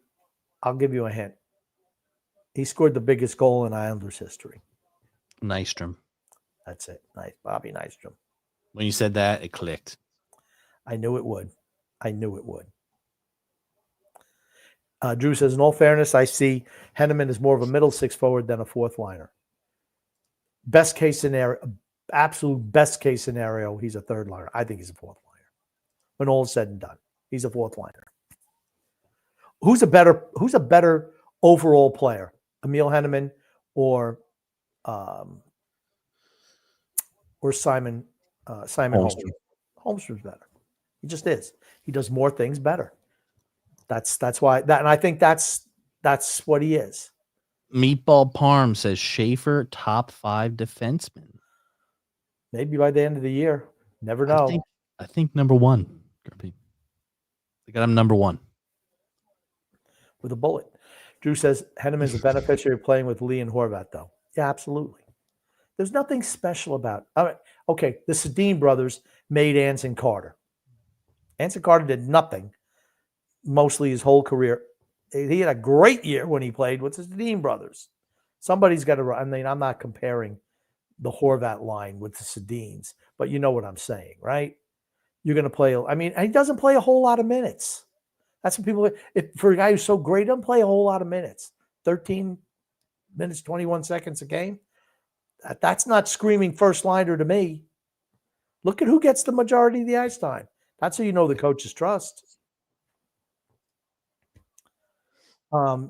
a hint. He scored the biggest goal in Islanders history. Nystrom. That's it. Nice. Bobby Nystrom. When you said that, it clicked. I knew it would. Drew says, in all fairness, I see Henneman is more of a middle six forward than a fourth liner. Best case scenario, absolute best case scenario, he's a third liner. I think he's a fourth liner. When all is said and done, he's a fourth liner. Who's a better overall player, Emil Henneman or Simon Holmstrom? Holmstrom's better. He just is. He does more things better. That's why that, and I think that's what he is. Meatball Parm says Schaefer top 5 defenseman. Maybe by the end of the year. Never know. I think number 1. They got him number 1. With a bullet. Drew says Henneman's a beneficiary of playing with Lee and Horvat, though. Yeah, absolutely. There's nothing special about it. Okay, the Sedin brothers made Anson Carter. Anson Carter did nothing mostly his whole career. He had a great year when he played with the Sedin brothers. Somebody's got to run. I mean, I'm not comparing the Horvat line with the Sedins, but you know what I'm saying, right? You're going to play. I mean, he doesn't play a whole lot of minutes. That's what people. For a guy who's so great, doesn't play a whole lot of minutes. 13 minutes, 21 seconds a game. That's not screaming first liner to me. Look at who gets the majority of the ice time. That's how you know the coaches trust.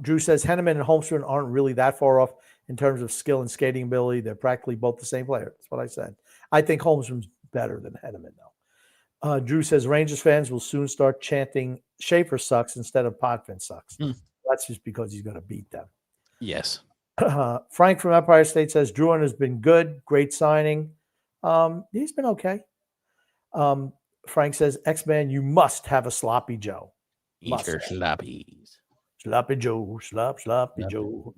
Drew says Henneman and Holmstrom aren't really that far off in terms of skill and skating ability. They're practically both the same player. That's what I said. I think Holmstrom's better than Henneman, though. Drew says Rangers fans will soon start chanting Schaefer sucks instead of Potvin sucks. That's just because he's going to beat them. Yes. Frank from Empire State says Druin has been good. Great signing. He's been okay. Frank says, X-Man, you must have a sloppy Joe. Eat your sloppies. Sloppy Joe, sloppy Joe.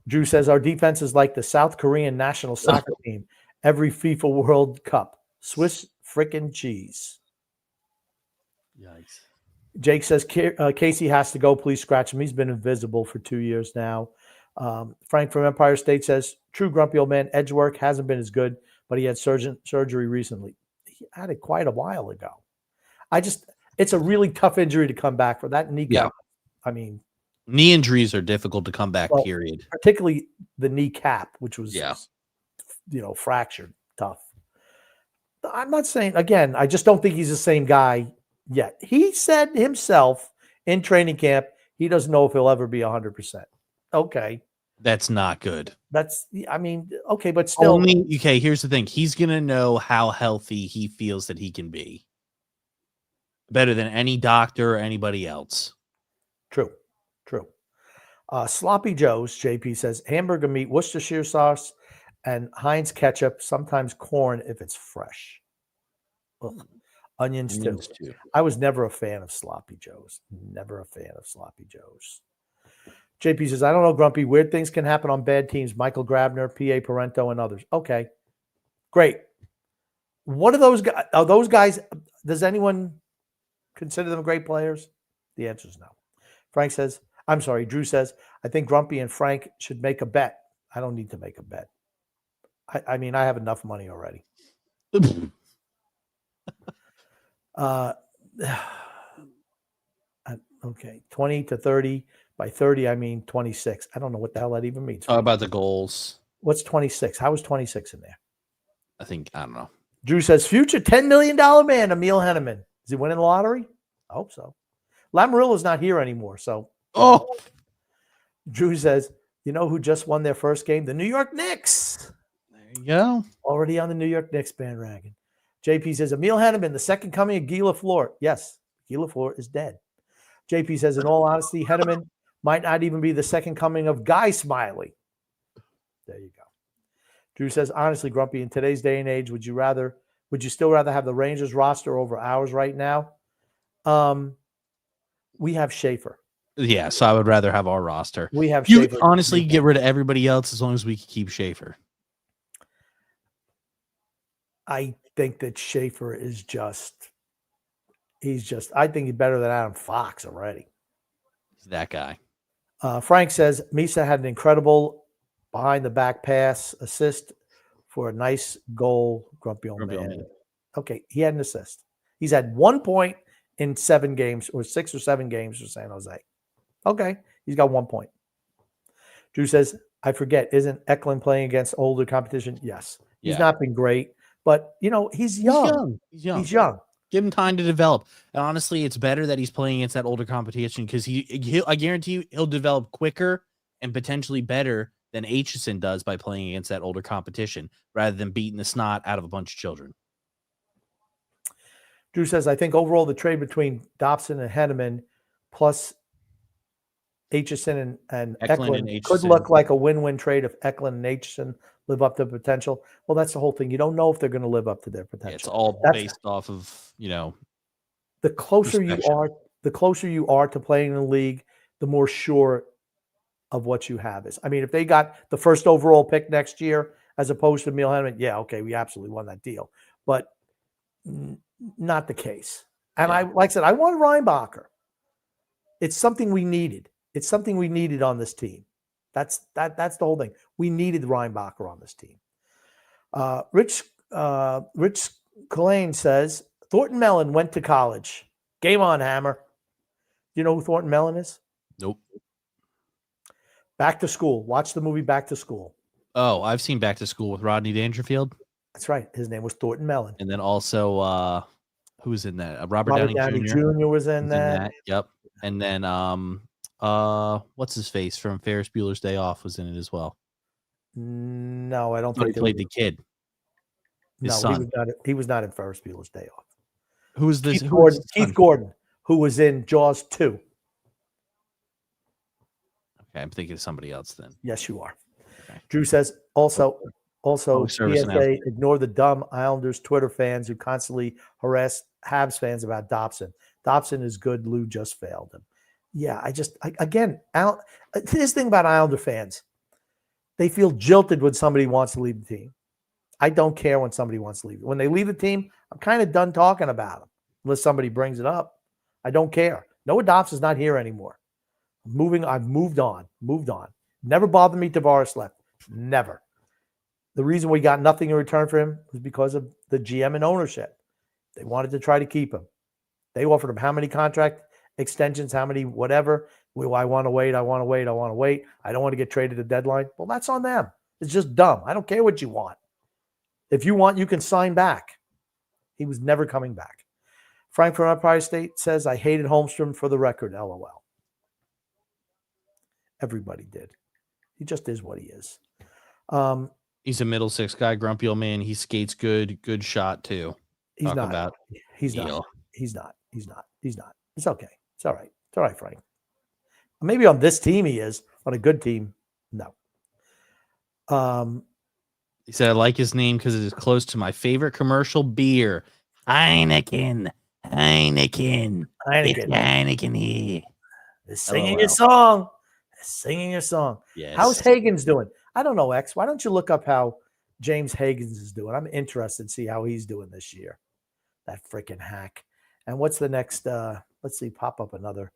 Drew says our defense is like the South Korean national soccer team every FIFA World Cup. Swiss frickin' cheese. Yikes. Jake says Casey has to go. Please scratch him. He's been invisible for 2 years now. Frank from Empire State says, true grumpy old man. Edge work hasn't been as good, but he had surgery recently. He had it quite a while ago. It's a really tough injury to come back for that knee. Yeah. I mean, knee injuries are difficult to come back, period. Particularly the kneecap, which was, fractured. Tough. I'm not saying, again, I just don't think he's the same guy yet. He said himself in training camp, he doesn't know if he'll ever be 100%. Okay. That's not good. Okay, but still. Okay, here's the thing. He's going to know how healthy he feels that he can be. Better than any doctor or anybody else. True. Sloppy Joe's, JP says, hamburger meat, Worcestershire sauce, and Heinz ketchup, sometimes corn if it's fresh. Ugh. Onions too. I was never a fan of Sloppy Joe's. JP says, I don't know, Grumpy. Weird things can happen on bad teams. Michael Grabner, P.A. Parento, and others. Okay. Great. What are those guys? Are those guys, does anyone consider them great players? The answer is no. Drew says, I think Grumpy and Frank should make a bet. I don't need to make a bet. I have enough money already. Okay. 20 to 30. By 30, I mean 26. I don't know what the hell that even means. How about the goals? What's 26? How is 26 in there? I don't know. Drew says, future $10 million man, Emil Henneman. Is he winning the lottery? I hope so. Lamorilla's not here anymore, so. Oh. Drew says, you know who just won their first game? The New York Knicks. There you go. Already on the New York Knicks bandwagon. JP says, Emil Henneman, the second coming of Guy Lafleur. Yes, Guy Lafleur is dead. JP says, in all honesty, Henneman might not even be the second coming of Guy Smiley. There you go. Drew says, honestly, Grumpy, in today's day and age, would you still rather have the Rangers roster over ours right now? We have Schaefer. Yeah, so I would rather have our roster. We have Schaefer. Schaefer. Honestly, get rid of everybody else as long as we can keep Schaefer. I think that Schaefer is I think he's better than Adam Fox already. He's that guy. Frank says Misa had an incredible behind the back pass assist for a nice goal. Grumpy old man. Okay, he had an assist. He's had 1 point in 7 games or 6 or 7 games for San Jose. Okay, he's got 1 point. Drew says, I forget, isn't Eklund playing against older competition? Yes. He's not been great, but, he's young. He's young. Give him time to develop. And honestly, it's better that he's playing against that older competition because I guarantee you he'll develop quicker and potentially better than Aitchison does by playing against that older competition rather than beating the snot out of a bunch of children. Drew says, I think overall the trade between Dobson and Henneman plus Aitchison and Eklund could look like a win-win trade if Eklund and Aitchison live up to potential. Well, that's the whole thing. You don't know if they're going to live up to their potential. It's all based off of, the closer you are to playing in the league, the more sure of what you have is. I mean, if they got the first overall pick next year as opposed to Emil Henneman, yeah, okay, we absolutely won that deal. But not the case. And like I said, I want Reinbacher. It's something we needed. It's something we needed on this team. That's the whole thing. We needed Reinbacher on this team. Rich Collane says, Thornton Mellon went to college. Game on, Hammer. Do you know who Thornton Mellon is? Nope. Back to School. Watch the movie Back to School. Oh, I've seen Back to School with Rodney Dangerfield. That's right. His name was Thornton Mellon. And then also, who was in that? Robert Downey Jr. was in that. Yep. And then, what's his face from Ferris Bueller's Day Off was in it as well. No, I don't think he played the kid. His son. He was not in Ferris Bueller's Day Off. Who was this? Keith Gordon, who was in Jaws 2. Okay, I'm thinking of somebody else then. Yes, you are. Okay. Drew says also PSA, ignore the dumb Islanders Twitter fans who constantly harass Habs fans about Dobson. Dobson is good. Lou just failed him. Yeah, this thing about Islander fans, they feel jilted when somebody wants to leave the team. I don't care when somebody wants to leave. When they leave the team, I'm kind of done talking about them unless somebody brings it up. I don't care. Noah Dobson's not here anymore. I've moved on. Never bothered me Tavares left. Never. The reason we got nothing in return for him was because of the GM and ownership. They wanted to try to keep him. They offered him how many contract extensions, how many whatever. Well, I want to wait. I don't want to get traded at deadline. Well, that's on them. It's just dumb. I don't care what you want. If you want, you can sign back. He was never coming back. Frank from Empire State says, I hated Holmstrom for the record, LOL. Everybody did. He just is what he is. He's a middle six guy, grumpy old man. He skates good shot too. He's not. It's okay. It's all right, Frank. Maybe on this team he is. On a good team, no. He said, I like his name because it is close to my favorite commercial beer. Heineken. It's Heineken here. They're singing your song. Yes. How's Hagen's doing? I don't know, X. Why don't you look up how James Hagens is doing? I'm interested to see how he's doing this year. That freaking hack. And what's the next? Let's see, pop up another.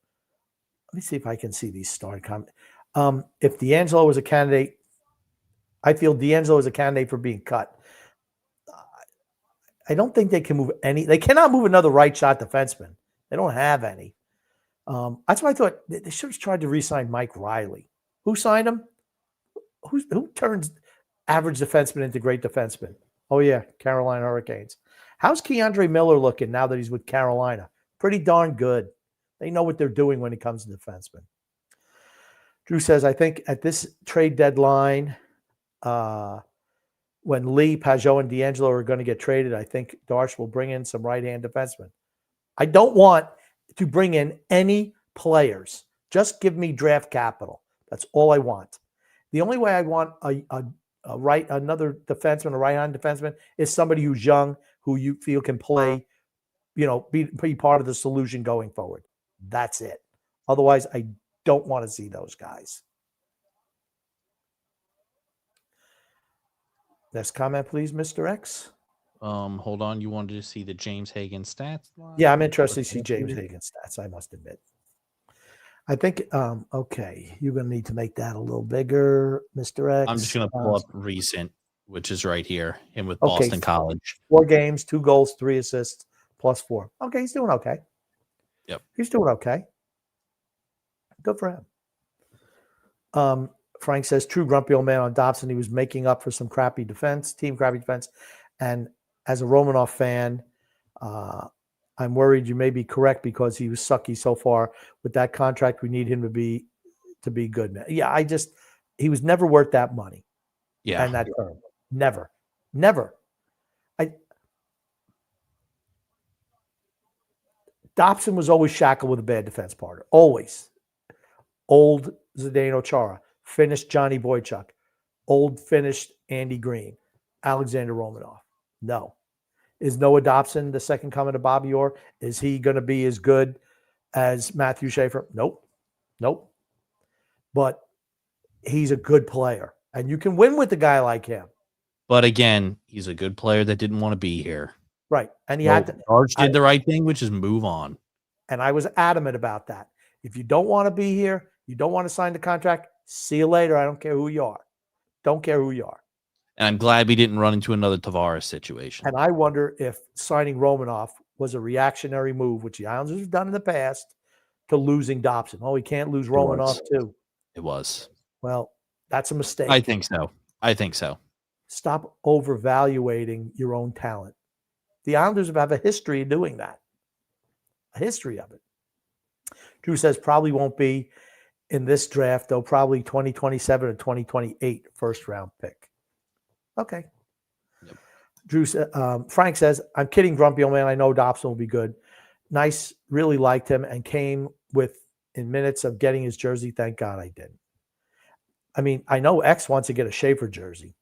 Let me see if I can see these starting comments. If D'Angelo was a candidate, I feel D'Angelo is a candidate for being cut. I don't think they can move any. They cannot move another right shot defenseman. They don't have any. That's why I thought they should have tried to re-sign Mike Riley. Who signed him? Who turns average defenseman into great defenseman? Oh, yeah, Carolina Hurricanes. How's Keandre Miller looking now that he's with Carolina? Pretty darn good. They know what they're doing when it comes to defensemen. Drew says, I think at this trade deadline, when Lee, Pajot, and D'Angelo are going to get traded, I think Darsh will bring in some right-hand defensemen. I don't want to bring in any players. Just give me draft capital. That's all I want. The only way I want another defenseman, a right-hand defenseman, is somebody who's young, who you feel can play, be part of the solution going forward. That's it. Otherwise, I don't want to see those guys. Next comment, please, Mr. X. Hold on. You wanted to see the James Hagan stats? Yeah, I'm interested to see James Hagan's stats, I must admit. I think, okay, you're going to need to make that a little bigger, Mr. X. I'm just going to pull up recent, which is right here. Him with Okay, Boston College. 4 games, 2 goals, 3 assists, plus 4. Okay, he's doing okay. Yep. He's doing okay. Good for him. Frank says, true grumpy old man on Dobson. He was making up for some crappy defense, crappy defense. And as a Romanoff fan, I'm worried you may be correct because he was sucky so far. With that contract, we need him to be good, man. Yeah, he was never worth that money. Yeah. And that term. Never. Dobson was always shackled with a bad defense partner. Always. Old Zdeno Chara. Finished Johnny Boychuk. Old finished Andy Green. Alexander Romanov. No. Is Noah Dobson the second coming of Bobby Orr? Is he going to be as good as Matthew Schaefer? Nope. But he's a good player. And you can win with a guy like him. But again, he's a good player that didn't want to be here. Right. And he had to. Arch did the right thing, which is move on. And I was adamant about that. If you don't want to be here, you don't want to sign the contract, see you later. I don't care who you are. Don't care who you are. And I'm glad we didn't run into another Tavares situation. And I wonder if signing Romanoff was a reactionary move, which the Islanders have done in the past, to losing Dobson. Oh, we can't lose Romanoff too. It was. Well, that's a mistake. I think so. Stop overvaluating your own talent. The Islanders have a history of doing that. A history of it. Drew says probably won't be in this draft, though, probably 2027 or 2028 first round pick. Okay. Yep. Drew, Frank says, I'm kidding, grumpy old man. I know Dobson will be good. Nice, really liked him and came in minutes of getting his jersey. Thank God I didn't. I mean, I know X wants to get a Schaefer jersey.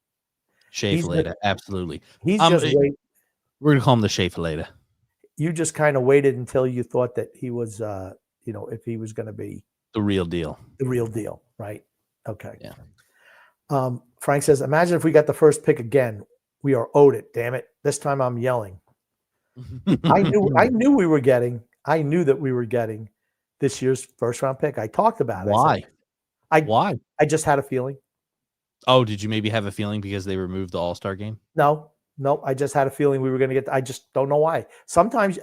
Schaefer later, absolutely. He's just waiting. We're going to call him the Schaefer later. You just kind of waited until you thought that he was, if he was going to be the real deal. The real deal, right? Okay. Yeah. Frank says, imagine if we got the first pick again. We are owed it. Damn it. This time I'm yelling. I knew that we were getting this year's first round pick. I talked about it. Why? Why? I just had a feeling. Oh, did you maybe have a feeling because they removed the All-Star game? No, I just had a feeling we were going to get. I just don't know why. Sometimes,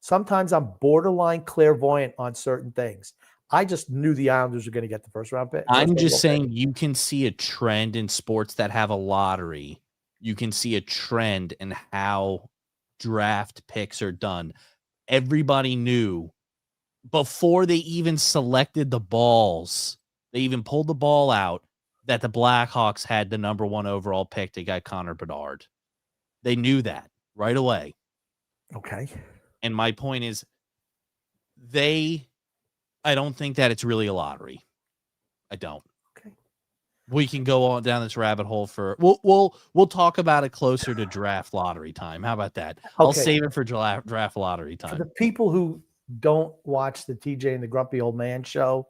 sometimes I'm borderline clairvoyant on certain things. I just knew the Islanders were going to get the first round pick. I'm just saying you can see a trend in sports that have a lottery. You can see a trend in how draft picks are done. Everybody knew before they even selected the balls, they even pulled the ball out, that the Blackhawks had the number 1 overall pick. They got Connor Bedard. They knew that right away. Okay. And my point is, I don't think that it's really a lottery. I don't. Okay. We can go on down this rabbit hole for we'll talk about it closer to draft lottery time. How about that? Okay. I'll save it for draft lottery time. For the people who don't watch the TJ and the Grumpy Old Man show,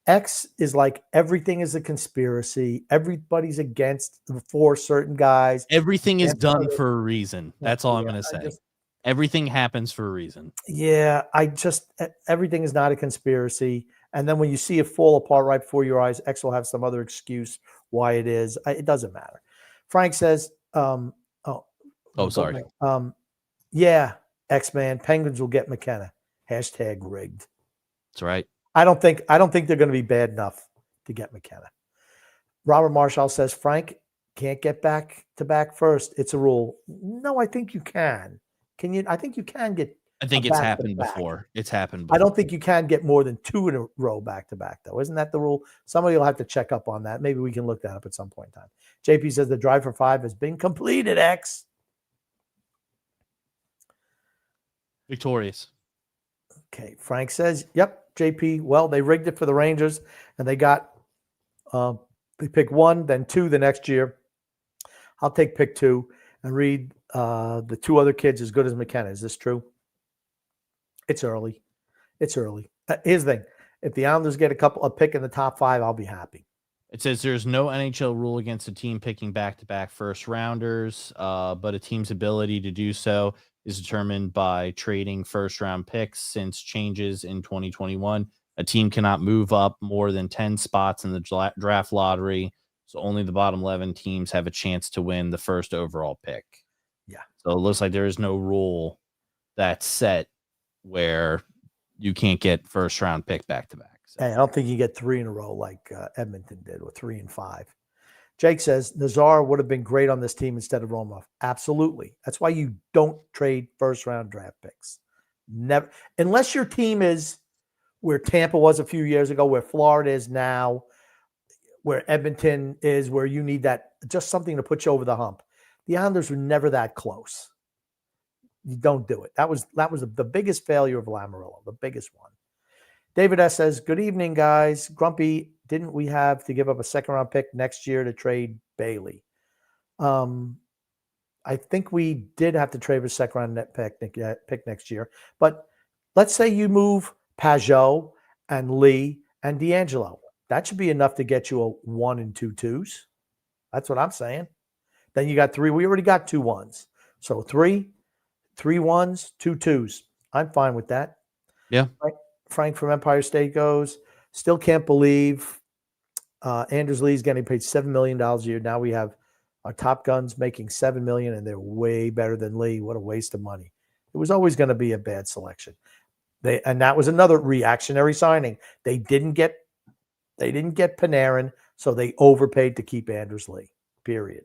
X is like everything is a conspiracy. Everybody's for certain guys. Everything is done for a reason. That's all I'm going to say. Everything happens for a reason. Yeah, everything is not a conspiracy. And then when you see it fall apart right before your eyes, X will have some other excuse why it is. It doesn't matter. Frank says, sorry. Yeah, X-Man, Penguins will get McKenna. #rigged. That's right. I don't think they're going to be bad enough to get McKenna. Robert Marshall says, Frank can't get back to back first. It's a rule. No, I think you can. Can you? I think you can get. I think it's happened before. It's happened before. I don't think you can get more than 2 in a row back to back, though. Isn't that the rule? Somebody will have to check up on that. Maybe we can look that up at some point in time. JP says the drive for 5 has been completed, X. Victorious. Okay. Frank says, yep, JP. Well, they rigged it for the Rangers, and they got they pick 1, then 2 the next year. I'll take pick 2 and read the 2 other kids as good as McKenna. Is this true? It's early. Here's the thing. If the Islanders get a pick in the top 5, I'll be happy. It says there's no NHL rule against a team picking back-to-back first rounders, but a team's ability to do so is determined by trading first-round picks. Since changes in 2021, a team cannot move up more than 10 spots in the draft lottery, so only the bottom 11 teams have a chance to win the first overall pick. Yeah. So it looks like there is no rule that's set where you can't get first-round pick back-to-back. So. Hey, I don't think you get 3 in a row like Edmonton did, or 3 and 5. Jake says Nazar would have been great on this team instead of Romanov. Absolutely. That's why you don't trade first-round draft picks. Never, unless your team is where Tampa was a few years ago, where Florida is now, where Edmonton is, where you need that, just something to put you over the hump. The Islanders were never that close. You don't do it. That was the biggest failure of Lamoriello, the biggest one. David S. says, good evening, guys. Grumpy, didn't we have to give up a second-round pick next year to trade Bailey? I think we did have to trade a second-round pick next year. But let's say you move Pajot and Lee and D'Angelo. That should be enough to get you a 1 and 2 twos. That's what I'm saying. Then you got 3. We already got 2 1s. So 3 1s, 2 2s. I'm fine with that. Yeah. Frank from Empire State goes, still can't believe Anders Lee's getting paid $7 million a year. Now we have our top guns making $7 million, and they're way better than Lee. What a waste of money. It was always going to be a bad selection. And that was another reactionary signing. They didn't get Panarin, so they overpaid to keep Anders Lee, period.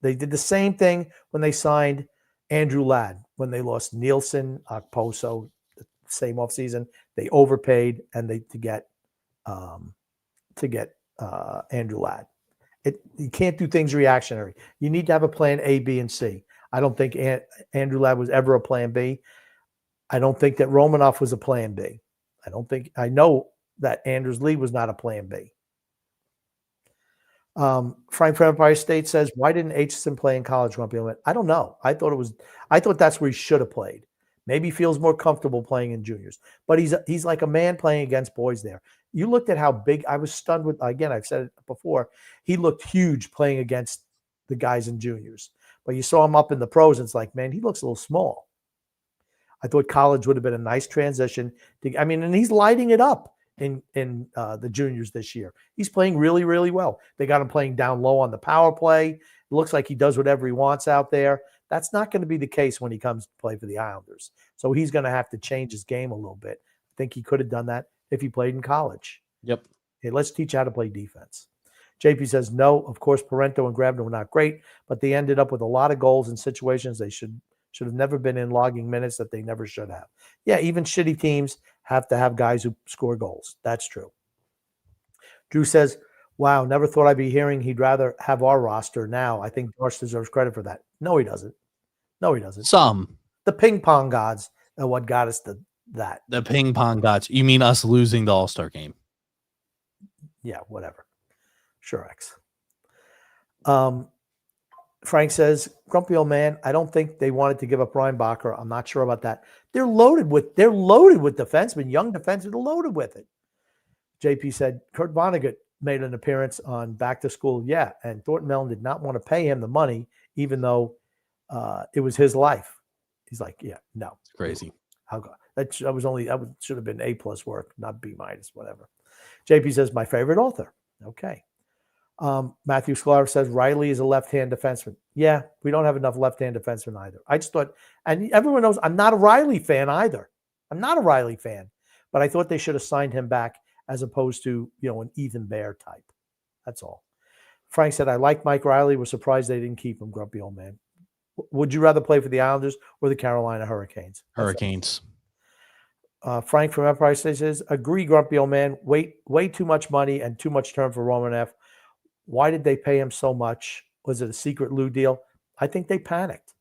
They did the same thing when they signed Andrew Ladd, when they lost Nielsen, Okposo, same offseason. They overpaid and to get Andrew Ladd. You can't do things reactionary. You need to have a plan A, B, and C. I don't think Andrew Ladd was ever a plan B. I don't think that Romanov was a plan B. I know that Anders Lee was not a plan B. Frank from Empire State says, why didn't Aitchison play in college? I don't know. I thought that's where he should have played. Maybe he feels more comfortable playing in juniors, but he's like a man playing against boys there. You looked at how big, I was stunned with, again, I've said it before, he looked huge playing against the guys in juniors, but you saw him up in the pros, and it's like, man, he looks a little small. I thought college would have been a nice transition. And he's lighting it up in the juniors this year. He's playing really, really well. They got him playing down low on the power play. It looks like he does whatever he wants out there. That's not going to be the case when he comes to play for the Islanders. So he's going to have to change his game a little bit. I think he could have done that if he played in college. Yep. Okay, let's teach how to play defense. JP says, no, of course, Parento and Grabner were not great, but they ended up with a lot of goals in situations they should have never been in, logging minutes that they never should have. Yeah, even shitty teams have to have guys who score goals. That's true. Drew says, wow, never thought I'd be hearing he'd rather have our roster now. I think Darsh deserves credit for that. No, he doesn't. Some. The ping pong gods are what got us to that. The ping pong gods. You mean us losing the All-Star game? Yeah, whatever. Sure, X. Frank says, grumpy old man, I don't think they wanted to give up Ryan Bacher. I'm not sure about that. They're loaded with defensemen, young defensemen. They're loaded with it. JP said, Kurt Vonnegut made an appearance on Back to School. Yeah, and Thornton Mellon did not want to pay him the money, even though it was his life. He's like, yeah, no. It's crazy. That should have been A+ work, not B-, whatever. JP says, my favorite author. Okay. Matthew Schaefer says Riley is a left-hand defenseman. Yeah, we don't have enough left-hand defensemen either. I just thought, and everyone knows I'm not a Riley fan either. I'm not a Riley fan, but I thought they should have signed him back as opposed to, an Ethan Bear type. That's all. Frank said, I like Mike Riley. Was surprised they didn't keep him, grumpy old man. Would you rather play for the Islanders or the Carolina Hurricanes? Hurricanes. Frank from Empire State says, agree, grumpy old man. Way too much money and too much term for Romanov. Why did they pay him so much? Was it a secret Lou deal? I think they panicked.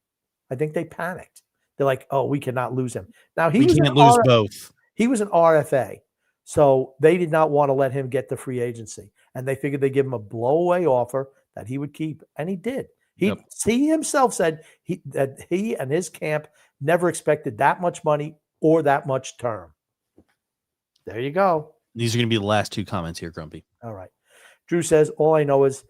They're like, oh, we cannot lose him. Now we can't lose both. He was an RFA, so they did not want to let him get the free agency, and they figured they'd give him a blowaway offer that he would keep, and he did. He himself said that he and his camp never expected that much money or that much term. There you go. These are going to be the last 2 comments here, Grumpy. All right. Drew says, all I know is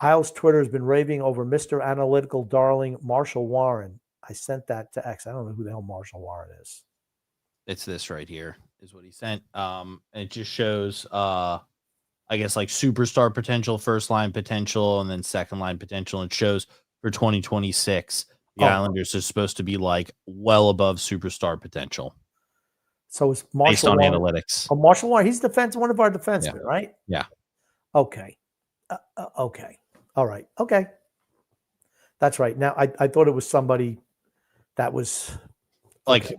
Isles Twitter has been raving over Mr. Analytical Darling Marshall Warren. I sent that to X. I don't know who the hell Marshall Warren is. It's this right here is what he sent. And it just shows, I guess, like superstar potential, first line potential, and then second line potential. It shows for 2026, the Islanders are supposed to be like well above superstar potential. So it's Marshall based on Warren. analytics. Oh, Marshall Warren. He's one of our defensemen, right? Yeah. Okay. Okay. All right. Okay. That's right. Now, I thought it was somebody that was like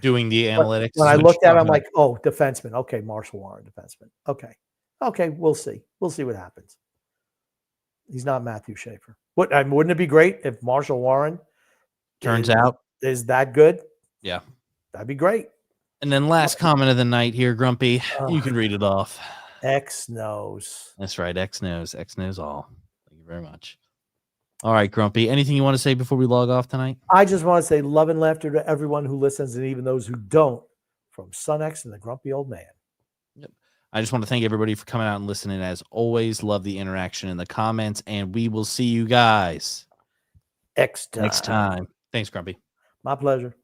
doing the analytics. When I looked at it, I'm like, oh, defenseman. Okay, Marshall Warren, defenseman. Okay. Okay, we'll see. We'll see what happens. He's not Matthew Schaefer. Wouldn't it be great if Marshall Warren turns out is that good? Yeah. That'd be great. And then last comment of the night here, Grumpy. You can read it off. X knows. That's right. X knows. X knows all. Thank you very much. All right, Grumpy. Anything you want to say before we log off tonight? I just want to say love and laughter to everyone who listens and even those who don't, from Son X and the Grumpy Old Man. Yep. I just want to thank everybody for coming out and listening. As always, love the interaction in the comments, and we will see you guys next time. Thanks, Grumpy. My pleasure.